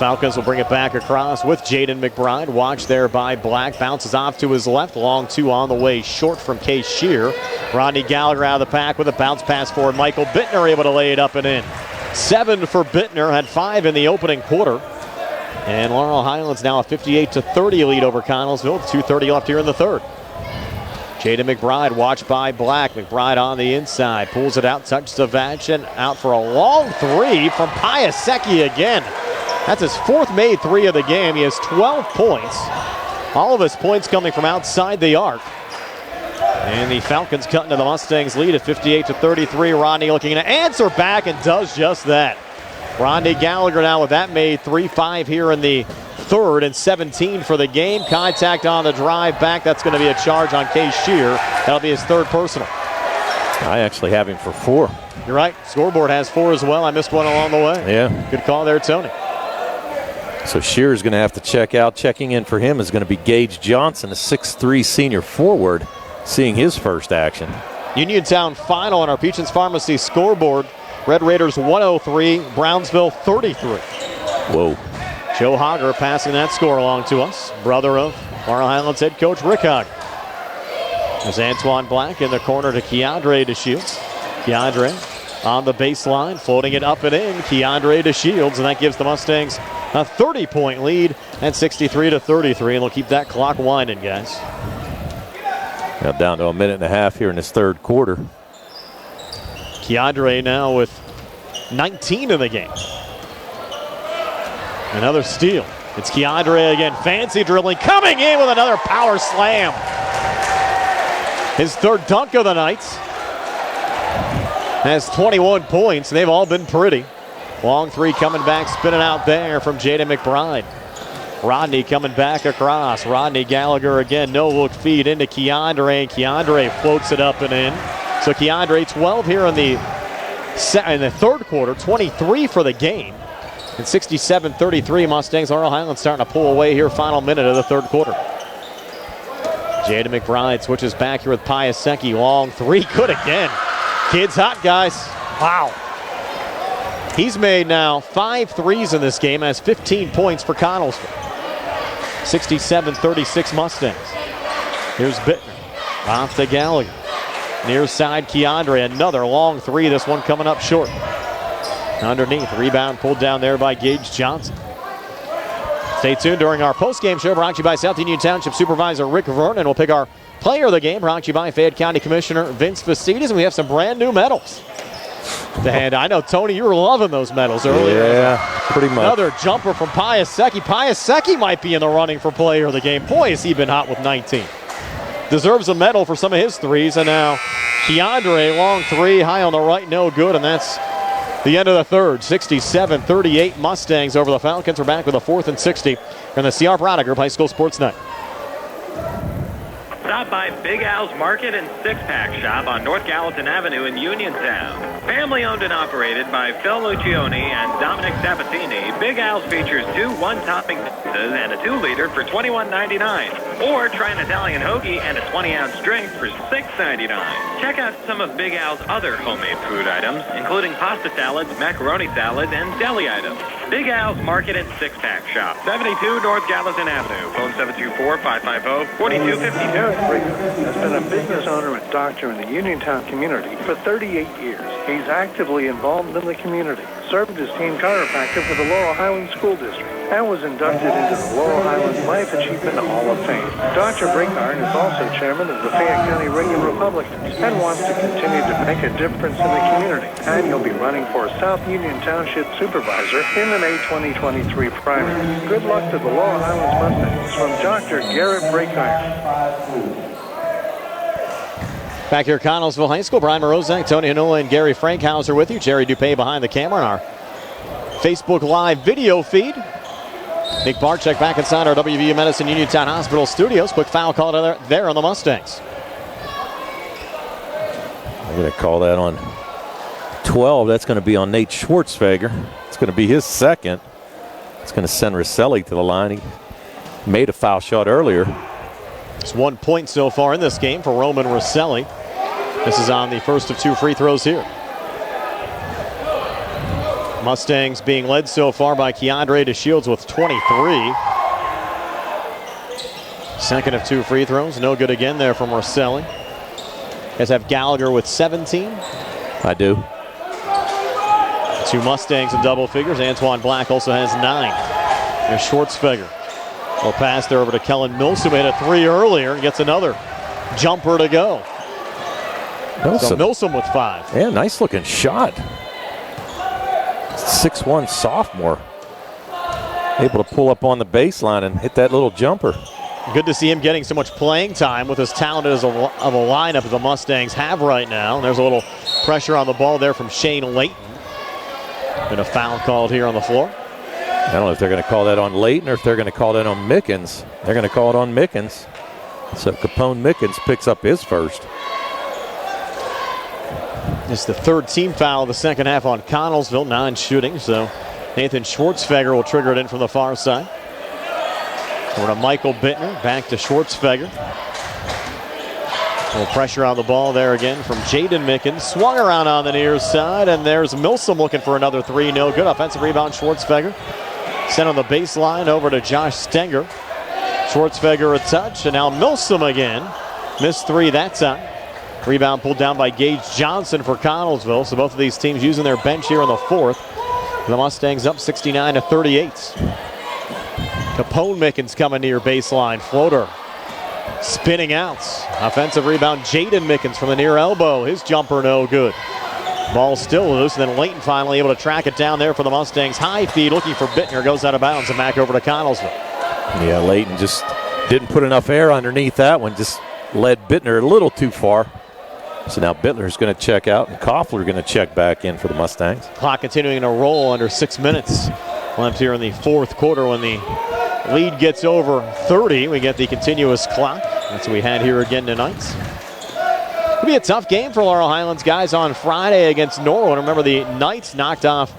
[SPEAKER 6] Falcons will bring it back across with Jaden McBride. Watch there by Black. Bounces off to his left. Long 2 on the way. Short from Case Shear. Rodney Gallagher out of the pack with a bounce pass forward. Michael Bittner able to lay it up and in. 7 for Bittner. Had 5 in the opening quarter. And Laurel Highlands now a 58-30 lead over Connellsville. 2:30 left here in the third. Jaden McBride watched by Black. McBride on the inside. Pulls it out. Touches Zavachin. Out for a long 3 from Piasecki again. That's his fourth made three of the game. He has 12 points. All of his points coming from outside the arc. And the Falcons cut into the Mustangs' lead at 58-33. Rodney looking to answer back and does just that. Rodney Gallagher now with that made 3-5 here in the third and 17 for the game. Contact on the drive back. That's going to be a charge on Case Shear. That'll be his third personal.
[SPEAKER 24] I actually have him for 4.
[SPEAKER 6] You're right. Scoreboard has 4 as well. I missed one along the way.
[SPEAKER 24] Yeah.
[SPEAKER 6] Good call there, Tony.
[SPEAKER 24] So Shear is going to have to check out. Checking in for him is going to be Gage Johnson, a 6'3 senior forward, seeing his first action.
[SPEAKER 6] Uniontown final on our Peachins Pharmacy scoreboard. Red Raiders 103, Brownsville 33.
[SPEAKER 24] Whoa.
[SPEAKER 6] Joe Hager passing that score along to us. Brother of Laurel Highlands head coach Rick Hager. There's Antoine Black in the corner to Keandre DeShields. Keandre on the baseline, floating it up and in. Keandre DeShields, and that gives the Mustangs a 30-point lead at 63-33, and they'll keep that clock winding, guys.
[SPEAKER 24] Now down to a minute and a half here in this third quarter.
[SPEAKER 6] Keandre now with 19 in the game. Another steal. It's Keandre again. Fancy dribbling, coming in with another power slam. His third dunk of the night. Has 21 points. They've all been pretty. Long three coming back, spinning out there from Jaden McBride. Rodney coming back across. Rodney Gallagher again, no look feed into Keandre, and Keandre floats it up and in. So Keandre 12 here in the third quarter, 23 for the game. And 67-33 Mustangs. Laurel Highlands starting to pull away here, final minute of the third quarter. Jaden McBride switches back here with Piasecki. Long three, good again. Kid's hot, guys. Wow. He's made now 5 threes in this game, has 15 points for Connellsville. 67-36 Mustangs. Here's Bittner. Off to Gallagher. Near side Keandre, another long three. This one coming up short. Underneath, rebound pulled down there by Gage Johnson. Stay tuned during our post-game show, brought to you by South Union Township Supervisor Rick Vernon. We'll pick our player of the game, brought to you by Fayette County Commissioner Vince Facides, and we have some brand new medals. And I know, Tony, you were loving those medals earlier.
[SPEAKER 24] Yeah, pretty much.
[SPEAKER 6] Another jumper from Piasecki. Piasecki might be in the running for player of the game. Boy, has he been hot with 19. Deserves a medal for some of his threes. And now Keandre, long three, high on the right, no good. And that's the end of the third. 67-38 Mustangs over the Falcons. We're back with a 4th and 60 in the C.R. Prada Group High School Sports Night.
[SPEAKER 11] Stop by Big Al's Market and Six-Pack Shop on North Gallatin Avenue in Uniontown. Family owned and operated by Phil Lucioni and Dominic Sabatini, Big Al's features 2 one-topping pizzas and a 2-liter for $21.99. Or try an Italian hoagie and a 20-ounce drink for $6.99. Check out some of Big Al's other homemade food items, including pasta salads, macaroni salads, and deli items. Big Al's Market and Six-Pack Shop, 72 North Gallatin Avenue. Phone 724-550-4252.
[SPEAKER 22] Has been a business owner and doctor in the Uniontown community for 38 years. He's actively involved in the community, served as team chiropractor for the Laurel Highlands School District, and was inducted into the Laurel Highlands Life Achievement Hall of Fame. Dr. Brinkhardt is also chairman of the Fayette County Reagan Republicans and wants to continue to make a difference in the community. And he'll be running for South Union Township Supervisor in the May 2023 primary. Good luck to the Laurel Highlands Mustangs from Dr. Garrett Brinkhardt.
[SPEAKER 6] Back here at Connellsville High School, Brian Morozak, Tony Hanola, and Gary Frankhauser with you. Jerry Dupay behind the camera on our Facebook Live video feed. Nick Barczyk back inside our WVU Medicine Uniontown Hospital studios. Quick foul call there on the Mustangs.
[SPEAKER 24] I'm going to call that on 12. That's going to be on Nate Schwartzfeger. It's going to be his second. It's going to send Rosselli to the line. He made a foul shot earlier.
[SPEAKER 6] It's 1 point so far in this game for Roman Rosselli. This is on the first of 2 free throws here. Mustangs being led so far by Keandre DeShields with 23. Second of 2 free throws. No good again there from Rosselli. Guys have Gallagher with 17.
[SPEAKER 24] I do.
[SPEAKER 6] 2 Mustangs in double figures. Antoine Black also has 9. There's Schwartzfeger. Well, pass there over to Kellen Milsom, who made a 3 earlier and gets another jumper to go. So Milsom with 5.
[SPEAKER 24] Yeah, nice looking shot. 6'1" sophomore. able to pull up on the baseline and hit that little jumper.
[SPEAKER 6] Good to see him getting so much playing time with as talented of a lineup as the Mustangs have right now. And there's a little pressure on the ball there from Shane Layton. Been a foul called here on the floor.
[SPEAKER 24] I don't know if they're going to call that on Layton or if they're going to call that on Mickens. They're going to call it on Mickens. So Capone Mickens picks up his first.
[SPEAKER 6] It's the third team foul of the second half on Connellsville, 9 shooting. So Nathan Schwartzfeger will trigger it in from the far side. Over to Michael Bittner, back to Schwartzfeger. A little pressure on the ball there again from Jaden Mickens. Swung around on the near side, and there's Milsom looking for another three. No good. Offensive rebound, Schwartzfeger. Sent on the baseline over to Josh Stenger. Schwartzfeger a touch, and now Milsom again. Missed three that time. Rebound pulled down by Gage Johnson for Connellsville. So both of these teams using their bench here in the fourth. The Mustangs up 69-38. Capone Mickens coming near baseline. Floater. Spinning out. Offensive rebound, Jaden Mickens from the near elbow. His jumper no good. Ball still loose, and then Layton finally able to track it down there for the Mustangs. High feed looking for Bittner. Goes out of bounds and back over to Connellsville.
[SPEAKER 24] Yeah, Layton just didn't put enough air underneath that one. Just led Bittner a little too far. So now Bittner's going to check out, and Koffler going to check back in for the Mustangs.
[SPEAKER 6] Clock continuing to roll under 6 minutes left here in the fourth quarter. When the lead gets over 30, we get the continuous clock. That's what we had here again tonight. It'll be a tough game for Laurel Highlands guys on Friday against Norwood. Remember, the Knights knocked off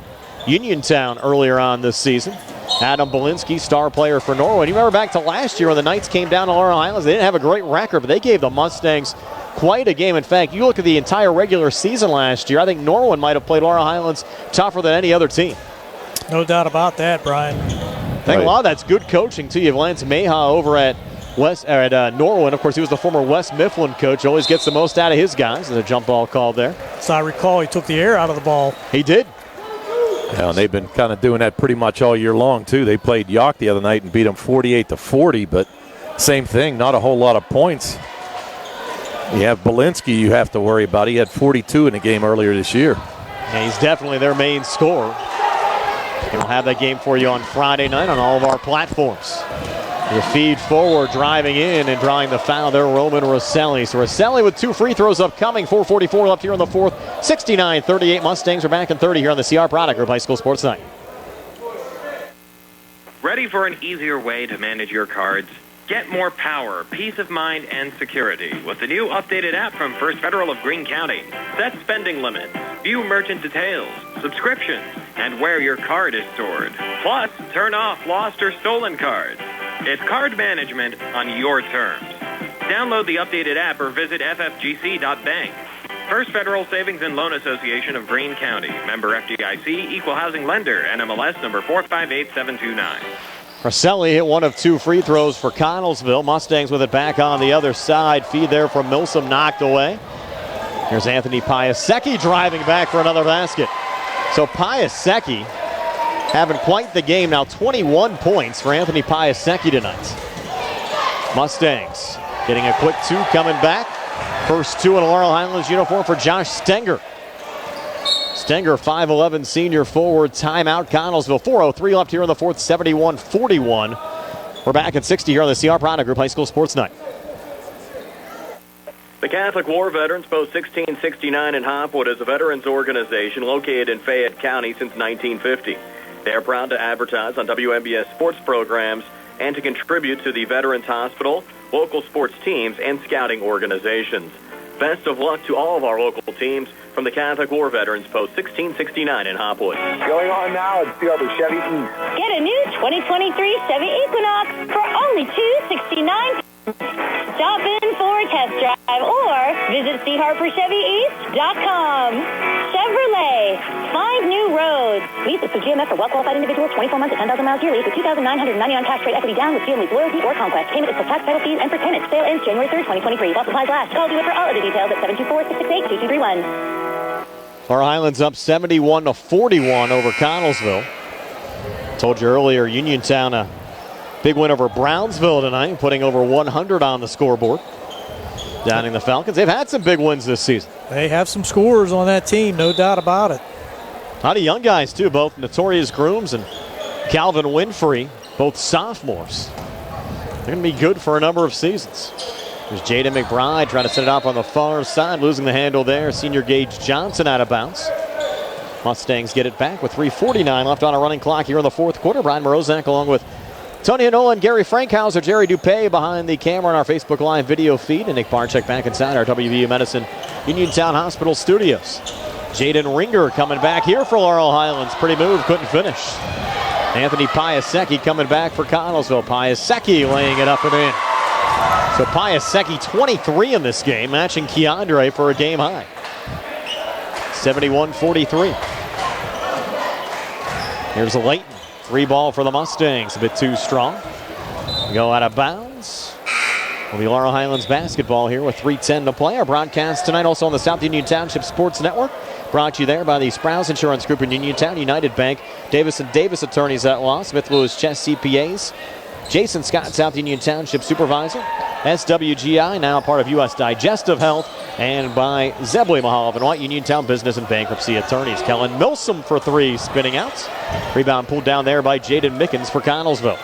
[SPEAKER 6] Uniontown earlier on this season. Adam Belinsky, star player for Norwood. You remember back to last year when the Knights came down to Laurel Highlands. They didn't have a great record, but they gave the Mustangs quite a game. In fact, you look at the entire regular season last year, I think Norwood might have played Laurel Highlands tougher than any other team.
[SPEAKER 12] No doubt about that, Brian.
[SPEAKER 6] I think a lot of that's good coaching, too. You have Lance Mayhaw over at Norwood. Of course, he was the former West Mifflin coach. Always gets the most out of his guys. There's a jump ball called there.
[SPEAKER 12] So I recall he took the air out of the ball.
[SPEAKER 6] He did.
[SPEAKER 24] Yeah, and they've been kind of doing that pretty much all year long, too. They played York the other night and beat them 48-40, but same thing, not a whole lot of points. You have Belinsky you have to worry about. He had 42 in a game earlier this year.
[SPEAKER 6] Yeah, he's definitely their main scorer. We'll have that game for you on Friday night on all of our platforms. The feed forward, driving in and drawing the foul there, Roman Rosselli. So Rosselli with 2 free throws upcoming. 4:44 left here in the fourth. 69-38. Mustangs are back in 30 here on the CR Product Group High School Sports Night.
[SPEAKER 11] Ready for an easier way to manage your cards? Get more power, peace of mind, and security with the new updated app from First Federal of Greene County. Set spending limits, view merchant details, subscriptions, and where your card is stored. Plus, turn off lost or stolen cards. It's card management on your terms. Download the updated app or visit ffgc.bank. First Federal Savings and Loan Association of Greene County. Member FDIC, Equal Housing Lender, NMLS number 458729.
[SPEAKER 6] Rosselli hit 1 of 2 free throws for Connellsville. Mustangs with it back on the other side. Feed there from Milsom, knocked away. Here's Anthony Piasecki driving back for another basket. So Piasecki having quite the game now. 21 points for Anthony Piasecki tonight. Mustangs getting a quick 2 coming back. First 2 in a Laurel Highlands uniform for Josh Stenger. Stenger, 5'11", senior forward. Timeout, Connellsville. 4:03 left here in the fourth, 71-41. We're back at 60 here on the CR Product Group High School Sports Night.
[SPEAKER 1] The Catholic War Veterans Post 1669 in Hopwood is a veterans organization located in Fayette County since 1950. They are proud to advertise on WMBS sports programs and to contribute to the Veterans Hospital, local sports teams, and scouting organizations. Best of luck to all of our local teams from the Catholic War Veterans Post 1669 in Hopwood.
[SPEAKER 15] Going on now at Field of Chevy East.
[SPEAKER 17] Get a new 2023 Chevy Equinox for only $269. Stop in for a test drive or visit charperchevyeast.com. Chevrolet, find new roads. Lease is through GMF for well-qualified individuals, 24 months at 10,000 miles yearly for $2,990 on cash rate equity down with Field Lease Loyalty or Conquest. Payment is plus tax, title fees, and for tenants. Sale ends January 3rd, 2023. While supplies last. Call dealer for all other details at 724-668-2231.
[SPEAKER 6] Laurel Highlands up 71-41 over Connellsville. Told you earlier, Uniontown a big win over Brownsville tonight, putting over 100 on the scoreboard. Downing the Falcons. They've had some big wins this season.
[SPEAKER 12] They have some scorers on that team, no doubt about it.
[SPEAKER 6] A lot of young guys, too, both notorious grooms and Calvin Winfrey, both sophomores. They're going to be good for a number of seasons. There's Jaden McBride trying to set it up on the far side, losing the handle there. Senior Gage Johnson out of bounds. Mustangs get it back with 3:49 left on a running clock here in the fourth quarter. Brian Morozak along with Tony Nolan, Gary Frankhauser, Jerry Dupay behind the camera on our Facebook Live video feed, and Nick Barczyk back inside our WVU Medicine Uniontown Hospital studios. Jaden Ringer coming back here for Laurel Highlands. Pretty move, couldn't finish. Anthony Piasecki coming back for Connellsville. Piasecki laying it up and in. So Piasecki 23 in this game, matching Keandre for a game high. 71-43. Here's Layton. 3 ball for the Mustangs, a bit too strong. Go out of bounds. Will be Laurel Highlands basketball here with 3:10 to play. Our broadcast tonight also on the South Union Township Sports Network. Brought to you there by the Sprouse Insurance Group in Uniontown, United Bank, Davis & Davis Attorneys at Law, Smith Lewis Chess CPAs, Jason Scott, South Union Township Supervisor, SWGI, now part of U.S. Digestive Health, and by Zebley Mahal and White, Uniontown Business and Bankruptcy Attorneys. Kellen Milsom for 3, spinning out. Rebound pulled down there by Jaden Mickens for Connellsville.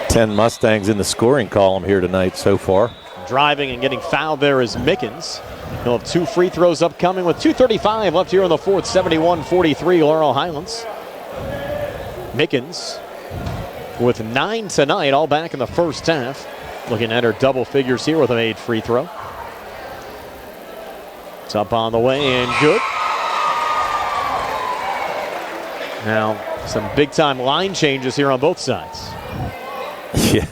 [SPEAKER 24] 10 Mustangs in the scoring column here tonight so far.
[SPEAKER 6] Driving and getting fouled there is Mickens. He'll have 2 free throws upcoming with 2:35 left here in the fourth. 71-43 Laurel Highlands. Mickens with 9 tonight, all back in the first half. Looking at her double figures here with a made free throw. It's up on the way and good. Now, some big-time line changes here on both sides.
[SPEAKER 24] Yeah,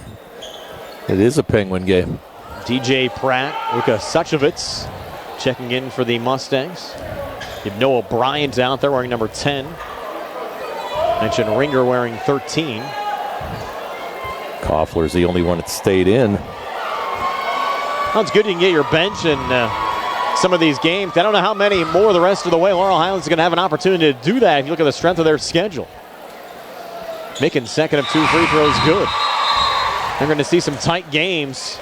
[SPEAKER 24] it is a Penguin game.
[SPEAKER 6] DJ Pratt, Luka Suchevitz checking in for the Mustangs. You have Noah Bryant out there wearing number 10. Mentioned Ringer wearing 13.
[SPEAKER 24] Koffler's the only one that stayed in.
[SPEAKER 6] Well, it's good you can get your bench in some of these games. I don't know how many more the rest of the way. Laurel Highlands is going to have an opportunity to do that if you look at the strength of their schedule. Mickens, second of 2 free throws, good. They're going to see some tight games.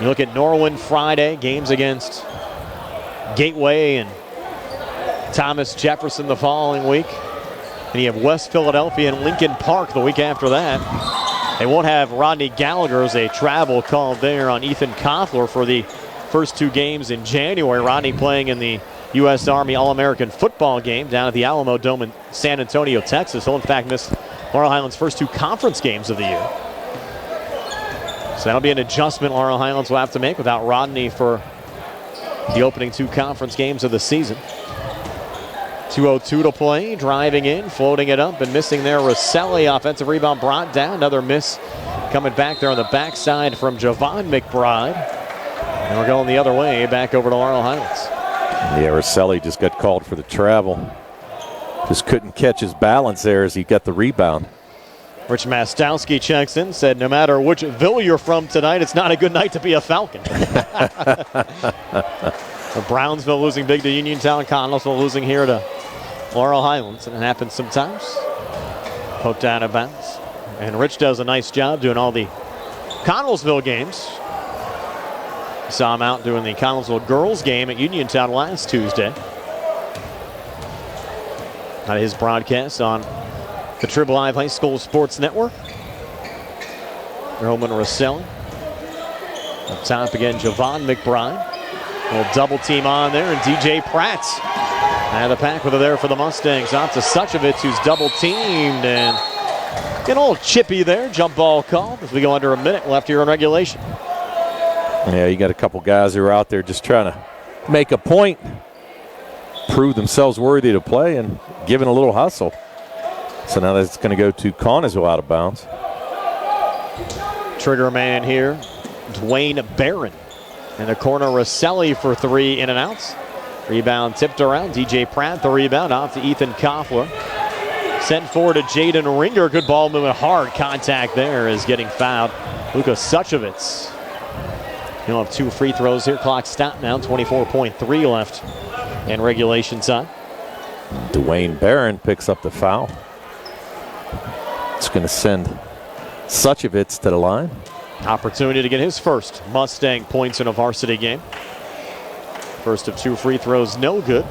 [SPEAKER 6] You look at Norwin Friday, games against Gateway and Thomas Jefferson the following week. And you have West Philadelphia and Lincoln Park the week after that. They won't have Rodney Gallagher as a travel call there on Ethan Koffler for the first 2 games in January. Rodney playing in the U.S. Army All-American football game down at the Alamo Dome in San Antonio, Texas. He'll in fact miss Laurel Highlands' first 2 conference games of the year. So that'll be an adjustment Laurel Highlands will have to make without Rodney for the opening 2 conference games of the season. 2:02 to play, driving in, floating it up, and missing there. Rosselli, offensive rebound brought down. Another miss coming back there on the backside from Javon McBride. And we're going the other way, back over to Laurel Highlands.
[SPEAKER 24] Yeah, Rosselli just got called for the travel. Just couldn't catch his balance there as he got the rebound.
[SPEAKER 6] Rich Mastowski checks in, said no matter which Ville you're from tonight, it's not a good night to be a Falcon. Brownsville losing big to Uniontown, Connellsville losing here to Laurel Highlands, and it happens sometimes. Poked out of bounds. And Rich does a nice job doing all the Connellsville games. Saw him out doing the Connellsville girls game at Uniontown last Tuesday. Out of his broadcast on the Trib Live High School Sports Network. Roman Rosselli. Up top again, Javon McBride. A little double team on there, and DJ Pratt out of the pack with her there for the Mustangs. Out to Suchevitz, who's double teamed, and getting a little chippy there. Jump ball call as we go under a minute left here in regulation.
[SPEAKER 24] Yeah, you got a couple guys who are out there just trying to make a point, prove themselves worthy to play, and giving a little hustle. So now that's going to go to Connellsville out of bounds.
[SPEAKER 6] Trigger man here, Dwayne Barron. In the corner, Rosselli for 3 in and outs. Rebound tipped around. DJ Pratt the rebound off to Ethan Koffler. Sent forward to Jaden Ringer. Good ball movement. Hard contact there is getting fouled. Luka Suchevitz. He'll have 2 free throws here. Clock stopped now. 24.3 left in regulation time.
[SPEAKER 24] Dwayne Barron picks up the foul. It's going to send Suchevitz to the line.
[SPEAKER 6] Opportunity to get his first Mustang points in a varsity game. First of 2 free throws, no good.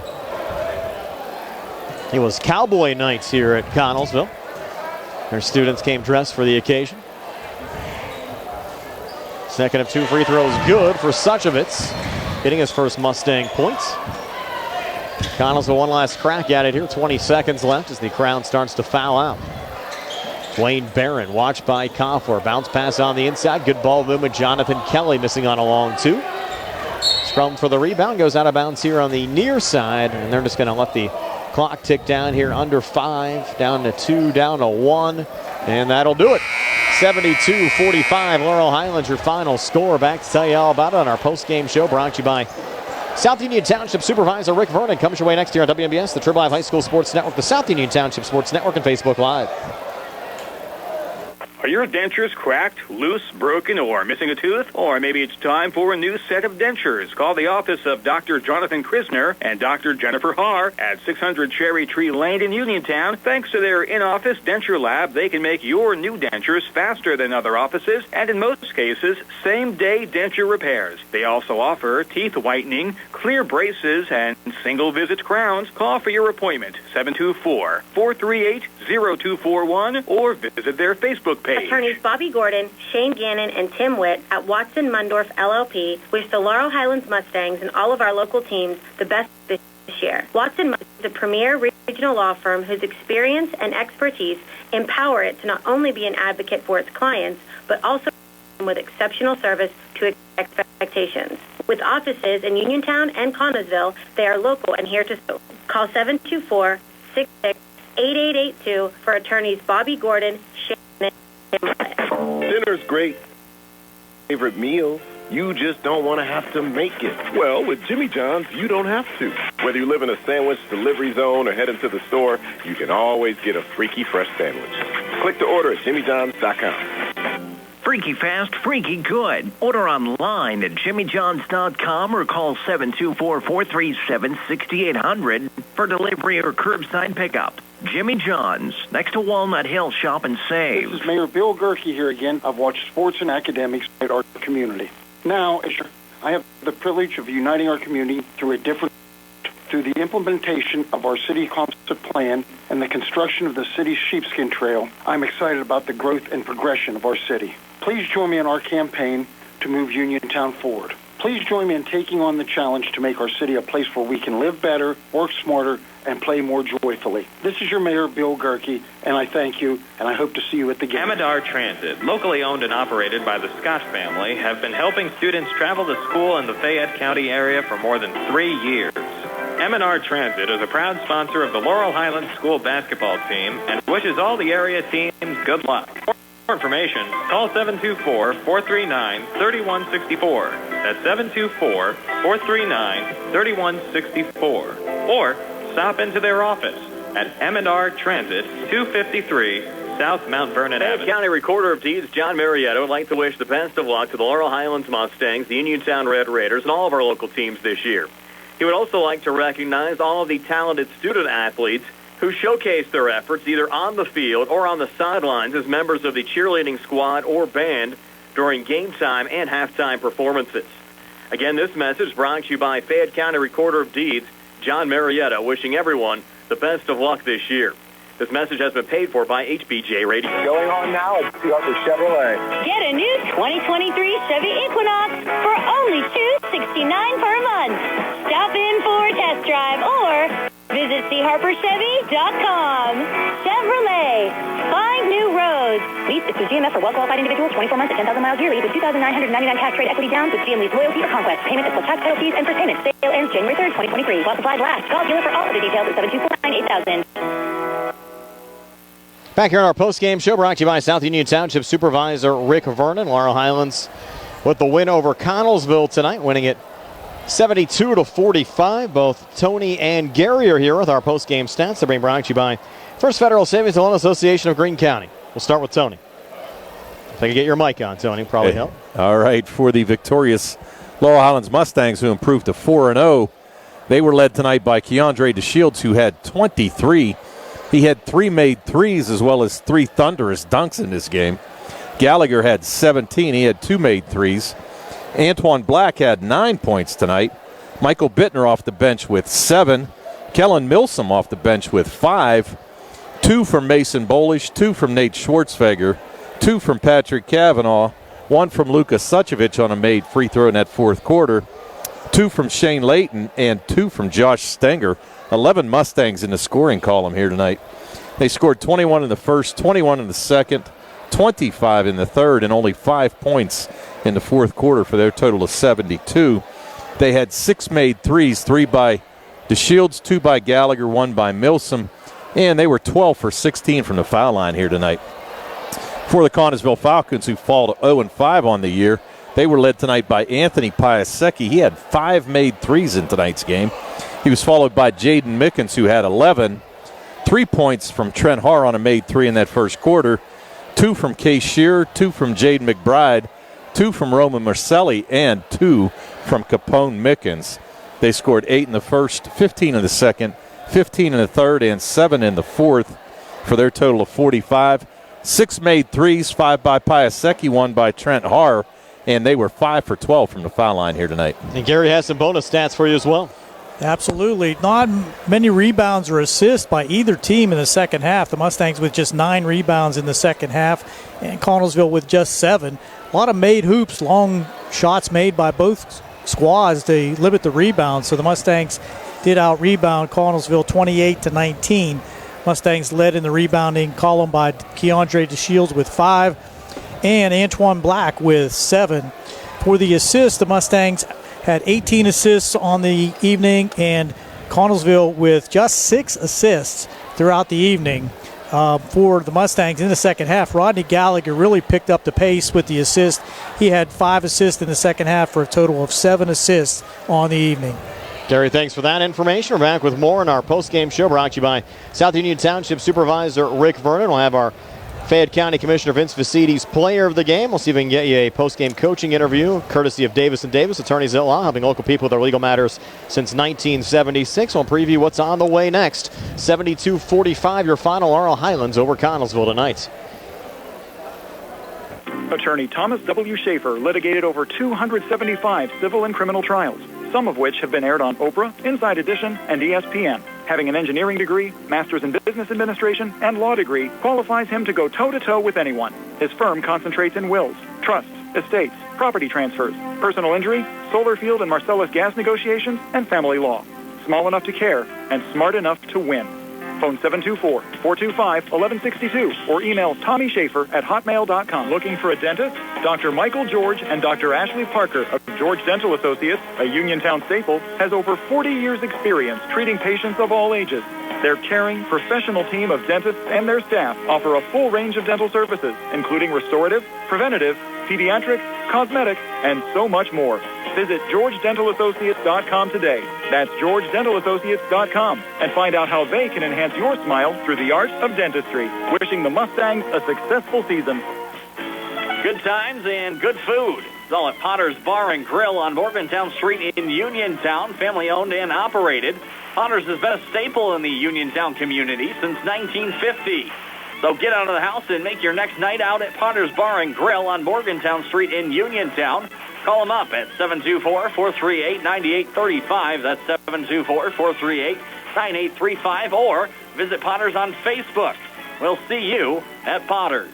[SPEAKER 6] It was Cowboy Nights here at Connellsville. Their students came dressed for the occasion. Second of 2 free throws good for Suchovitz, getting his first Mustang points. Connellsville one last crack at it here. 20 seconds left as the crowd starts to foul out. Wayne Barron watched by Koffler. Bounce pass on the inside. Good ball movement. Jonathan Kelly missing on a long 2. Scrum for the rebound. Goes out of bounds here on the near side. And they're just going to let the clock tick down here. Under 5. Down to 2. Down to 1. And that'll do it. 72-45. Laurel Highlands, your final score. Back to tell you all about it on our post-game show brought to you by South Union Township Supervisor Rick Vernon. Comes your way next year on WMBS, the Triple Live High School Sports Network, the South Union Township Sports Network, and Facebook Live.
[SPEAKER 7] Are your dentures cracked, loose, broken, or missing a tooth? Or maybe it's time for a new set of dentures. Call the office of Dr. Jonathan Krisner and Dr. Jennifer Haar at 600 Cherry Tree Lane in Uniontown. Thanks to their in-office denture lab, they can make your new dentures faster than other offices, and in most cases, same-day denture repairs. They also offer teeth whitening, clear braces, and single-visit crowns. Call for your appointment, 724-438-0241, or visit their Facebook page.
[SPEAKER 4] Attorneys Bobby Gordon, Shane Gannon, and Tim Witt at Watson Mundorf LLP wish the Laurel Highlands Mustangs and all of our local teams the best this year. Watson Mundorf is a premier regional law firm whose experience and expertise empower it to not only be an advocate for its clients, but also with exceptional service to expectations. With offices in Uniontown and Connellsville, they are local and here to serve. Call 724-66-8882 for attorneys Bobby Gordon, Shane
[SPEAKER 5] Dinner's great. Favorite meal, you just don't want to have to make it. Well, with Jimmy John's, you don't have to. Whether you live in a sandwich delivery zone or head into the store, you can always get a freaky fresh sandwich. Click to order at jimmyjohns.com.
[SPEAKER 21] Freaky fast, freaky good. Order online at jimmyjohns.com or call 724-437-6800 for delivery or curbside pickup. Jimmy John's, next to Walnut Hill. Shop and save.
[SPEAKER 16] This is Mayor Bill Gerke here again. I've watched sports and academics at our community. Now, I have the privilege of uniting our community through the implementation of our city concept plan and the construction of the city's sheepskin trail. I'm excited about the growth and progression of our city. Please join me in our campaign to move Uniontown forward. Please join me in taking on the challenge to make our city a place where we can live better, work smarter, and play more joyfully. This is your Mayor, Bill Gerke, and I thank you, and I hope to see you at the game.
[SPEAKER 11] Amidar Transit, locally owned and operated by the Scott family, have been helping students travel to school in the Fayette County area for more than 3 years. Amidar Transit is a proud sponsor of the Laurel Highlands School basketball team and wishes all the area teams good luck. For more information, call 724-439-3164. That's 724-439-3164. Or stop into their office at Amidar Transit, 253 South Mount Vernon Avenue.
[SPEAKER 1] County Recorder of Deeds John Marietta would like to wish the best of luck to the Laurel Highlands Mustangs, the Uniontown Red Raiders, and all of our local teams this year. He would also like to recognize all of the talented student athletes who showcase their efforts either on the field or on the sidelines as members of the cheerleading squad or band during game time and halftime performances. Again, this message brought to you by Fayette County Recorder of Deeds John Marietta, wishing everyone the best of luck this year. This message has been paid for by HBJ Radio.
[SPEAKER 15] Going on now at Dellarose Chevrolet.
[SPEAKER 17] Get a new 2023 Chevy Equinox for only $269 per month. Stop in for a test drive or visit charperchevy.com. Chevrolet. Find new roads. Lease through GMF for well-qualified individuals, 24 months at 10,000 miles yearly with $2,999 cash trade equity down with GM Lease Loyalty or Conquest. Payment is plus tax, title fees, and first payment. Sale ends January 3rd, 2023. While supplies last. Call dealer for all other details at 724-9000.
[SPEAKER 6] Back here on our post-game show brought to you by South Union Township Supervisor Rick Vernon. Laurel Highlands with the win over Connellsville tonight, winning it 72-45. Both Tony and Gary are here with our post-game stats. They're being brought to you by First Federal Savings and Loan Association of Greene County. We'll start with Tony. If I can get your mic on, Tony, probably help.
[SPEAKER 24] All right, for the victorious Laurel Highlands Mustangs, who improved to 4-0. They were led tonight by Keandre DeShields, who had 23. He had 3 made threes as well as 3 thunderous dunks in this game. Gallagher had 17. He had 2 made threes. Antoine Black had 9 points tonight. Michael Bittner off the bench with 7. Kellen Milsom off the bench with 5. 2 from Mason Bolish, 2 from Nate Schwartzfeger, 2 from Patrick Cavanaugh, 1 from Lucas Suchevich on a made free throw in that fourth quarter, 2 from Shane Layton, and 2 from Josh Stenger. 11 Mustangs in the scoring column here tonight. They scored 21 in the first, 21 in the second, 25 in the third, and only 5 points in the fourth quarter for their total of 72. They had 6 made threes, 3 by DeShields, 2 by Gallagher, 1 by Milsom, and they were 12 for 16 from the foul line here tonight. For the Connellsville Falcons, who fall to 0-5 on the year, they were led tonight by Anthony Piasecki. He had 5 made threes in tonight's game. He was followed by Jaden Mickens, who had 11. 3 points from Trent Harr on a made 3 in that first quarter. 2 from Case Shearer, 2 from Jaden McBride, 2 from Roman Marcelli, and 2 from Capone Mickens. They scored 8 in the first, 15 in the second, 15 in the third, and 7 in the fourth for their total of 45. 6 made threes, 5 by Piasecki, 1 by Trent Harr, and they were 5 for 12 from the foul line here tonight.
[SPEAKER 6] And Gary has some bonus stats for you as well.
[SPEAKER 12] Absolutely. Not many rebounds or assists by either team in the second half. The Mustangs with just 9 rebounds in the second half, and Connellsville with just 7. A lot of made hoops, long shots made by both squads to limit the rebounds. So the Mustangs did out-rebound Connellsville 28-19. Mustangs led in the rebounding column by Keandre DeShields with 5, and Antoine Black with 7. For the assists, the Mustangs had 18 assists on the evening, and Connellsville with just 6 assists throughout the evening. For the Mustangs in the second half, Rodney Gallagher really picked up the pace with the assist. He had 5 assists in the second half for a total of 7 assists on the evening.
[SPEAKER 6] Gary, thanks for that information. We're back with more in our post-game show brought to you by South Union Township Supervisor Rick Vernon. We'll have our Fayette County Commissioner Vince Vicides player of the game. We'll see if we can get you a post-game coaching interview courtesy of Davis & Davis, attorneys at law, helping local people with their legal matters since 1976. We'll preview what's on the way next. 72-45, your final Laurel Highlands over Connellsville tonight.
[SPEAKER 8] Attorney Thomas W. Schaefer litigated over 275 civil and criminal trials, some of which have been aired on Oprah, Inside Edition, and ESPN. Having an engineering degree, master's in business administration, and law degree qualifies him to go toe-to-toe with anyone. His firm concentrates in wills, trusts, estates, property transfers, personal injury, solar field and Marcellus gas negotiations, and family law. Small enough to care and smart enough to win. Phone 724-425-1162 or email TommySchaefer@hotmail.com. Looking for a dentist? Dr. Michael George and Dr. Ashley Parker of George Dental Associates, a Uniontown staple, has over 40 years experience treating patients of all ages. Their caring, professional team of dentists and their staff offer a full range of dental services, including restorative, preventative, pediatric, cosmetic, and so much more. Visit GeorgeDentalAssociates.com today. That's GeorgeDentalAssociates.com, and find out how they can enhance your smile through the art of dentistry. Wishing the Mustangs a successful season.
[SPEAKER 14] Good times and good food. It's all at Potter's Bar and Grill on Morgantown Street in Uniontown, family-owned and operated. Potter's has been a staple in the Uniontown community since 1950. So get out of the house and make your next night out at Potter's Bar and Grill on Morgantown Street in Uniontown. Call them up at 724-438-9835. That's 724-438-9835. Or visit Potter's on Facebook. We'll see you at Potter's.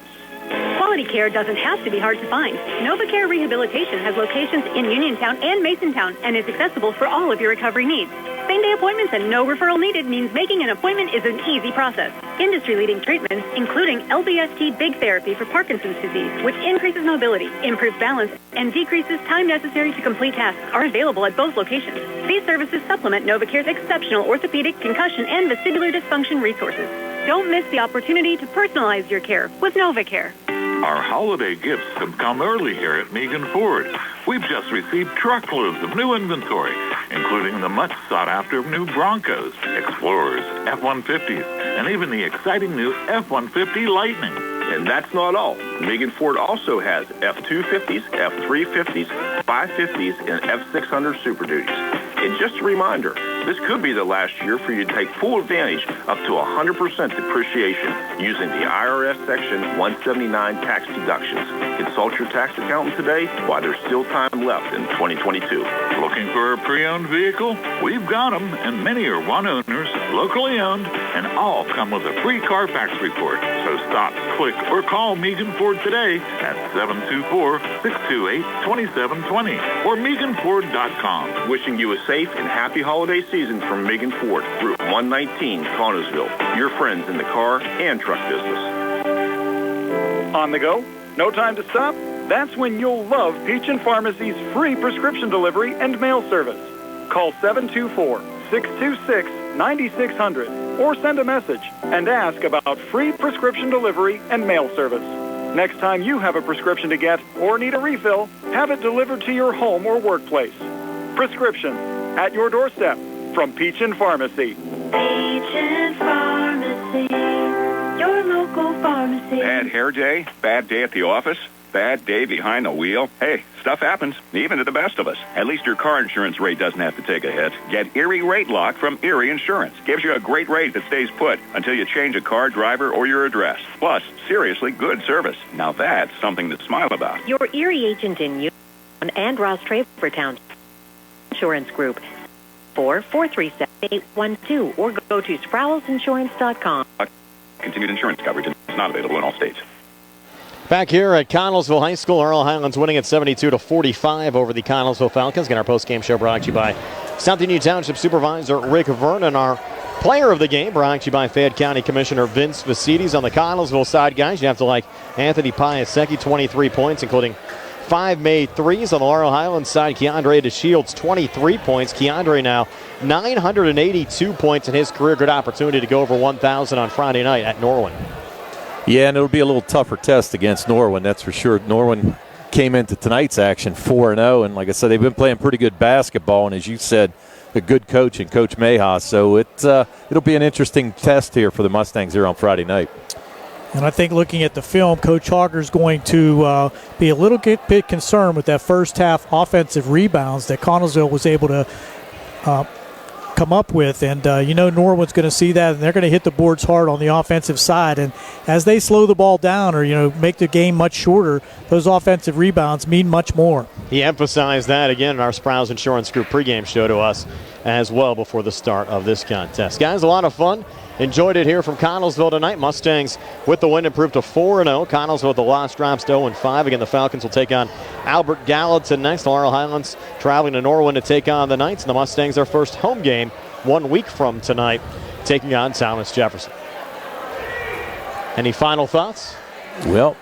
[SPEAKER 2] Quality care doesn't have to be hard to find. NovaCare Rehabilitation has locations in Uniontown and Masontown and is accessible for all of your recovery needs. Same-day appointments and no referral needed means making an appointment is an easy process. Industry-leading treatments, including LBST Big Therapy for Parkinson's disease, which increases mobility, improves balance, and decreases time necessary to complete tasks, are available at both locations. These services supplement NovaCare's exceptional orthopedic, concussion, and vestibular dysfunction resources. Don't miss the opportunity to personalize your care with NovaCare.
[SPEAKER 10] Our holiday gifts have come early here at Megan Ford. We've just received truckloads of new inventory, including the much sought-after new Broncos, Explorers, F-150s, and even the exciting new F-150 Lightning.
[SPEAKER 5] And that's not all. Megan Ford also has F-250s, F-350s, 550s, and F-600 Super Duties. And just a reminder, this could be the last year for you to take full advantage up to 100% depreciation using the IRS Section 179 tax deductions. Consult your tax accountant today while there's still time left in 2022. Look
[SPEAKER 10] Looking for a pre-owned vehicle? We've got them, and many are one-owners, locally owned, and all come with a free Carfax report. So stop, click, or call Megan Ford today at 724-628-2720 or MeganFord.com.
[SPEAKER 5] Wishing you a safe and happy holiday season from Megan Ford, Route 119, Connellsville. Your friends in the car and truck business.
[SPEAKER 8] On the go? No time to stop? That's when you'll love Peachin Pharmacy's free prescription delivery and mail service. Call 724-626-9600 or send a message and ask about free prescription delivery and mail service. Next time you have a prescription to get or need a refill, have it delivered to your home or workplace. Prescription at your doorstep from Peachin Pharmacy.
[SPEAKER 3] Peachin Pharmacy, your local pharmacy.
[SPEAKER 13] Bad hair day? Bad day at the office? Bad day behind the wheel? Hey, stuff happens, even to the best of us. At least your car insurance rate doesn't have to take a hit. Get Erie Rate Lock from Erie Insurance. Gives you a great rate that stays put until you change a car, driver, or your address. Plus, seriously good service. Now that's something to smile about.
[SPEAKER 18] Your Erie agent in Union and Ross Travertown Insurance Group. 437-812 or go to SprowlsInsurance.com.
[SPEAKER 13] Continued insurance coverage is not available in all states.
[SPEAKER 6] Back here at Connellsville High School, Laurel Highlands winning at 72-45 over the Connellsville Falcons. Again, our post-game show brought to you by South Union Township Supervisor Rick Vernon. Our player of the game brought to you by Fayette County Commissioner Vince Vicides. On the Connellsville side, guys, you have to like Anthony Piasecki, 23 points, including 5 made threes. On the Laurel Highlands side, Keandre DeShields, 23 points. Keandre now 982 points in his career. Good opportunity to go over 1,000 on Friday night at Norwin.
[SPEAKER 24] Yeah, and it'll be a little tougher test against Norwin, that's for sure. Norwin came into tonight's action 4-0, and like I said, they've been playing pretty good basketball, and as you said, a good coach in Coach Mayhaw. So it'll be an interesting test here for the Mustangs here on Friday night.
[SPEAKER 12] And I think looking at the film, Coach Hager's going to be a little bit concerned with that first half offensive rebounds that Connellsville was able to come up with. And, Norwin's going to see that, and they're going to hit the boards hard on the offensive side. And as they slow the ball down or, make the game much shorter, those offensive rebounds mean much more.
[SPEAKER 6] He emphasized that again in our Sprouse Insurance Group pregame show to us as well before the start of this contest. Guys, a lot of fun. Enjoyed it here from Connellsville tonight. Mustangs with the win improved to 4-0. Connellsville with the loss drops to 0-5. Again, the Falcons will take on Albert Gallatin next. The Laurel Highlands traveling to Norwin to take on the Knights. And the Mustangs, their first home game 1 week from tonight, taking on Thomas Jefferson. Any final thoughts?
[SPEAKER 24] Well,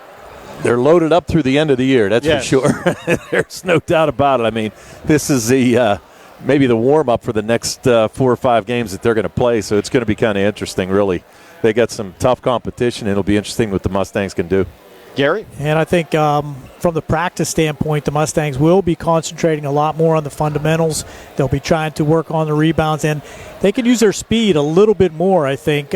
[SPEAKER 24] they're loaded up through the end of the year, that's for sure. There's no doubt about it. I mean, this is the maybe the warm-up for the next 4 or 5 games that they're going to play, so it's going to be kind of interesting, really. They got some tough competition, and it'll be interesting what the Mustangs can do.
[SPEAKER 6] Gary?
[SPEAKER 12] And I think from the practice standpoint, the Mustangs will be concentrating a lot more on the fundamentals. They'll be trying to work on the rebounds, and they can use their speed a little bit more, I think,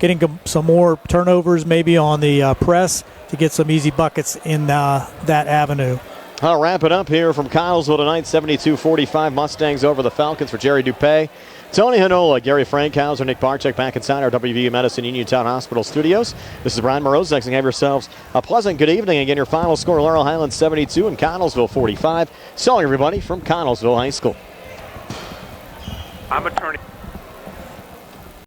[SPEAKER 12] getting some more turnovers maybe on the press to get some easy buckets in that avenue.
[SPEAKER 6] I'll wrap it up here from Connellsville tonight, 72-45 Mustangs over the Falcons. For Jerry Dupay, Tony Hanola, Gary Frankhauser, Nick Barczyk back inside our WVU Medicine Uniontown Hospital studios. This is Brian Morozek saying have yourselves a pleasant good evening. Again, your final score, Laurel Highlands 72 and Connellsville 45. So long, everybody, from Connellsville High School.
[SPEAKER 7] I'm attorney